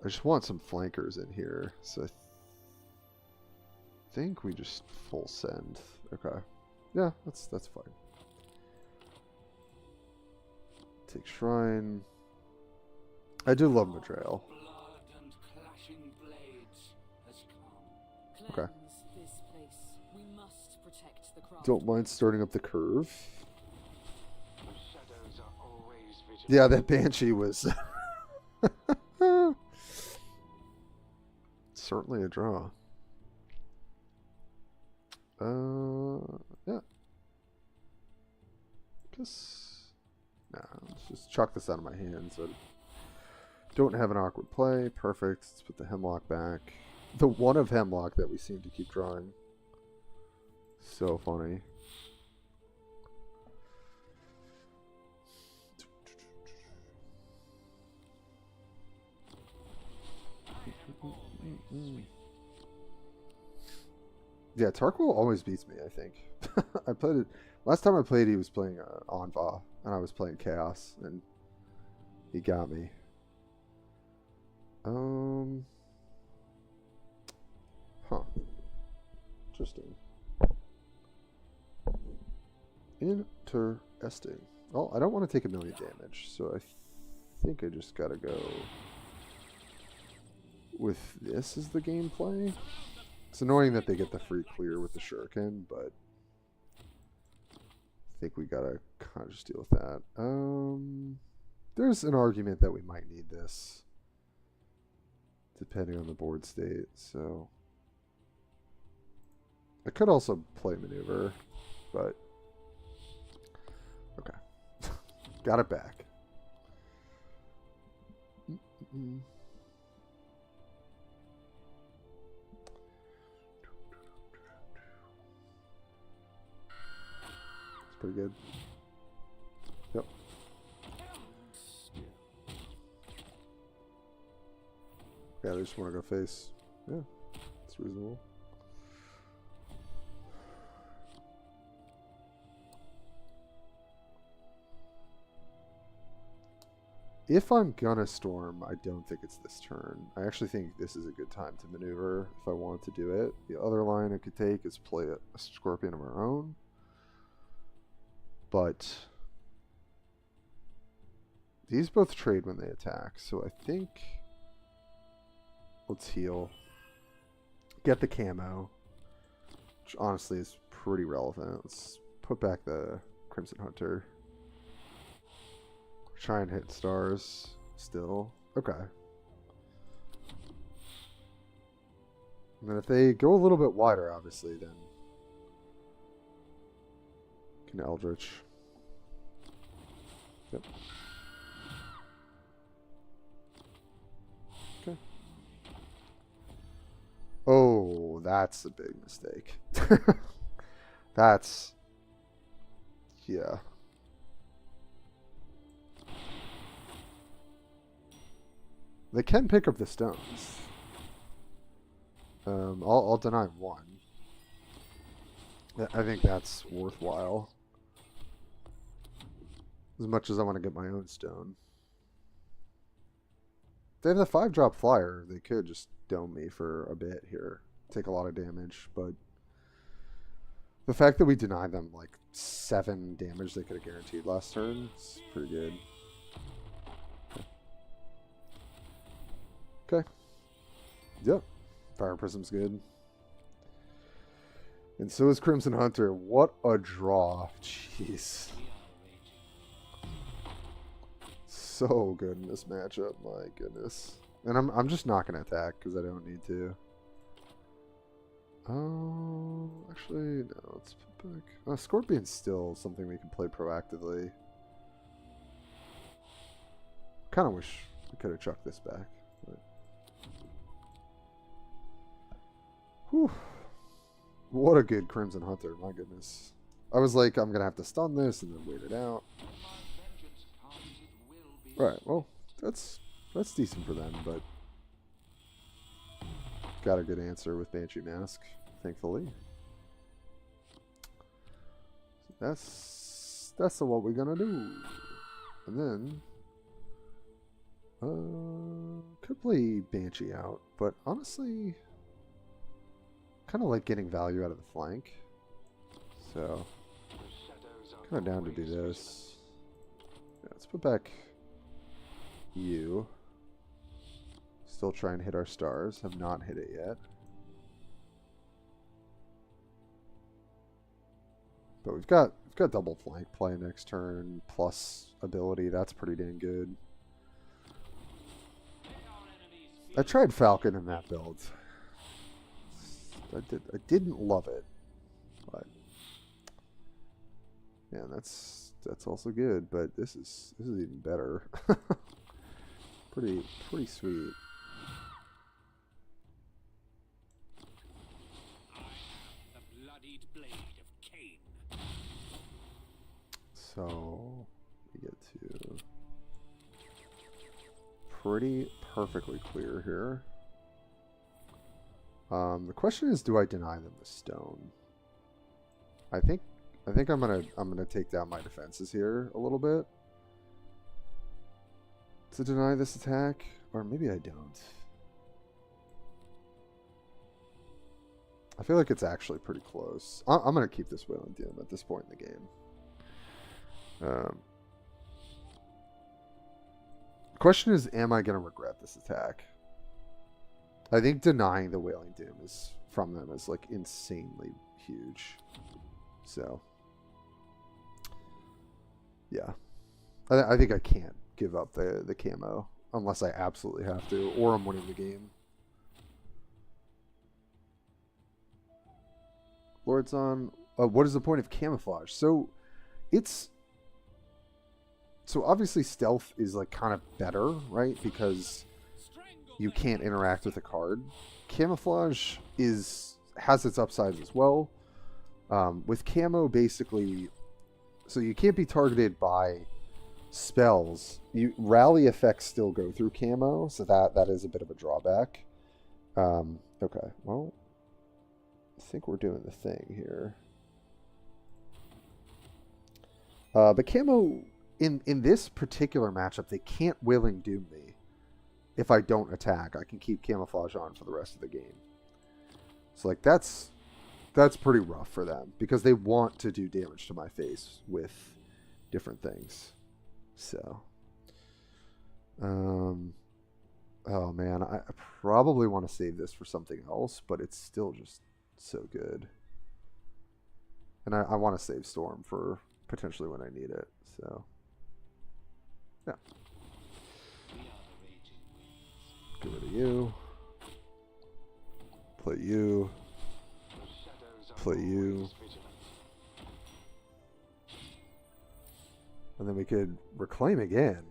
I just want some flankers in here, so I think we just full send. Okay. Yeah, that's fine. Take Shrine. I do love Madrail. Okay. This place. We must protect the craft. Don't mind starting up the curve. Shadows are always vigilant. Yeah, that Banshee was certainly a draw. Yeah. Let's just chuck this out of my hands. I don't have an awkward play. Perfect. Let's put the Hemlock back. The one of Hemlock that we seem to keep drawing. So funny. Yeah, Tarkwell always beats me, I think. I played it last time I played. He was playing Anva, and I was playing Chaos, and he got me. Huh. Interesting. Interesting. Well, I don't want to take 1,000,000 damage, so I think I just gotta go with this as the gameplay. It's annoying that they get the free clear with the Shuriken, but I think we gotta kind of just deal with that. There's an argument that we might need this, depending on the board state, so I could also play Maneuver, but okay. Got it back. Pretty good. Yep. Yeah, they just want to go face. Yeah, it's reasonable. If I'm gonna storm, I don't think it's this turn. I actually think this is a good time to maneuver if I want to do it. The other line I could take is play a Scorpion of our own. But these both trade when they attack, so I think let's heal. Get the camo, which honestly is pretty relevant. Let's put back the Crimson Hunter. Try and hit stars still. Okay. And then if they go a little bit wider, obviously, then can Eldritch. Yep. Okay. Oh, that's a big mistake. That's... yeah. They can pick up the stones. I'll deny one. I think that's worthwhile. As much as I want to get my own stone. If they have the 5-drop flyer, they could just dome me for a bit here. Take a lot of damage, but the fact that we denied them like 7 damage they could have guaranteed last turn is pretty good. Okay. Yep. Fire Prism's good. And so is Crimson Hunter. What a draw. Jeez. So good in this matchup. My goodness. And I'm just not going to attack because I don't need to. Oh, actually, no. Let's put back. Scorpion's still something we can play proactively. Kind of wish we could have chucked this back. But... whew. What a good Crimson Hunter, my goodness. I was like, I'm going to have to stun this and then wait it out. Right, well, that's decent for them, but got a good answer with Banshee Mask, thankfully. That's what we're gonna do. And then could play Banshee out, but honestly kind of like getting value out of the flank. So kind of down to do this. Yeah, let's put back you. Still try and hit our stars. Have not hit it yet. But we've got double flank play next turn plus ability. That's pretty dang good. I tried Falcon in that build. I didn't love it. But yeah, that's also good, but this is even better. Pretty sweet. The bloodied blade of Cain. So we get to pretty perfectly clear here. The question is, do I deny them the stone? I think I'm gonna take down my defenses here a little bit to deny this attack, or maybe I don't. I feel like it's actually pretty close. I'm gonna keep this Wailing Doom at this point in the game. Question is, am I gonna regret this attack? I think denying the Wailing Doom is from them is like insanely huge. So yeah, I think I can't give up the camo unless I absolutely have to, or I'm winning the game. Lord's on. What is the point of camouflage? So obviously stealth is like kind of better, right? Because you can't interact with a card. Camouflage has its upsides as well. With camo, basically, so you can't be targeted by spells. Rally effects still go through camo, so that is a bit of a drawback. Okay, well, I think we're doing the thing here. But camo in this particular matchup, they can't Wailing Doom me. If I don't attack, I can keep camouflage on for the rest of the game. So like that's pretty rough for them because they want to do damage to my face with different things. So Oh man, I probably want to save this for something else, but it's still just so good. And I want to save Storm for potentially when I need it. So, yeah. Get rid of you. Play you. Play you. And then we could reclaim again.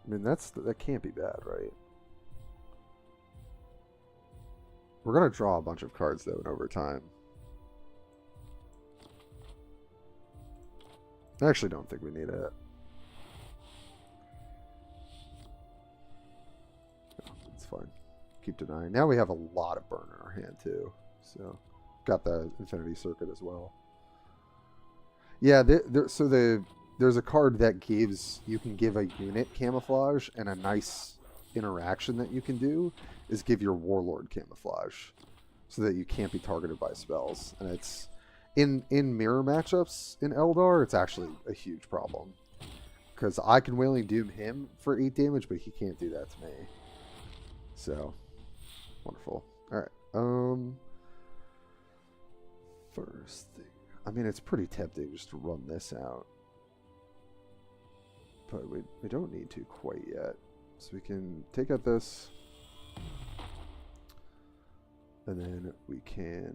I mean, that can't be bad, right? We're going to draw a bunch of cards, though, over time. I actually don't think we need it. No, it's fine. Keep denying. Now we have a lot of burn in our hand, too. So, got the Infinity Circuit as well. Yeah, there's a card that gives, you can give a unit camouflage, and a nice interaction that you can do is give your Warlord camouflage so that you can't be targeted by spells. And it's in mirror matchups in Eldar, it's actually a huge problem because I can Wailing Doom him for 8 damage, but he can't do that to me. So wonderful. All right. First thing, I mean, it's pretty tempting just to run this out, but we don't need to quite yet. So we can take out this, and then we can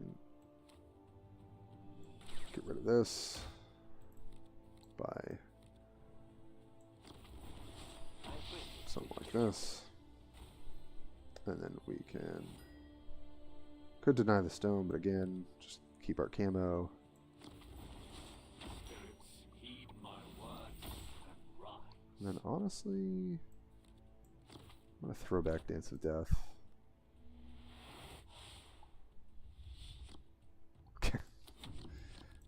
get rid of this by something like this, and then we could deny the stone, but again, just keep our camo. And then honestly, I'm going to throw back Dance of Death. Okay.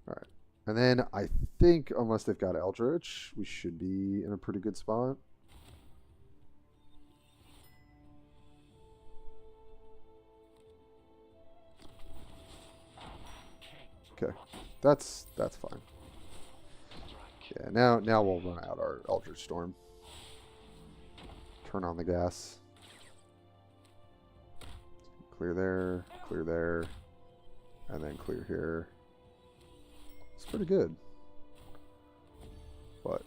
Alright. And then I think, unless they've got Eldritch, we should be in a pretty good spot. Okay. That's fine. Yeah, now we'll run out our Eldritch Storm. Turn on the gas. Clear there, and then clear here. It's pretty good. But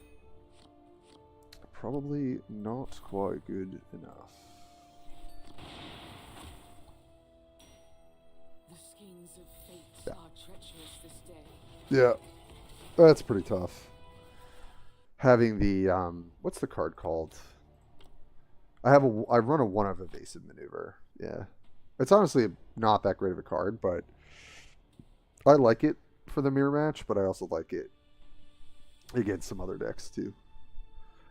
probably not quite good enough. The skeins of fate Yeah. are treacherous this day. Yeah. That's pretty tough. Having the what's the card called? I run a 1 of evasive maneuver. Yeah. It's honestly not that great of a card, but I like it for the mirror match, but I also like it against some other decks too.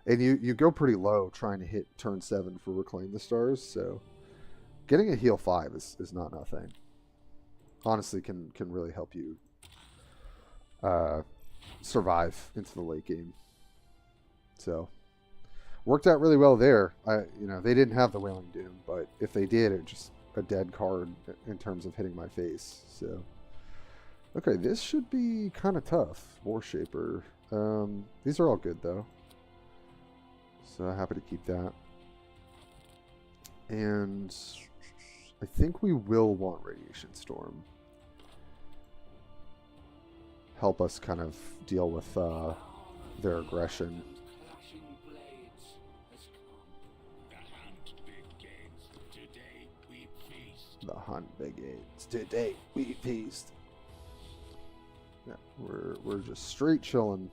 And you go pretty low trying to hit turn 7 for Reclaim the Stars, so getting a heal 5 is not nothing. Honestly can really help you survive into the late game. So worked out really well there. They didn't have the Wailing Doom, but if they did, it just a dead card in terms of hitting my face. So okay, this should be kind of tough. War Shaper. These are all good though, so happy to keep that. And I think we will want Radiation Storm. Help us kind of deal with their aggression. The hunt begins. Today we feast. Yeah, we're just straight chilling.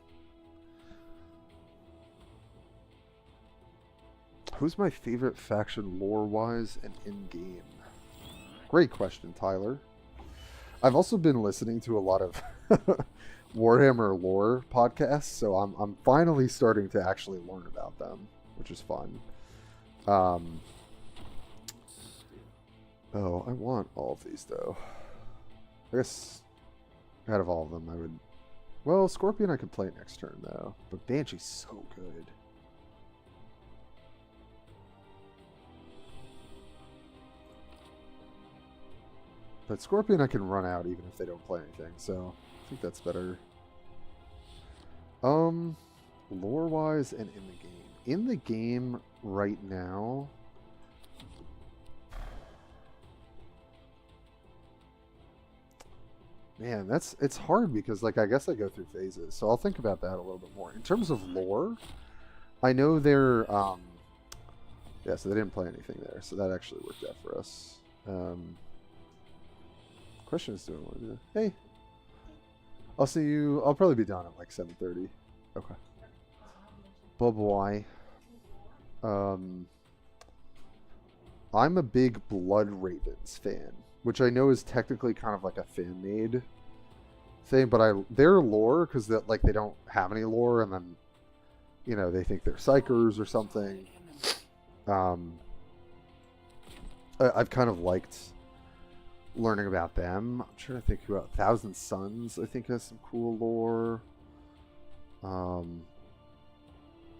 Who's my favorite faction lore-wise and in-game? Great question, Tyler. I've also been listening to a lot of Warhammer lore podcasts, so I'm finally starting to actually learn about them, which is fun. Oh, I want all of these, though. I guess out of all of them, I would... Well, Scorpion I could play next turn, though. But Banshee's so good. But Scorpion I can run out even if they don't play anything, so I think that's better. Lore-wise and in the game. in the game right now. Man, it's hard because like I guess I go through phases, so I'll think about that a little bit more. In terms of lore, I know they're yeah, so they didn't play anything there, so that actually worked out for us. Question is doing what? Hey, I'll see you. I'll probably be done at like 7:30. Okay. Bye bye. I'm a big Blood Ravens fan, which I know is technically kind of like a fan made thing, but their lore, because that like they don't have any lore, and then you know they think they're psychers or something. I've kind of liked learning about them. I'm trying to think who else. Thousand Suns, I think, has some cool lore.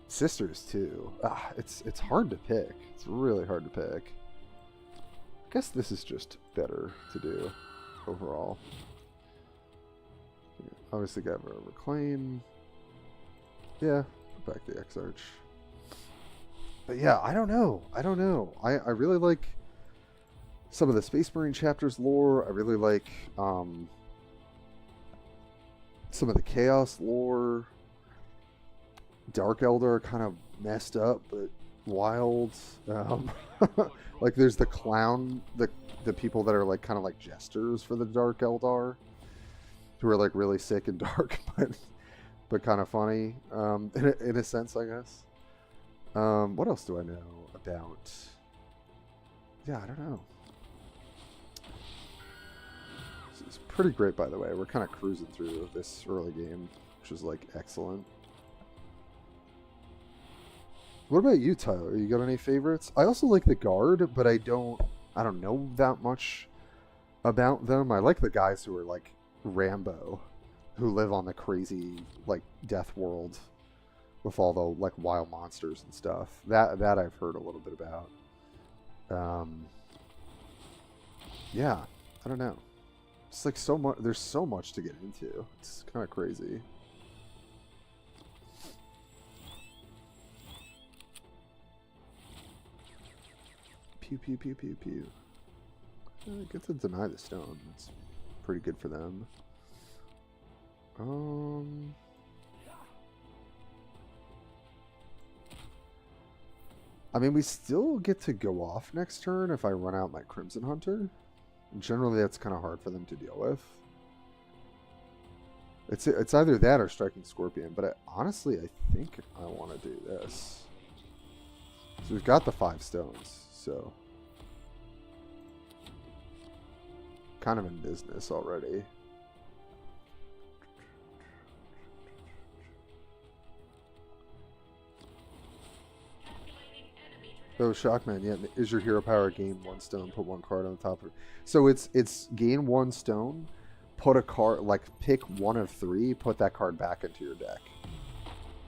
Sisters too. It's hard to pick. It's really hard to pick. I guess this is just better to do overall. Obviously, got a reclaim. Yeah, put back the X-Arch. But yeah, I don't know. I really like some of the Space Marine chapters lore. I really like some of the Chaos lore. Dark Eldar kind of messed up, but wild. Like there's the clown, the people that are like kind of like jesters for the Dark Eldar, who are like really sick and dark, but kind of funny in a sense, I guess. What else do I know about? Yeah, I don't know. It's pretty great, by the way. We're kind of cruising through this early game, which is like excellent. What about you, Tyler? You got any favorites? I also like the Guard, but I don't know that much about them. I like the guys who are like Rambo, who live on the crazy like death world with all the like wild monsters and stuff. That I've heard a little bit about. Yeah, I don't know. It's like so much. There's so much to get into. It's kind of crazy. Pew pew pew pew pew. I get to deny the stone. It's pretty good for them. I mean, we still get to go off next turn if I run out my Crimson Hunter. Generally, that's kind of hard for them to deal with. It's either that or Striking Scorpion, but honestly, I think I want to do this. So we've got the 5 stones, so kind of in business already. Oh, Shockman, yeah. Is your hero power gain 1 stone, put 1 card on the top of it? So it's gain 1 stone, put a card, like pick 1 of 3, put that card back into your deck.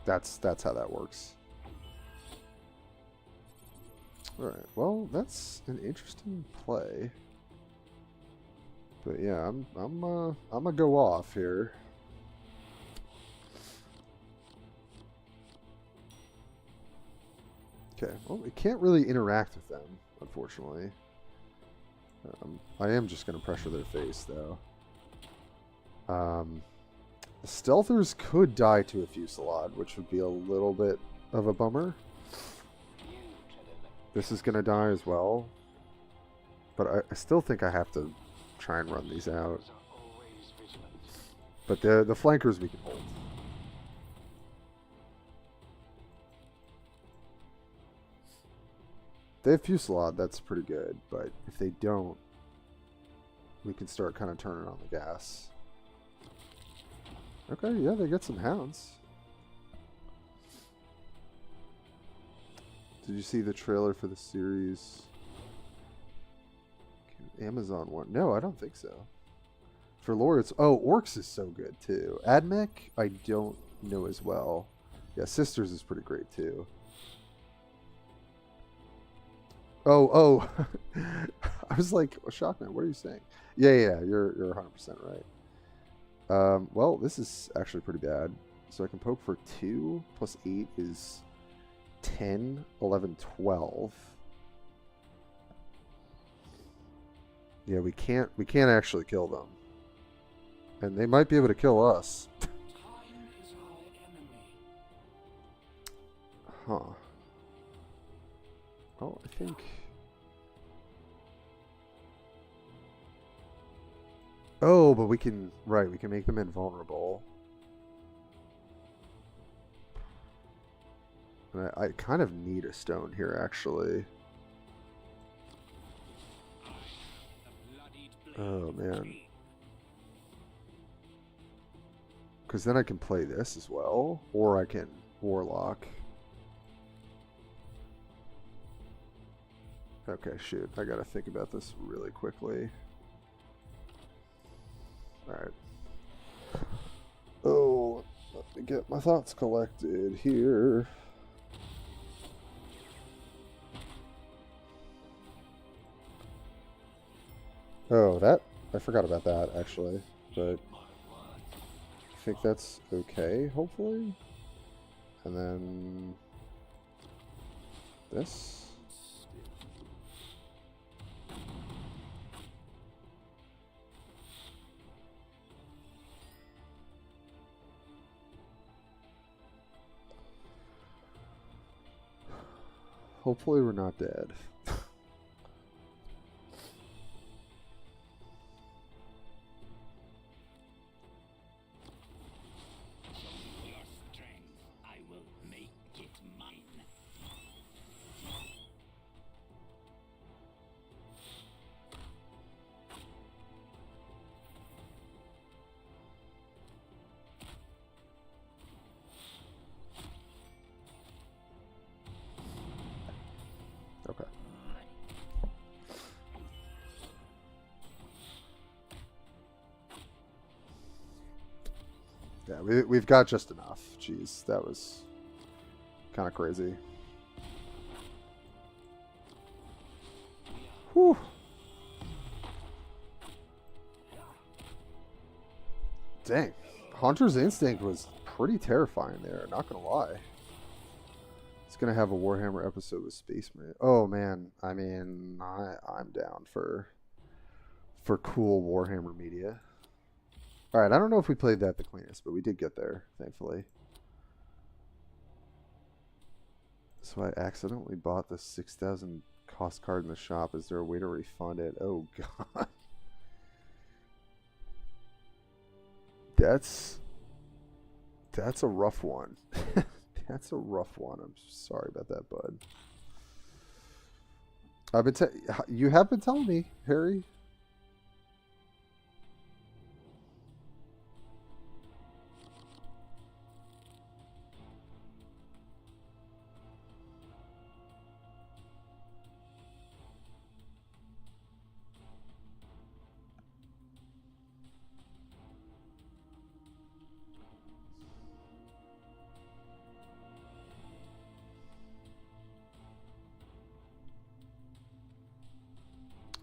That's how that works. Alright, well, that's an interesting play. But yeah, I'm gonna go off here. Okay, well, we can't really interact with them, unfortunately. I am just going to pressure their face, though. The Stealthers could die to a Fusillade, which would be a little bit of a bummer. This is going to die as well. But I still think I have to try and run these out. But the flankers we can hold. If they have Fusillade, that's pretty good, but if they don't, we can start kind of turning on the gas. Okay, yeah, they get some hounds. Did you see the trailer for the series? Amazon one? No, I don't think so. For lore, it's... Oh, Orcs is so good, too. Admech, I don't know as well. Yeah, Sisters is pretty great, too. Oh. I was like, oh, Shockman, what are you saying? Yeah, you're 100% right. Well, this is actually pretty bad. So I can poke for 2 plus 8 is 10, 11, 12. Yeah, we can't actually kill them. And they might be able to kill us. Time is our enemy. Huh. Oh, I think... Oh, but we can... Right, we can make them invulnerable. And I kind of need a stone here, actually. Oh, man. Because then I can play this as well. Or I can Warlock. Okay, shoot. I gotta think about this really quickly. Alright. Oh, let me get my thoughts collected here. Oh, that... I forgot about that, actually. But... I think that's okay, hopefully. And then... This... Hopefully we're not dead. Your strength, I will make it mine. Okay. Yeah, we've got just enough. Jeez, that was kind of crazy. Whew. Dang. Hunter's Instinct was pretty terrifying there, not gonna lie. It's gonna have a Warhammer episode with Space Marine. Oh man, I mean, I'm down for cool Warhammer media. Alright, I don't know if we played that the cleanest, but we did get there, thankfully. So I accidentally bought the 6,000 cost card in the shop. Is there a way to refund it? Oh god. That's a rough one. That's a rough one. I'm sorry about that, bud. You have been telling me, Harry.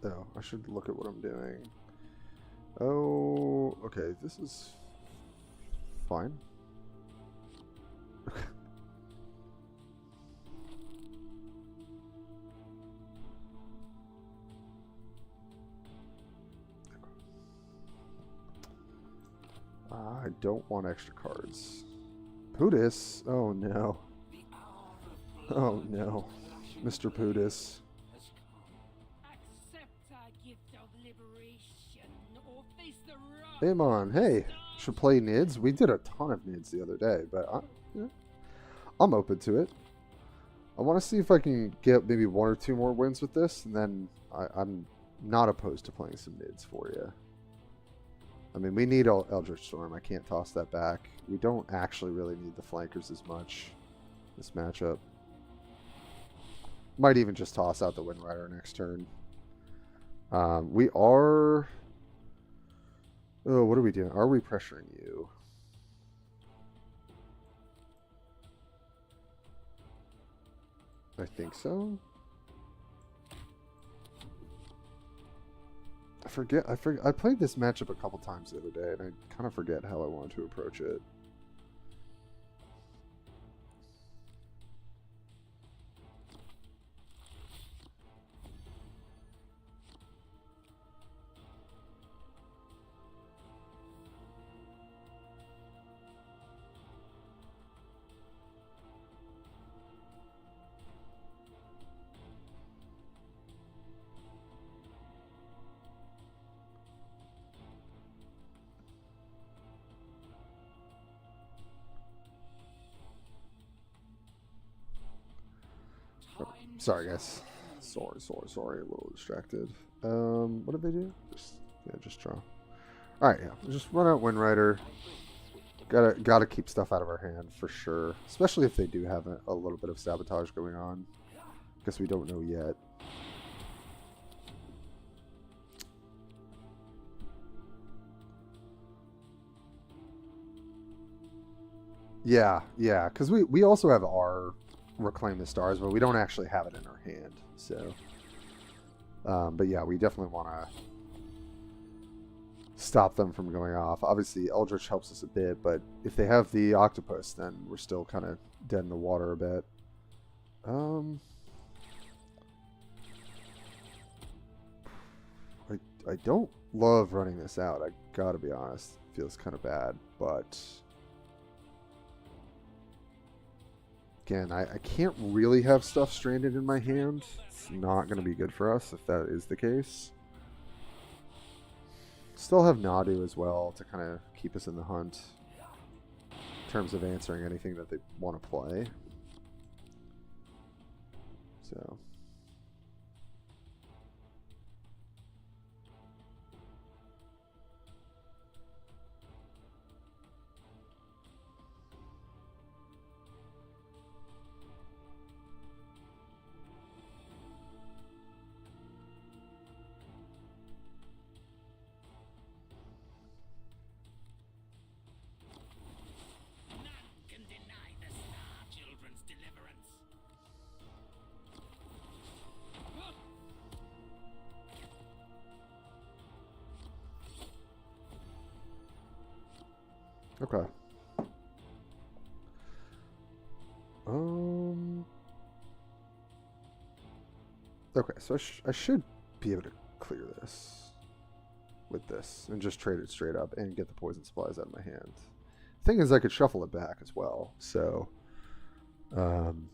Oh, I should look at what I'm doing. Oh, okay, this is fine. I don't want extra cards. Pudis? Oh no. Oh no. Mr. Pudis. Accept our gift of liberation, or face the wrath. Hey man, hey. Should play Nids? We did a ton of Nids the other day, but I'm open to it. I want to see if I can get maybe 1 or 2 more wins with this, and then I'm not opposed to playing some Nids for you. I mean, we need Eldritch Storm. I can't toss that back. We don't actually really need the flankers as much this matchup. Might even just toss out the Wind Rider next turn. We are... Oh, what are we doing? Are we pressuring you? I think so. I forget. I played this matchup a couple times the other day, and I kind of forget how I wanted to approach it. Sorry, guys. Sorry. A little distracted. What did they do? Just draw. All right, yeah. Just run out Wind Rider. Gotta keep stuff out of our hand for sure, especially if they do have a little bit of sabotage going on. Guess we don't know yet. Yeah, because we also have our Reclaim the Stars, but we don't actually have it in our hand. So, but yeah, we definitely want to stop them from going off. Obviously, Eldritch helps us a bit, but if they have the Octopus, then we're still kind of dead in the water a bit. I don't love running this out. I gotta be honest. It feels kind of bad, but again, I can't really have stuff stranded in my hand. It's not going to be good for us if that is the case. Still have Nadu as well to kind of keep us in the hunt in terms of answering anything that they want to play. So. Okay. Okay, so I should be able to clear this with this and just trade it straight up and get the poison supplies out of my hand. Thing is, I could shuffle it back as well. So, and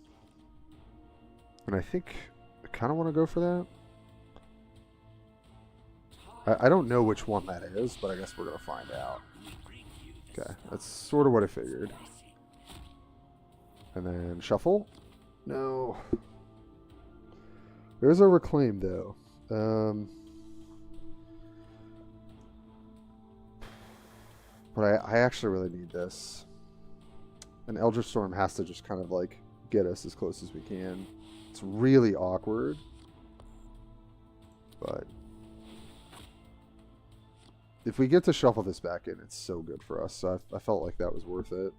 I think I kind of want to go for that. I don't know which one that is, but I guess we're gonna find out. Okay, that's sort of what I figured. And then shuffle. No. There's a Reclaim, though. But I actually really need this. An Eldritch Storm has to just kind of like get us as close as we can. It's really awkward. But if we get to shuffle this back in, it's so good for us. So I felt like that was worth it.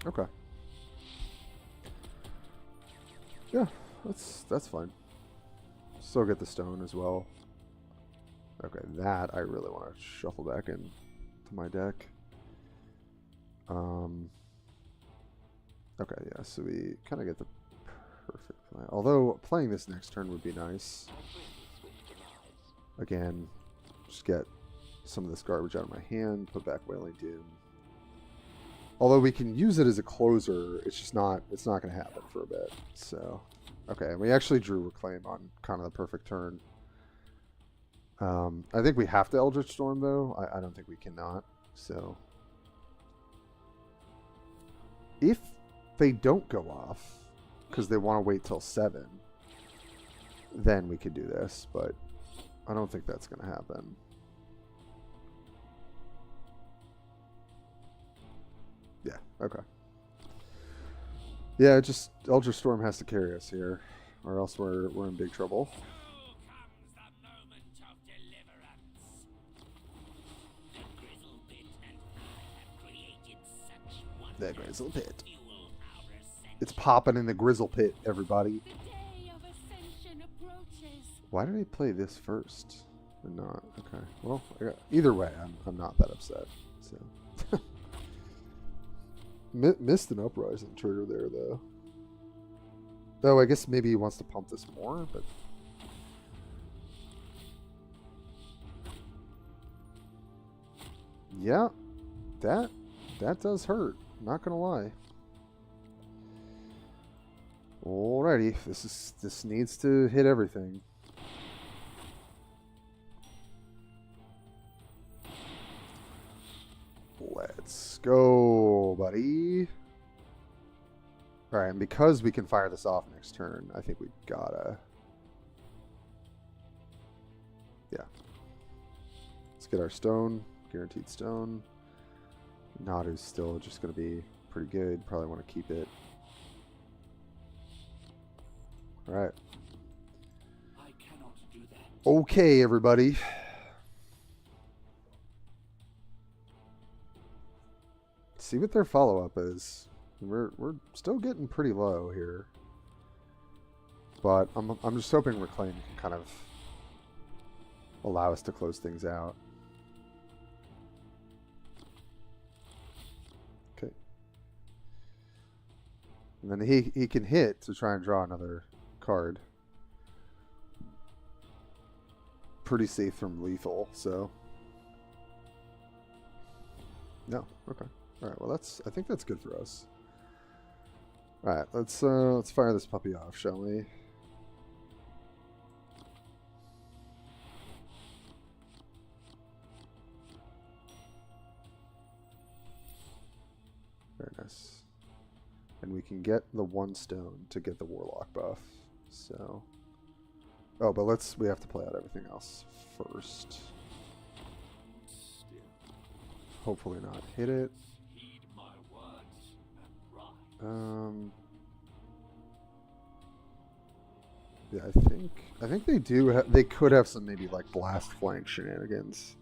Okay. Yeah, that's fine. Still get the stone as well. Okay, that I really want to shuffle back in to my deck. Okay, yeah, so we kind of get the perfect plan. Although playing this next turn would be nice. Again, just get some of this garbage out of my hand, put back Wailing Doom. Although we can use it as a closer, it's not going to happen for a bit. So, okay, and we actually drew Reclaim on kind of the perfect turn. I think we have to Eldritch Storm, though. I don't think we cannot. So, if they don't go off, because they want to wait till 7, then we could do this, but I don't think that's going to happen. Yeah, okay. Yeah, just Eldritch Storm has to carry us here, or else we're in big trouble. The Grizzle Pit. It's popping in the Grizzle Pit, everybody. The day of ascension approaches. Why did I play this first and not? Okay, well, either way, I'm not that upset. So missed an Uprising trigger there, though. Oh, I guess maybe he wants to pump this more, but yeah, that does hurt. Not gonna lie. Alrighty, this needs to hit everything. Let's go, buddy. Alright, and because we can fire this off next turn, I think we gotta... Yeah. Let's get our stone. Guaranteed stone. Nadu's still just gonna be pretty good. Probably want to keep it. Alright. I cannot do that. Okay, everybody. See what their follow-up is. We're still getting pretty low here. But I'm just hoping Reclaim can kind of allow us to close things out. Okay. And then he can hit to try and draw another card. Pretty safe from lethal, so. No, okay. Alright, well I think that's good for us. Alright, let's fire this puppy off, shall we? Very nice. And we can get the 1 stone to get the Warlock buff. So, oh, but we have to play out everything else first. Hopefully not hit it. Heed my words and ride. Yeah, I think they do. They could have some maybe like blast flank shenanigans.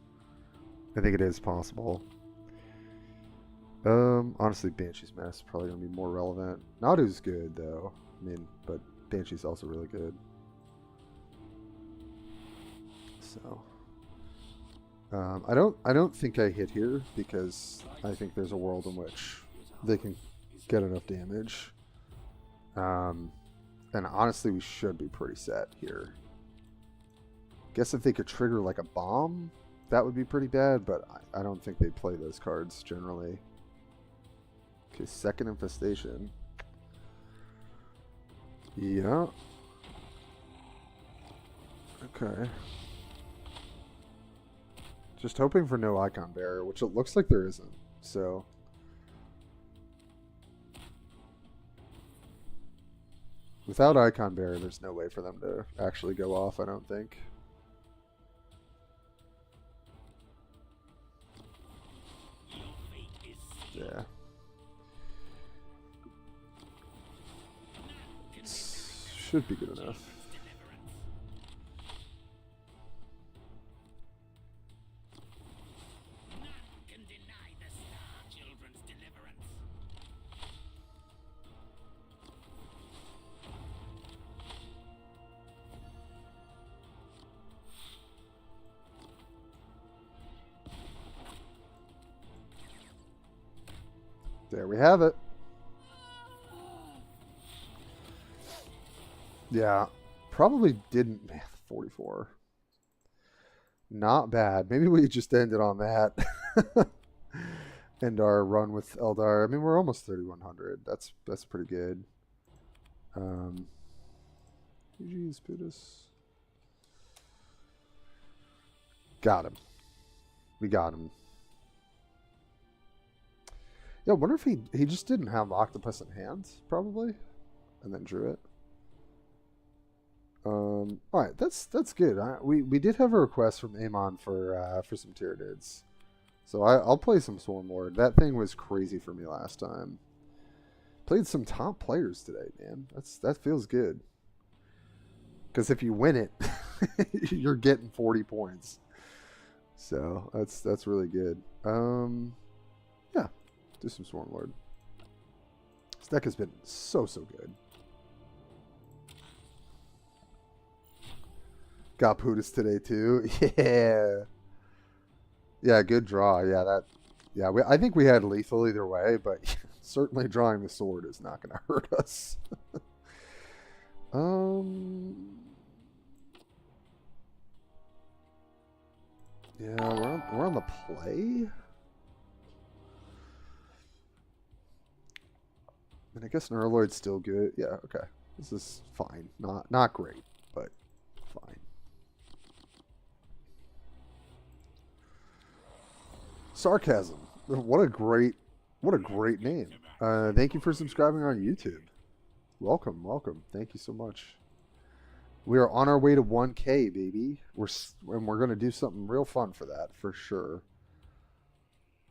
I think it is possible. Honestly, Banshee's Mask is probably gonna be more relevant. Nadu's good though. I mean, but Banshee's also really good. So, I don't think I hit here because I think there's a world in which they can get enough damage. And honestly, we should be pretty set here. Guess if they could trigger like a bomb, that would be pretty bad, but I don't think they play those cards generally. Okay, second infestation. Yeah. Okay. Just hoping for no icon bearer, which it looks like there isn't. So. Without icon bearer, there's no way for them to actually go off, I don't think. Yeah. Should be good enough. There we have it. Yeah, probably didn't. Man, 44. Not bad. Maybe we just ended on that. End our run with Eldar. I mean, we're almost 3,100. That's pretty good. GG's, Putus. Got him. We got him. Yeah, I wonder if he just didn't have Octopus in hand, probably, and then drew it. All right, that's good. We did have a request from Amon for some Tyranids, so I'll play some Swarmlord. That thing was crazy for me last time. Played some top players today, man. That feels good. Because if you win it, you're getting 40 points. So that's really good. Yeah. Do some Swarmlord. This deck has been so good. Got Putis today too. Yeah. Yeah, good draw. Yeah, I think we had lethal either way, but certainly drawing the sword is not going to hurt us. Yeah, we're on the play. And I guess Neuraloid's still good. Yeah, okay. This is fine. Not great, but fine. Sarcasm. What a great name. Thank you for subscribing on YouTube. Welcome. Thank you so much. We are on our way to 1K, baby. We're gonna do something real fun for that, for sure.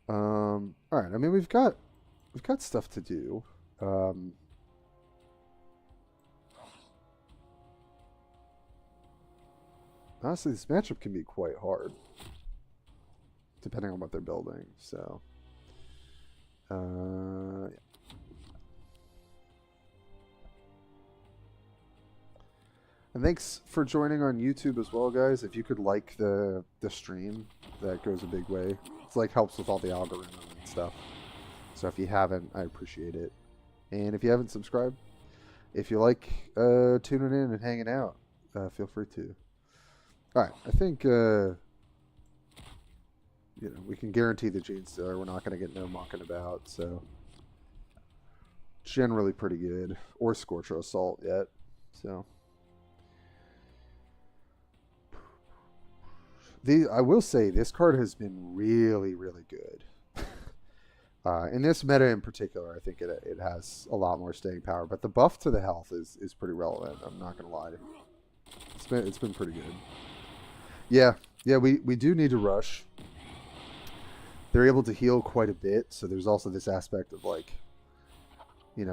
All right. I mean, we've got stuff to do. Honestly, this matchup can be quite hard, depending on what they're building. So, yeah. And thanks for joining on YouTube as well, guys. If you could like the stream, that goes a big way. It's like helps with all the algorithm and stuff. So if you haven't, I appreciate it. And if you haven't subscribed, if you like tuning in and hanging out, feel free to. All right, I think we can guarantee the Gene Stealer. We're not going to get no mucking about, so generally pretty good. Or Scorcher Assault yet, so. I will say this card has been really, really good. In this meta in particular, I think it has a lot more staying power. But the buff to the health is pretty relevant. I'm not gonna lie. It's been pretty good. Yeah. We do need to rush. They're able to heal quite a bit, so there's also this aspect of like,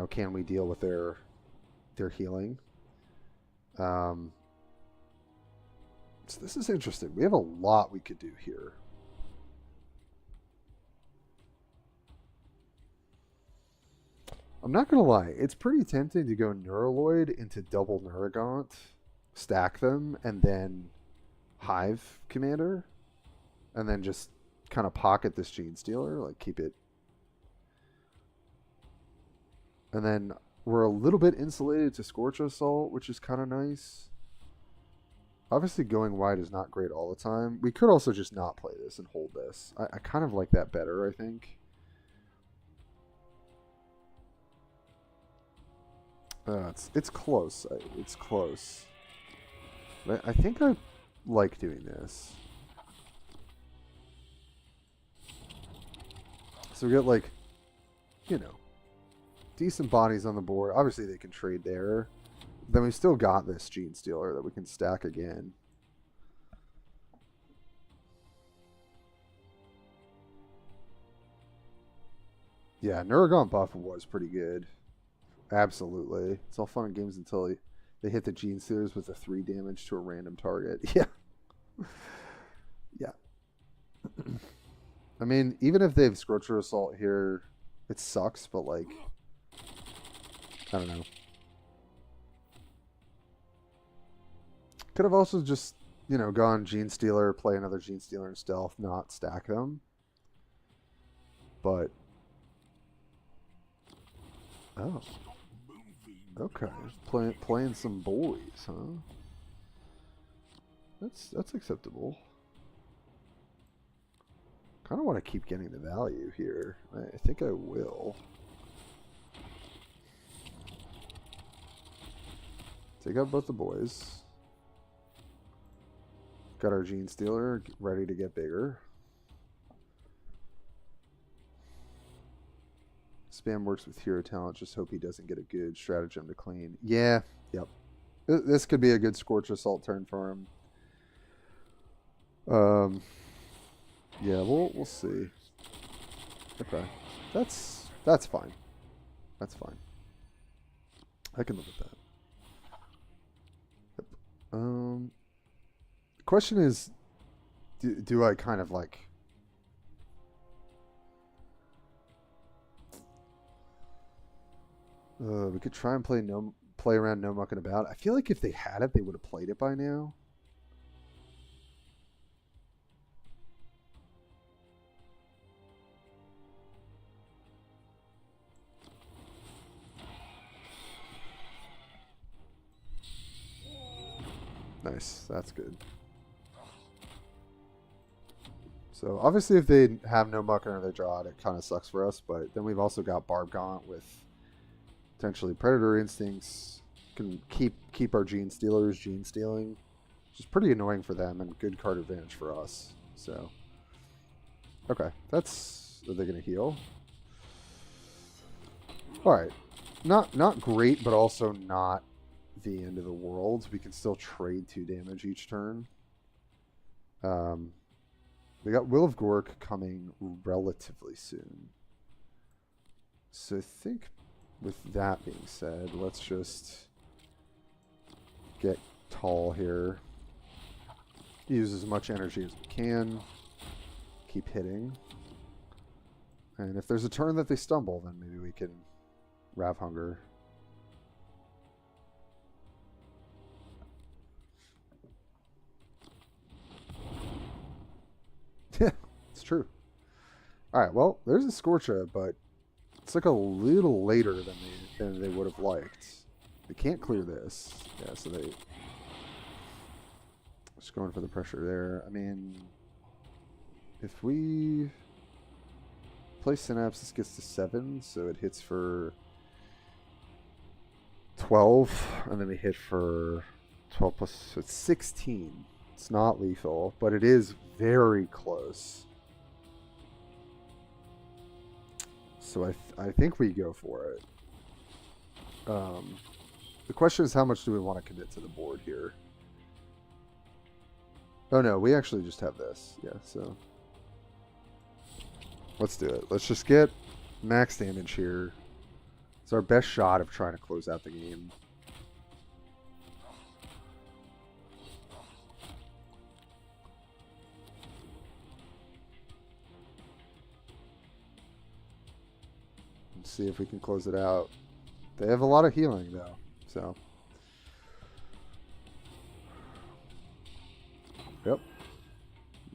can we deal with their healing? So this is interesting. We have a lot we could do here. I'm not going to lie. It's pretty tempting to go Neuraloid into double Neurogaunt, stack them, and then Hive Commander, and then just kind of pocket this Gene Stealer, like keep it. And then we're a little bit insulated to Scorch Assault, which is kind of nice. Obviously, going wide is not great all the time. We could also just not play this and hold this. I kind of like that better, I think. It's close. It's close. I think I like doing this. So we get like, decent bodies on the board. Obviously, they can trade there. Then we still got this Gene Stealer that we can stack again. Yeah, Neurogaunt buff was pretty good. Absolutely. It's all fun and games until they hit the Gene Stealers with a 3 damage to a random target. Yeah. Yeah. I mean, even if they have Scorcher Assault here, it sucks, but like, I don't know. Could have also just, gone Gene Stealer, play another Gene Stealer in stealth, not stack them. But, oh, okay, playing some boys, huh? That's acceptable. Kind of want to keep getting the value here. I think I will. Take out both the boys. Got our Gene Stealer ready to get bigger. Spam works with hero talent. Just hope he doesn't get a good stratagem to clean. Yeah, yep. This could be a good Scorch Assault turn for him. Yeah, we'll see. Okay, that's fine. That's fine. I can live with that. Yep. The question is, do I kind of like? We could try and play around no mucking about. I feel like if they had it, they would have played it by now. Nice, that's good. So obviously if they have no mucking or they draw it, it kind of sucks for us, but then we've also got Barb Gaunt with potentially Predator Instincts, Can keep our gene stealers gene stealing, which is pretty annoying for them and good card advantage for us. So, okay, that's are they gonna heal? All right, not great, but also not the end of the world. We can still trade 2 damage each turn. We got Will of Gork coming relatively soon. So I think with that being said, let's just get tall here. Use as much energy as we can. Keep hitting. And if there's a turn that they stumble, then maybe we can Rav Hunger. Yeah, it's true. Alright, well, there's a Scorcha, but it's like a little later than they would have liked. They can't clear this. Yeah, so they just going for the pressure there. I mean, if we play Synapse, this gets to 7, so it hits for 12, and then we hit for 12 plus, so it's 16. It's not lethal, but it is very close. So I think we go for it. The question is, how much do we want to commit to the board here? Oh no, we actually just have this. Yeah, so let's do it. Let's just get max damage here. It's our best shot of trying to close out the game. Let's see if we can close it out. They have a lot of healing though, so. Yep.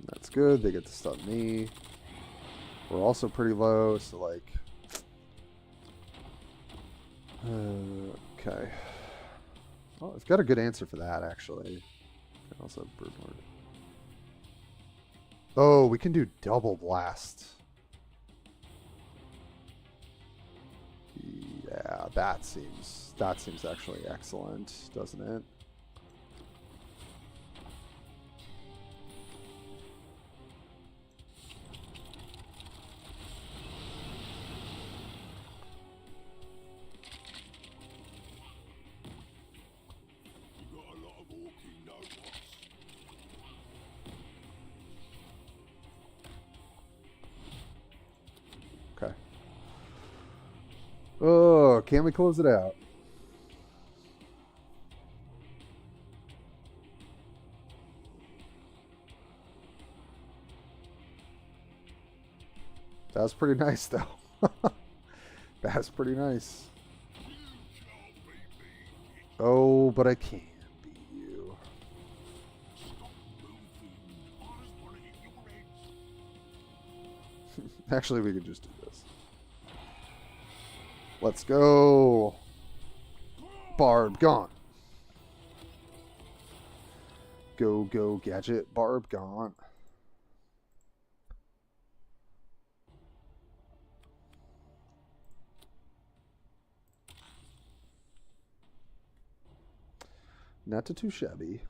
That's good. They get to stun me. We're also pretty low, so like. Okay. Well, I've got a good answer for that actually. I also have Broodlord. Oh, we can do double blast. Yeah, that seems actually excellent, doesn't it? You got a lot of walking, no boss. Okay. Oh, can we close it out? That was pretty nice, though. That's pretty nice. Oh, but I can't beat you. Actually, we could just do this. Let's go. Barb gone. Go, go, gadget. Barb gone. Not too shabby.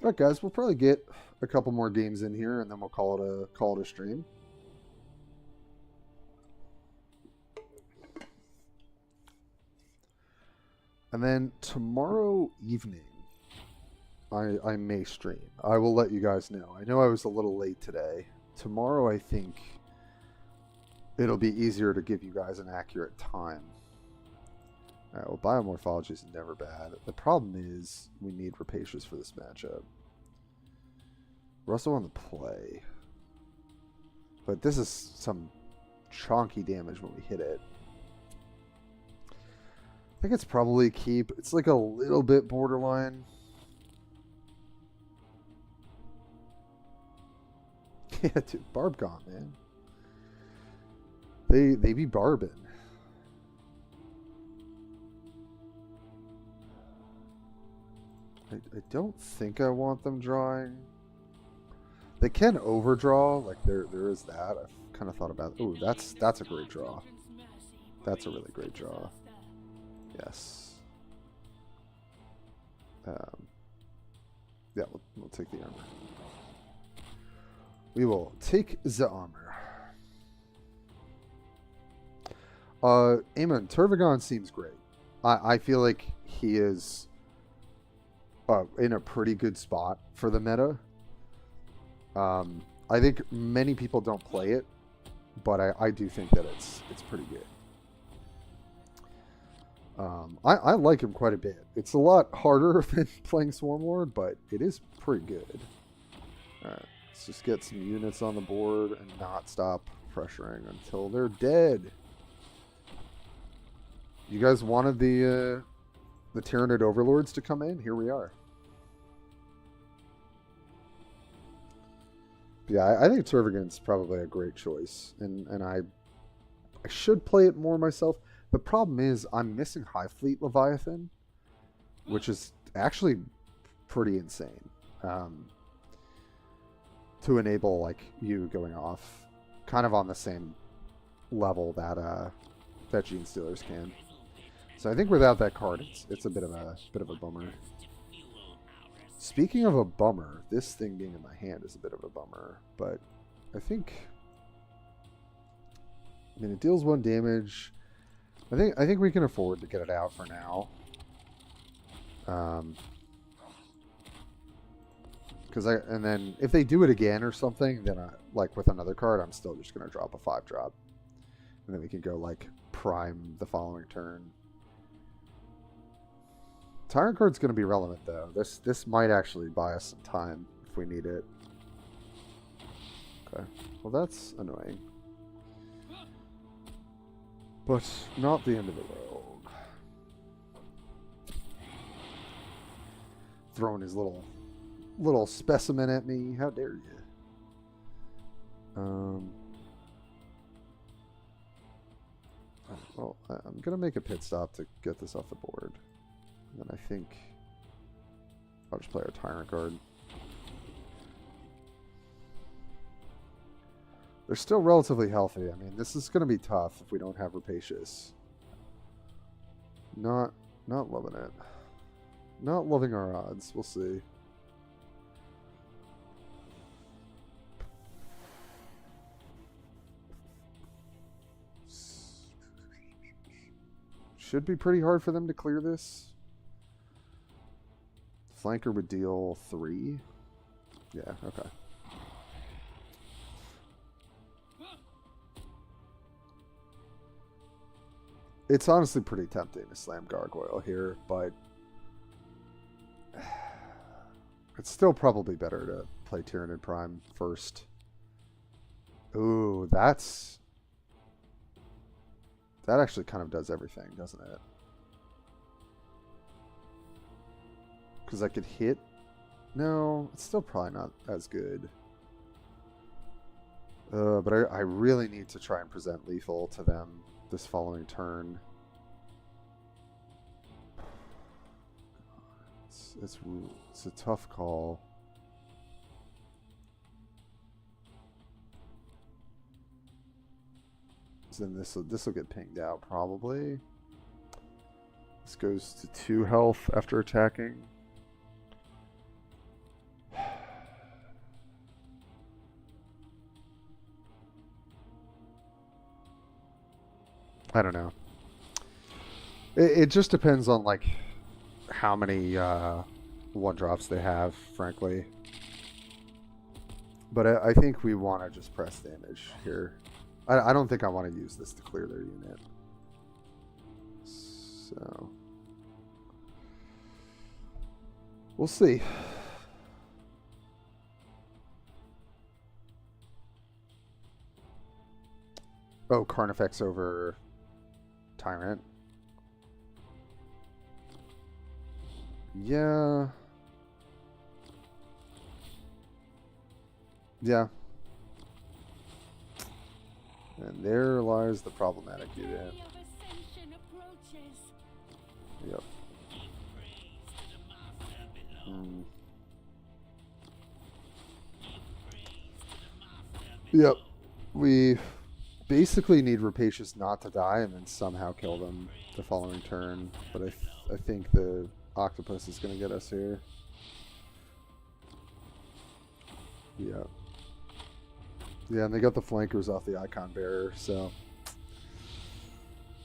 All right, guys, we'll probably get a couple more games in here, and then we'll call it a stream. And then tomorrow evening, I may stream. I will let you guys know. I know I was a little late today. Tomorrow, I think it'll be easier to give you guys an accurate time. All right, well, biomorphology is never bad. The problem is we need Rapacious for this matchup. We're also on the play. But this is some chonky damage when we hit it. I think it's probably keep. It's like a little bit borderline. Yeah, dude, Barb gone, man. They be barbing. I don't think I want them drawing. They can overdraw, like there is that. I've kind of thought about. Oh, that's a great draw. That's a really great draw. Yes. Yeah, we'll take the armor. We will take the armor. Amon, Turvagon seems great. I feel like he is in a pretty good spot for the meta. I think many people don't play it, but I do think that it's pretty good. I like him quite a bit. It's a lot harder than playing Swarmlord, but it is pretty good. Alright, let's just get some units on the board and not stop pressuring until they're dead. You guys wanted the Tyranid Overlords to come in? Here we are. Yeah, I think Tervigan's probably a great choice, and I should play it more myself. The problem is I'm missing Hive Fleet Leviathan, which is actually pretty insane. To enable like you going off kind of on the same level that Gene Stealers can. So I think without that card, it's a bit of a bummer. Speaking of a bummer, this thing being in my hand is a bit of a bummer, but I think, I mean, it deals 1 damage. I think we can afford to get it out for now. And then if they do it again or something, then like with another card, I'm still just gonna drop a 5-drop, and then we can go like prime the following turn. Tyrant card's going to be relevant, though. This might actually buy us some time if we need it. Okay. Well, that's annoying. But not the end of the world. Throwing his little specimen at me. How dare you? Well, I'm going to make a pit stop to get this off the board. And then I think I'll just play our Tyrant card. They're still relatively healthy. I mean, this is going to be tough if we don't have Rapacious. Not loving it. Not loving our odds. We'll see. Should be pretty hard for them to clear this. Flanker would deal 3. Yeah, okay. It's honestly pretty tempting to slam Gargoyle here, but it's still probably better to play Tyranid Prime first. Ooh, that actually kind of does everything, doesn't it? Because I could hit. No, it's still probably not as good. But I really need to try and present lethal to them this following turn. It's a tough call. So then this will get pinged out probably. This goes to 2 health after attacking. I don't know. It just depends on like how many 1-drops they have, frankly. But I think we want to just press damage here. I don't think I want to use this to clear their unit. So we'll see. Oh, Carnifex over Tyrant. Yeah. Yeah. And there lies the problematic unit. Yep. Yep. We basically need Rapacious not to die and then somehow kill them the following turn. But I think the octopus is going to get us here. Yeah. Yeah, and they got the flankers off the icon bearer, so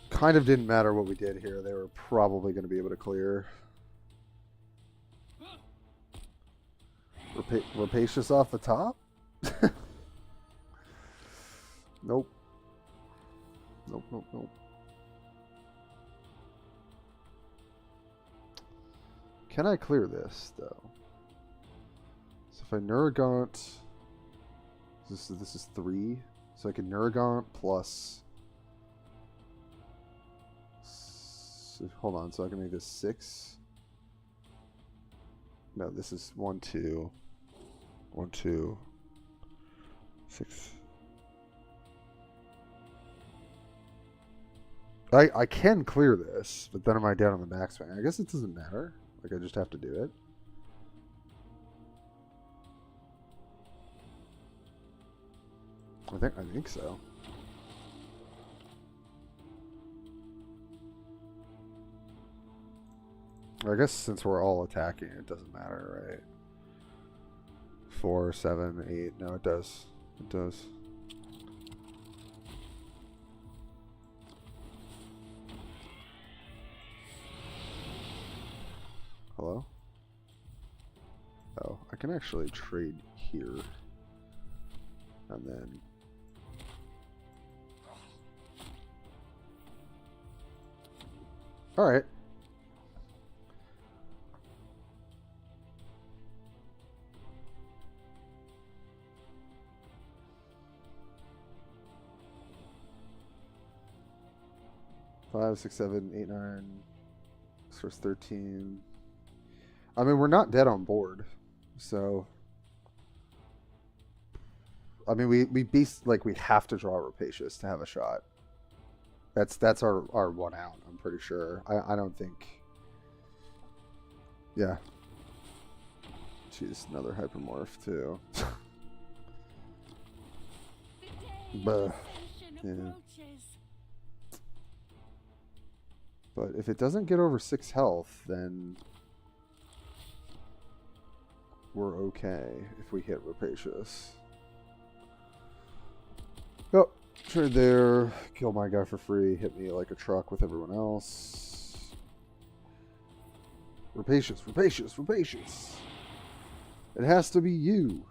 kind of didn't matter what we did here. They were probably going to be able to clear. Rapacious off the top? Nope. Nope, nope, nope. Can I clear this, though? So if I Neurogaunt... This is 3. So I can Neurogaunt plus... hold on, so I can make this 6. No, this is 1, 2. 1, 2. 6. I can clear this, but then am I down on the backswing? I guess it doesn't matter. Like, I just have to do it. I think so. I guess since we're all attacking, it doesn't matter, right? 4, 7, 8. No, it does. It does. Hello? Oh, I can actually trade here. And then... Alright. Five, 6, 7, 8, 9. Source 13. I mean, we're not dead on board, so I mean, we have to draw Rapacious to have a shot. That's our one out. I'm pretty sure. I don't think. Yeah. Jeez, another hypermorph too. But yeah. But if it doesn't get over 6 health, then we're okay if we hit Rapacious. Oh, trade there. Kill my guy for free. Hit me like a truck with everyone else. Rapacious, Rapacious, Rapacious. It has to be you.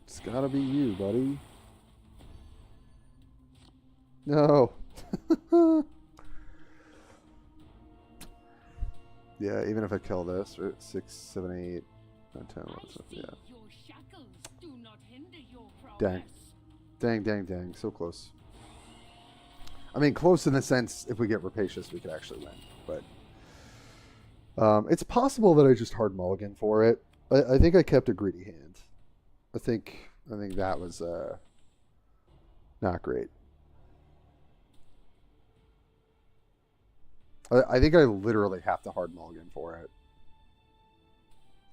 It's gotta be you, buddy. No. Yeah, even if I kill this, right? 6, 7, 8, 9, 10, 11, 12, yeah. Dang. Dang, dang, dang. So close. I mean, close in the sense, if we get Rapacious, we could actually win. But it's possible that I just hard mulligan for it. I think I kept a greedy hand. I think that was not great. I think I literally have to hard mulligan for it.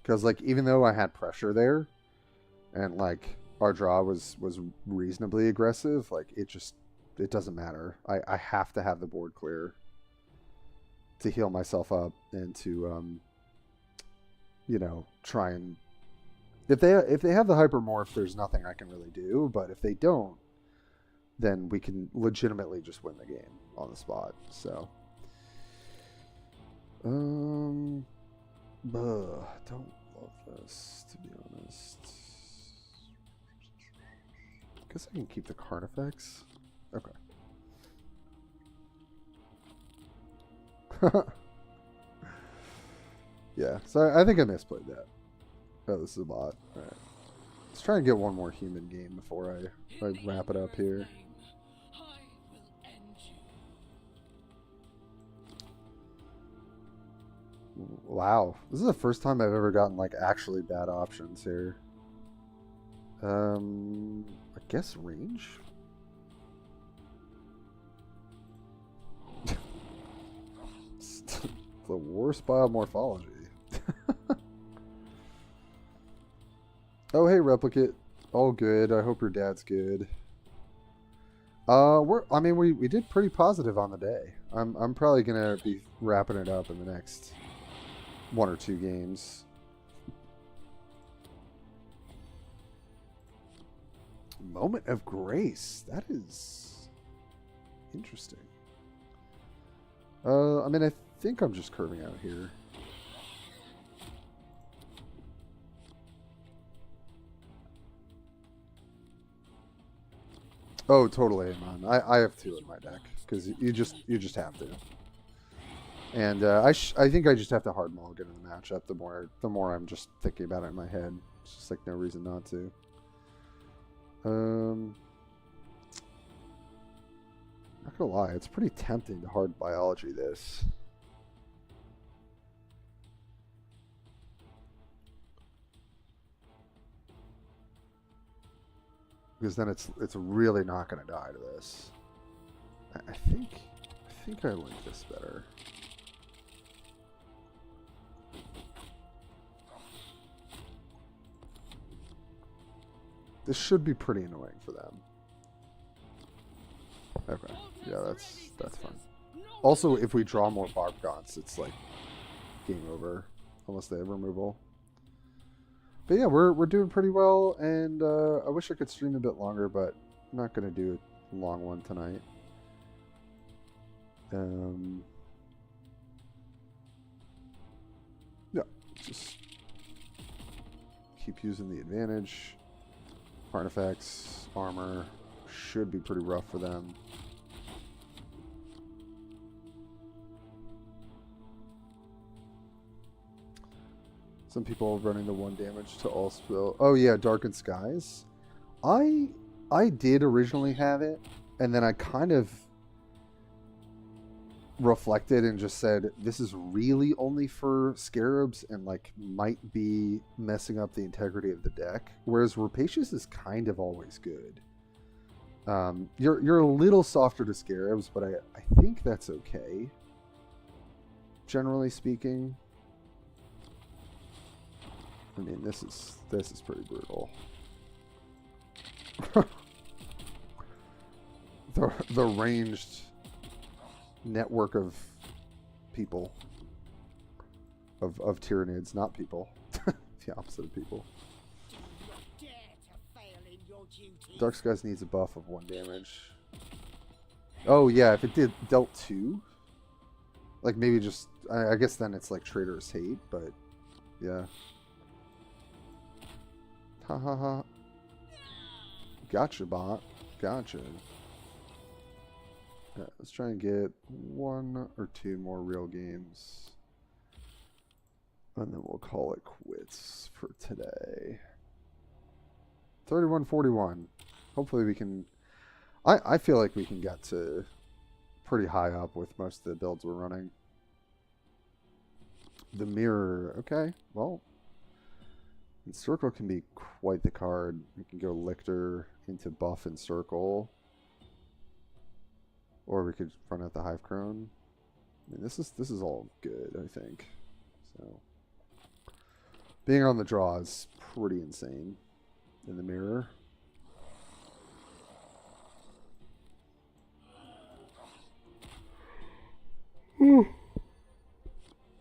Because, like, even though I had pressure there, and, like, our draw was reasonably aggressive, like, it doesn't matter. I have to have the board clear to heal myself up and to, you know, try and... If they have the hypermorph, there's nothing I can really do, but if they don't, then we can legitimately just win the game on the spot, so... don't love this, to be honest. Guess I can keep the card effects. Okay. Yeah, so I think I misplayed that. Oh, this is a bot. Alright. Let's try and get one more human game before I wrap it up here. Wow, this is the first time I've ever gotten like actually bad options here. I guess range. It's the worst biomorphology. Oh, hey, Replicate. All good. I hope your dad's good. I mean, we did pretty positive on the day. I'm probably gonna be wrapping it up in the next 1 or 2 games. Moment of grace. That is interesting. I mean, I think I'm just curving out here. Oh, totally, man. I have 2 in my deck because you just have to. And I think I just have to hard mulligan in the matchup. The more I'm just thinking about it in my head, it's just like no reason not to. Not gonna lie, it's pretty tempting to hard biology this. Because then it's really not gonna die to this. I think I like this better. This should be pretty annoying for them. Okay, yeah, that's fine. Also, if we draw more Barbgons, it's like game over, unless they have removal. But yeah, we're doing pretty well, and I wish I could stream a bit longer, but I'm not gonna do a long one tonight. Yeah, just keep using the advantage. Artifacts, armor should be pretty rough for them. Some people running the 1 damage to all spell. Oh yeah, Darkened Skies. I did originally have it, and then I kind of reflected and just said this is really only for scarabs and like might be messing up the integrity of the deck, whereas Rapacious is kind of always good. You're a little softer to scarabs, but I think that's okay, generally speaking. I mean, this is pretty brutal. the ranged network of people, of Tyranids, not people. The opposite of people. Dark Skies needs a buff of 1 damage. Oh yeah, if it dealt 2, like maybe just I guess then it's like Traitorous Hate, but yeah. Ha ha ha. Gotcha, bot. Gotcha. Yeah, let's try and get 1 or 2 more real games. And then we'll call it quits for today. 31-41. Hopefully we can... I feel like we can get to pretty high up with most of the builds we're running. The mirror. Okay, well... Encircle can be quite the card. We can go Lictor into buff and circle. Or we could run out the Hive Crone. I mean, this is all good, I think. So being on the draw is pretty insane in the mirror.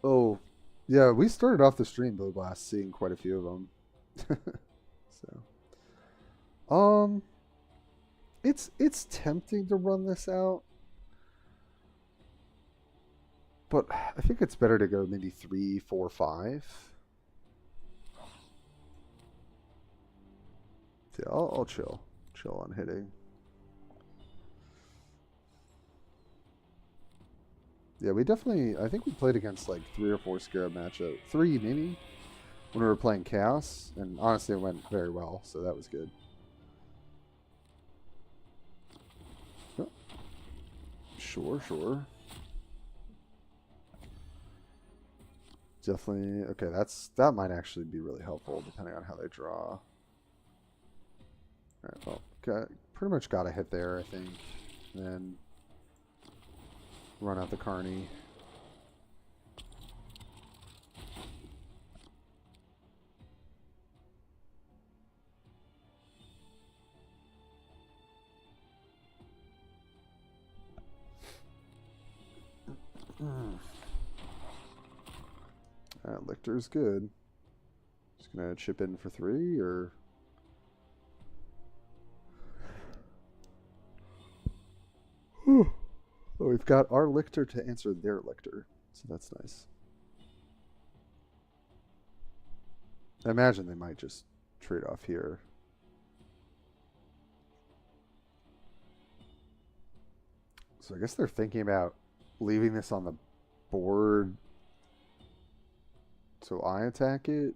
Oh, yeah, we started off the stream, Blue Blast, seeing quite a few of them. So, it's tempting to run this out, but I think it's better to go maybe 3, 4, 5. Yeah, I'll chill on hitting. Yeah, we definitely, I think we played against like 3 or 4 Scarab matchup. 3 maybe, when we were playing Chaos, and honestly it went very well, so that was good. Oh. Sure. Definitely, okay, that might actually be really helpful depending on how they draw. Alright, well, pretty much got a hit there, I think. And then run out the Carney. Lictor's good. Just gonna chip in for 3, or... Well, we've got our Lictor to answer their Lictor, so that's nice. I imagine they might just trade off here. So I guess they're thinking about leaving this on the board so I attack it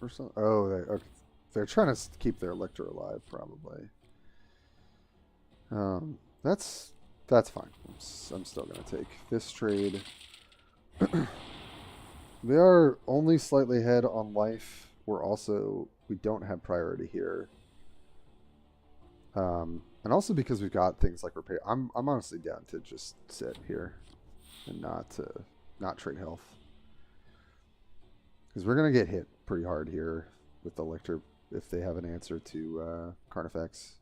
or something. Oh, okay. They're trying to keep their Lictor alive, probably. That's fine. I'm still going to take this trade. We are only slightly ahead on life. We don't have priority here. And also because we've got things like repair. I'm honestly down to just sit here and not trade health. Because we're going to get hit pretty hard here with the Lictor if they have an answer to Carnifex.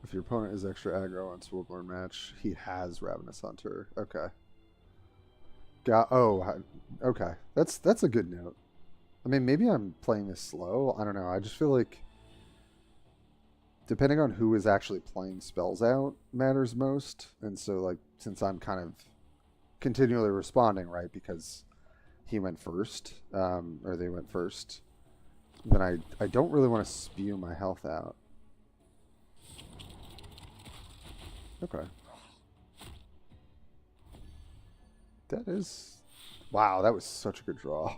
If your opponent is extra aggro on Swoleborn match, he has Ravenous Hunter. Okay. Okay. That's a good note. I mean, maybe I'm playing this slow. I don't know. I just feel like depending on who is actually playing spells out matters most. And so, like, since I'm kind of continually responding, right, because he went first, or they went first, then I don't really want to spew my health out. Okay. That is... Wow, that was such a good draw.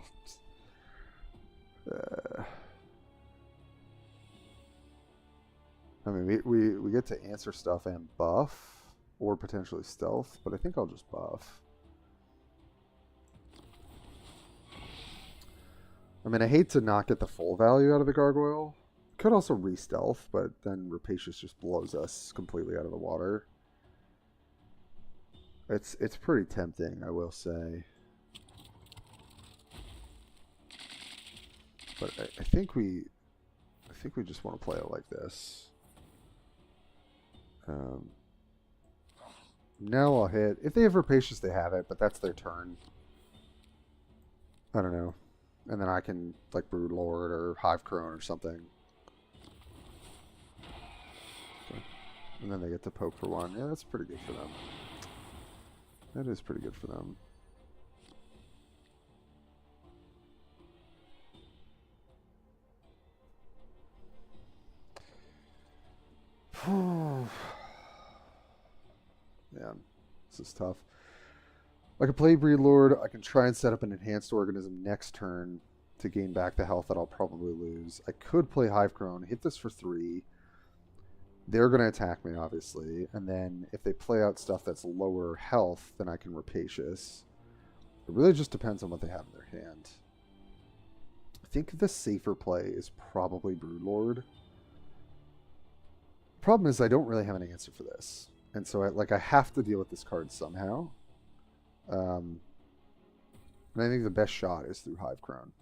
I mean, we get to answer stuff and buff, or potentially stealth, but I think I'll just buff. I mean, I hate to not get the full value out of the Gargoyle. Could also re-stealth, but then Rapacious just blows us completely out of the water. It's pretty tempting, I will say. But I think we just want to play it like this. Now I'll hit. If they have Rapacious, they have it, but that's their turn. I don't know. And then I can, like, Brood Lord or Hive Crone or something. Okay. And then they get to poke for 1. Yeah, that's pretty good for them. That is pretty good for them. Man, this is tough. I can play Breed Lord. I can try and set up an enhanced organism next turn to gain back the health that I'll probably lose. I could play Hive Crone, hit this for 3. They're going to attack me, obviously. And then if they play out stuff that's lower health, then I can Rapacious. It really just depends on what they have in their hand. I think the safer play is probably Brood Lord. Problem is I don't really have an answer for this. And so I have to deal with this card somehow. And I think the best shot is through Hive Crone.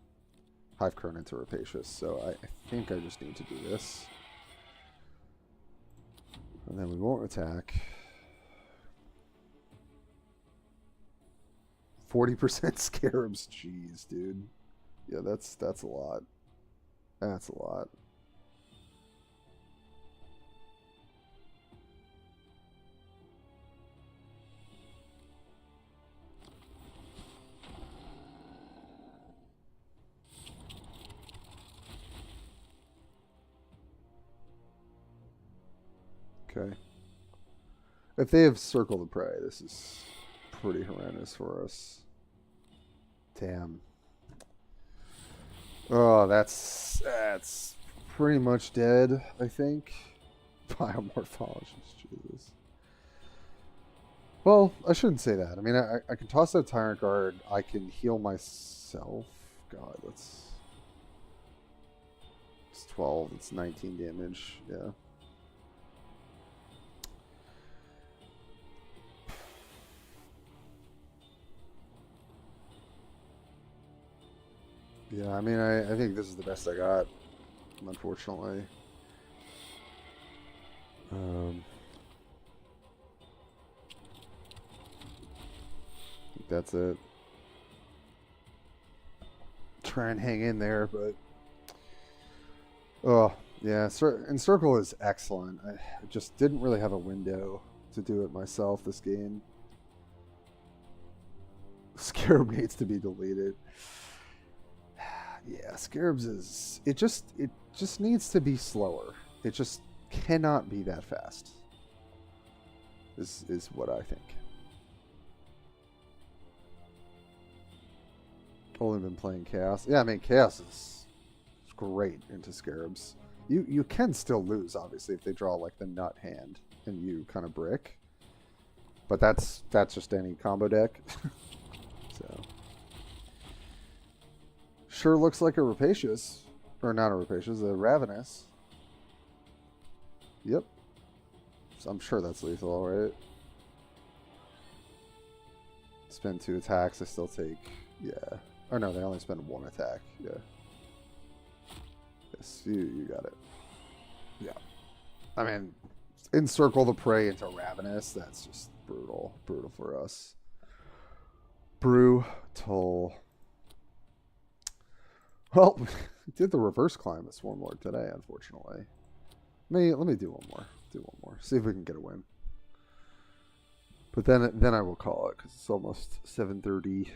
Hive Crone into Rapacious. So I think I just need to do this. And then we won't attack. 40% Scarabs. Jeez, dude. Yeah, that's a lot. That's a lot. Okay. If they have Circle the Prey, this is pretty horrendous for us. Damn. Oh, that's pretty much dead, I think. Biomorphologist, Jesus. Well, I shouldn't say that. I mean, I can toss out Tyrant Guard. I can heal myself. God, it's 12. It's 19 damage. Yeah. Yeah, I mean, I think this is the best I got, unfortunately. I think that's it. Try and hang in there, but oh yeah, Encircle is excellent. I just didn't really have a window to do it myself this game. Scarab needs to be deleted. Yeah, Scarabs is it just needs to be slower. It just cannot be that fast. Is what I think. Only been playing Chaos. Yeah, I mean Chaos is great into Scarabs. You can still lose, obviously, if they draw like the nut hand and you kind of brick. But that's just any combo deck. So sure looks like a Rapacious. Or not a Rapacious, a Ravenous. Yep. So I'm sure that's lethal, right? Spend 2 attacks, I still take yeah. Oh no, they only spend 1 attack. Yeah. Yes, you got it. Yeah. I mean, encircle the prey into Ravenous. That's just brutal. Brutal for us. Brutal. Well, we did the reverse climb at Swarmlord today, unfortunately. Let me do one more. Do one more. See if we can get a win. But then I will call it because it's almost 7:30.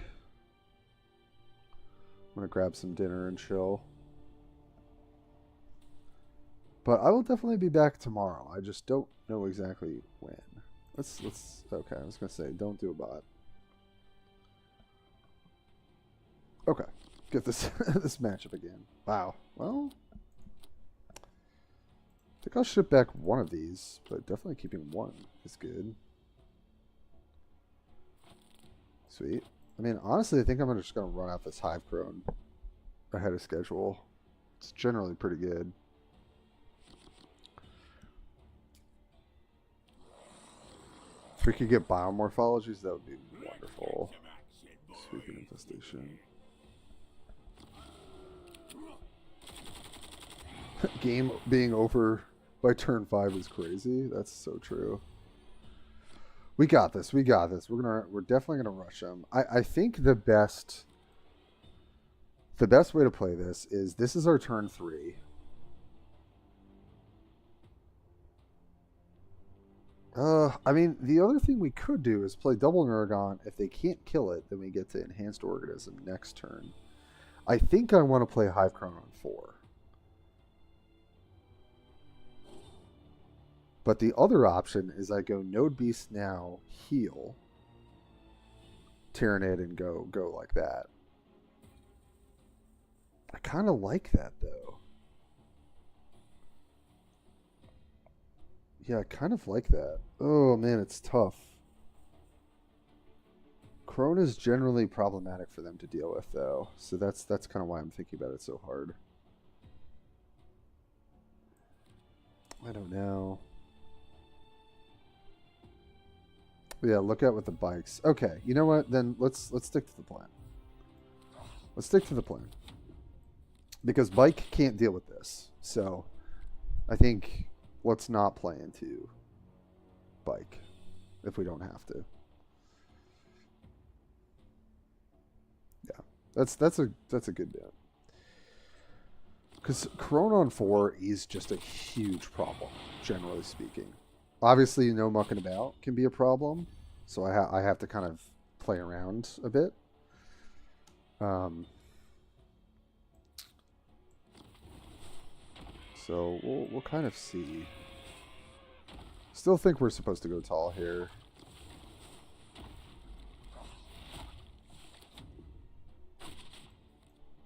I'm gonna grab some dinner and chill. But I will definitely be back tomorrow. I just don't know exactly when. Let's okay, I was gonna say don't do a bot. Okay. Get this this matchup again. Wow. Well, I think I'll ship back one of these, but definitely keeping one is good. Sweet. I mean, honestly, I think I'm just going to run out this Hive Crone ahead of schedule. It's generally pretty good. If we could get biomorphologies, that would be wonderful. Sweeping Infestation. Game being over by turn 5 is crazy. That's so true. We got this. We got this. We're definitely gonna rush them. I think the best way to play this is our turn 3. I mean, the other thing we could do is play double Neuragon. If they can't kill it, then we get to Enhanced Organism next turn. I think I want to play Hive Crone on 4. But the other option is I go Node Beast now, heal, Tyrannid, and go like that. I kind of like that, though. Yeah, I kind of like that. Oh, man, it's tough. Crone is generally problematic for them to deal with, though. So that's kind of why I'm thinking about it so hard. I don't know. Yeah, look out with the bikes. Okay, you know what? Then let's stick to the plan. Let's stick to the plan. Because bike can't deal with this. So I think let's not play into bike if we don't have to. Yeah. That's a good bit. Because Corona on 4 is just a huge problem, generally speaking. Obviously, no mucking about can be a problem, so I have to kind of play around a bit. So we'll kind of see. Still think we're supposed to go tall here.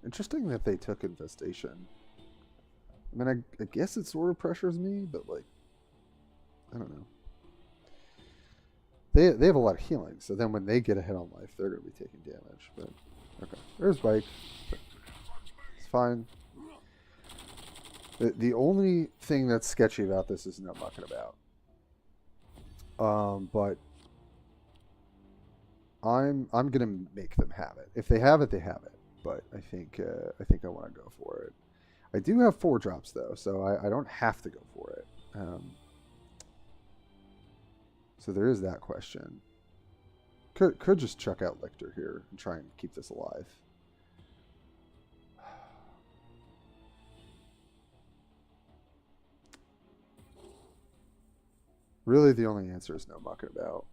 Interesting that they took Infestation. I mean, I guess it sort of pressures me, but like, I don't know. They have a lot of healing, so then when they get a hit on life, they're going to be taking damage. But okay, there's Bike. It's fine. The only thing that's sketchy about this is no mucking about. But I'm going to make them have it. If they have it, they have it. but I think I want to go for it. I do have 4 drops though, so I don't have to go for it. So there is that question. Could just chuck out Lictor here and try and keep this alive. Really, the only answer is no mucking about.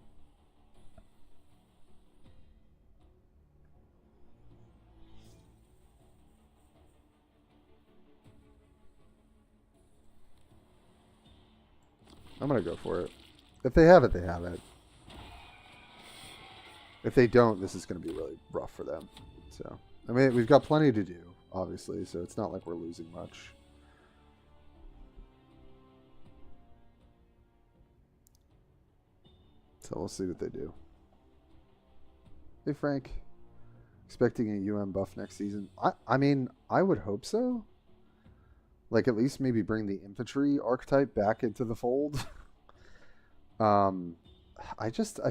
I'm going to go for it. If they have it, they have it. If they don't, this is going to be really rough for them. So, I mean, we've got plenty to do, obviously, so it's not like we're losing much. So we'll see what they do. Hey, Frank. Expecting a UM buff next season? I mean, I would hope so. Like, at least maybe bring the infantry archetype back into the fold. I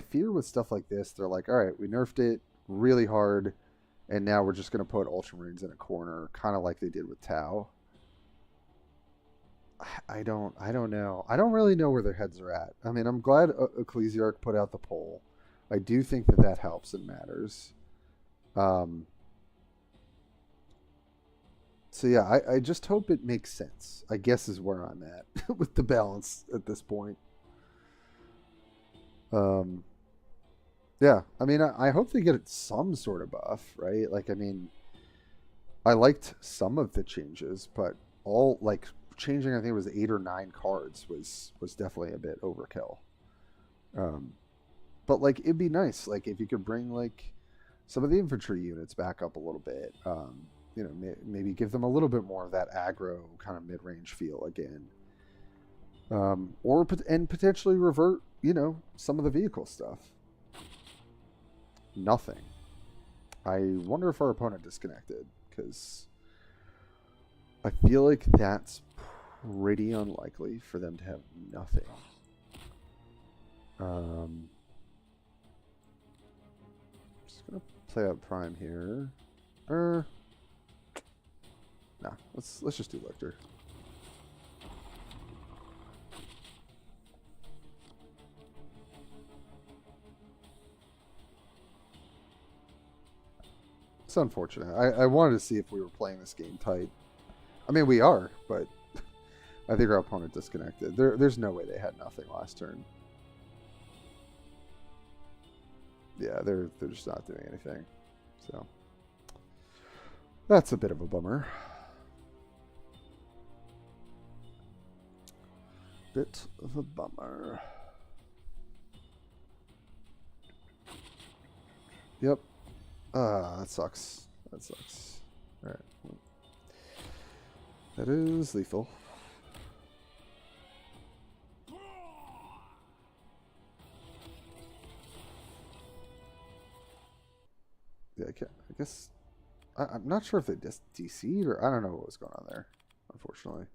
fear with stuff like this, they're like, all right, we nerfed it really hard, and now we're just going to put Ultramarines in a corner, kind of like they did with Tau. I don't know. I don't really know where their heads are at. I mean, I'm glad Ecclesiarch put out the poll. I do think that helps and matters. So yeah, I just hope it makes sense, I guess, is where I'm at with the balance at this point. Yeah, I mean, I hope they get some sort of buff, right? Like, I mean, I liked some of the changes, but all, like, changing, I think it was 8 or 9 cards was definitely a bit overkill. But, like, it'd be nice, like, if you could bring, like, some of the infantry units back up a little bit. You know, maybe give them a little bit more of that aggro kind of mid-range feel again. And potentially revert, you know, some of the vehicle stuff. Nothing. I wonder if our opponent disconnected, because I feel like that's pretty unlikely for them to have nothing. Just gonna play out Prime here. Nah, let's just do Lictor. It's unfortunate. I wanted to see if we were playing this game tight. I mean, we are, but I think our opponent disconnected. There's no way they had nothing last turn. Yeah, they're just not doing anything. So that's a bit of a bummer. Bit of a bummer. Yep. That sucks. That sucks. Alright. That is lethal. Yeah, I guess... I'm not sure if they just DC'd or... I don't know what was going on there, unfortunately.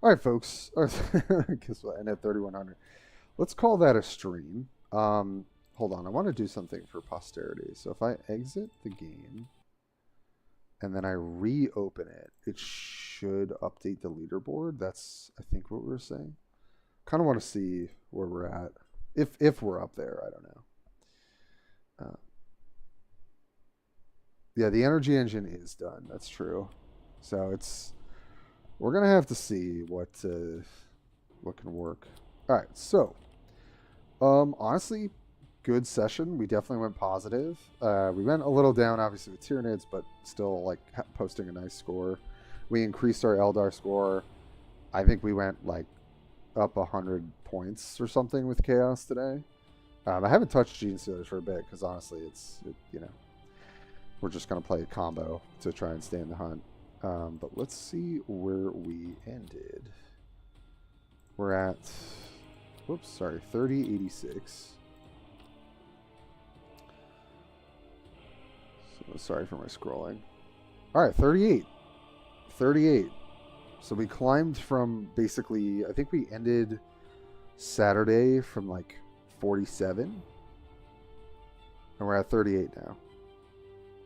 Alright, folks. I guess we'll end at 3100. Let's call that a stream. Hold on, I want to do something for posterity. So if I exit the game and then I reopen it, it should update the leaderboard. That's, I think, what we were saying. Kind of want to see where we're at. If we're up there, I don't know. Yeah, the energy engine is done. That's true. So we're gonna have to see what can work. All right, so honestly, good session. We definitely went positive. We went a little down, obviously, with Tyranids, but still, like, posting a nice score. We increased our Eldar score. I think we went, like, up 100 points or something with Chaos today. I haven't touched Gene Stealers for a bit, because honestly, you know, we're just going to play a combo to try and stay in the hunt. But let's see where we ended. We're at, whoops, sorry, 3086. Sorry for my scrolling. All right, 38. 38. So we climbed from basically, I think we ended Saturday from like 47. And we're at 38 now.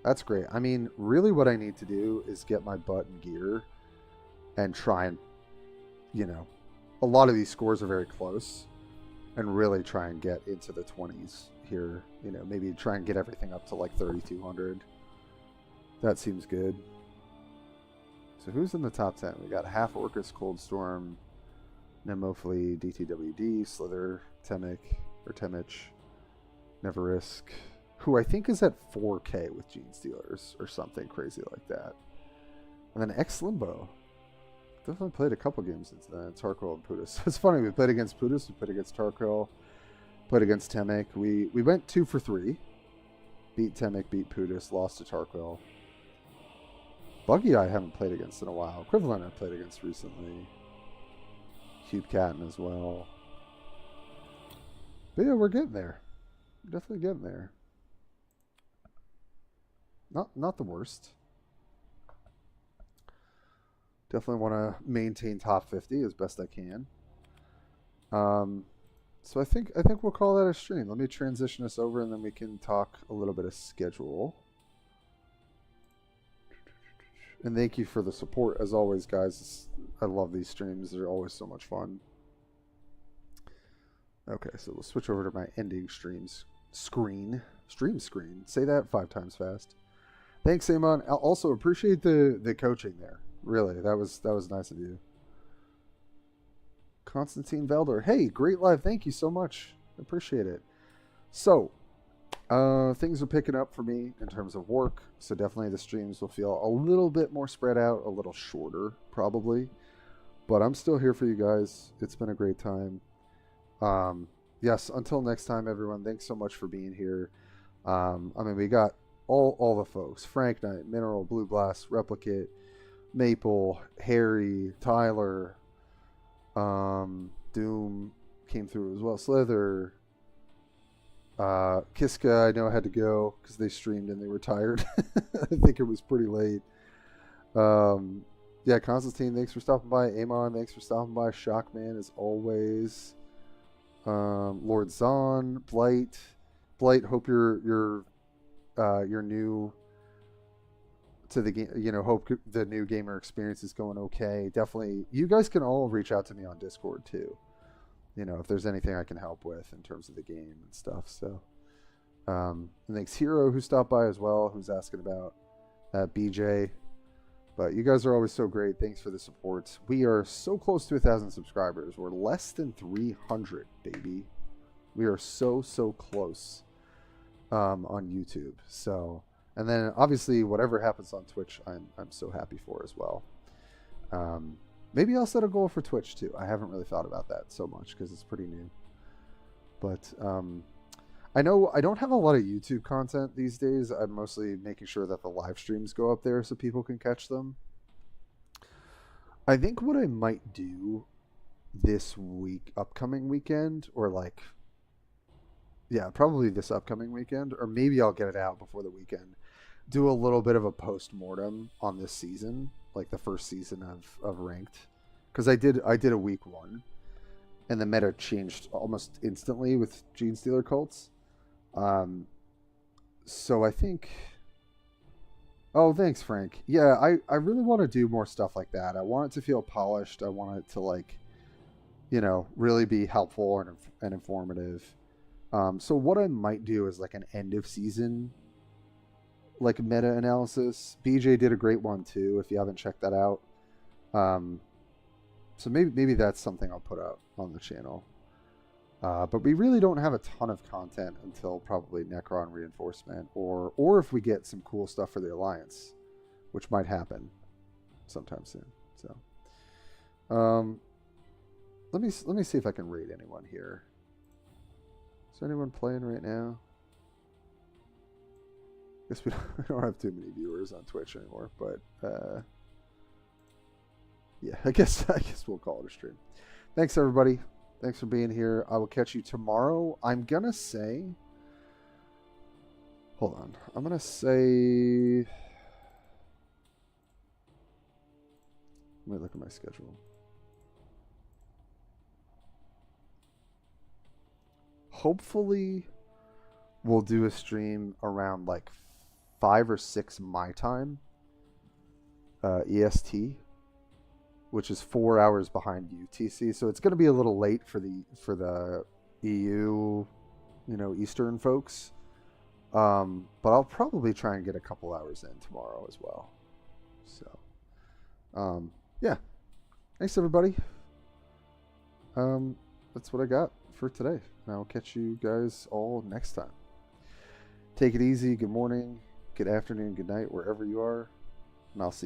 That's great. I mean, really what I need to do is get my butt in gear and try and, you know, a lot of these scores are very close, and really try and get into the 20s here. You know, maybe try and get everything up to like 3,200. That seems good. So who's in the top 10? We got Half Orcus, Cold Storm, Nemofli, DTWD, Slither, Temich, Never Risk, who I think is at 4K with Gene Stealers or something crazy like that. And then X Limbo. Definitely played a couple games since then. Tarkil and Putis. It's funny, we played against Putis, we played against Tarkil, played against Temich. We went 2 for 3. Beat Temich, beat Putis, lost to Tarkil. Buggy I haven't played against in a while. Equivalent I played against recently. Cube Catton as well. But yeah, we're getting there. We're definitely getting there. Not the worst. Definitely want to maintain top 50 as best I can. So I think we'll call that a stream. Let me transition us over, and then we can talk a little bit of schedule. And thank you for the support as always, guys. I love these streams. They're always so much fun. Okay, so we'll switch over to my ending stream screen. Say that 5 times fast. Thanks, Amon. I also appreciate the coaching there. Really, that was nice of you. Constantine Velder. Hey, great live. Thank you so much. Appreciate it. So, things are picking up for me in terms of work. So definitely the streams will feel a little bit more spread out, a little shorter probably. But I'm still here for you guys. It's been a great time. Yes, until next time, everyone. Thanks so much for being here. I mean, we got all the folks. Frank Knight, Mineral, Blue Blast, Replicate, Maple, Harry, Tyler, Doom came through as well. Slither, Kiska, I know I had to go because they streamed and they were tired. I think it was pretty late. Yeah, Constantine, thanks for stopping by. Amon, thanks for stopping by. Shockman, as always. Lord Zahn, Blight, hope you're new to the game. You know, hope the new gamer experience is going okay. Definitely, you guys can all reach out to me on Discord too. You know, if there's anything I can help with in terms of the game and stuff. So, and thanks Hero who stopped by as well, who's asking about BJ. But you guys are always so great. Thanks for the support. We are so close to 1,000 subscribers. We're less than 300, baby. We are so close on YouTube. So, and then obviously whatever happens on Twitch, I'm so happy for as well. Maybe I'll set a goal for Twitch too. I haven't really thought about that so much because it's pretty new. But I know I don't have a lot of YouTube content these days. I'm mostly making sure that the live streams go up there so people can catch them. I think what I might do this upcoming weekend, or like, yeah, probably this upcoming weekend, or maybe I'll get it out before the weekend, do a little bit of a post-mortem on this season, like the first season of Ranked. Because I did a week 1, and the meta changed almost instantly with Gene Stealer cults. So I think, oh, thanks, Frank. Yeah, I really want to do more stuff like that. I want it to feel polished. I want it to, like, you know, really be helpful and informative. So what I might do is like an end of season, like meta analysis. BJ did a great one too, if you haven't checked that out. So maybe that's something I'll put out on the channel. But we really don't have a ton of content until probably Necron Reinforcement, or if we get some cool stuff for the Alliance, which might happen sometime soon. So, let me see if I can rate anyone here. Is there anyone playing right now? Guess we don't have too many viewers on Twitch anymore, but yeah, I guess we'll call it a stream. Thanks everybody. Thanks for being here. I will catch you tomorrow. I'm going to say... Hold on. I'm going to say... Let me look at my schedule. Hopefully, we'll do a stream around like 5 or 6 my time, EST, which is 4 hours behind UTC. So it's going to be a little late for the EU, Eastern folks. But I'll probably try and get a couple hours in tomorrow as well. So, yeah. Thanks, everybody. That's what I got for today. And I'll catch you guys all next time. Take it easy. Good morning, good afternoon, good night, wherever you are. And I'll see you.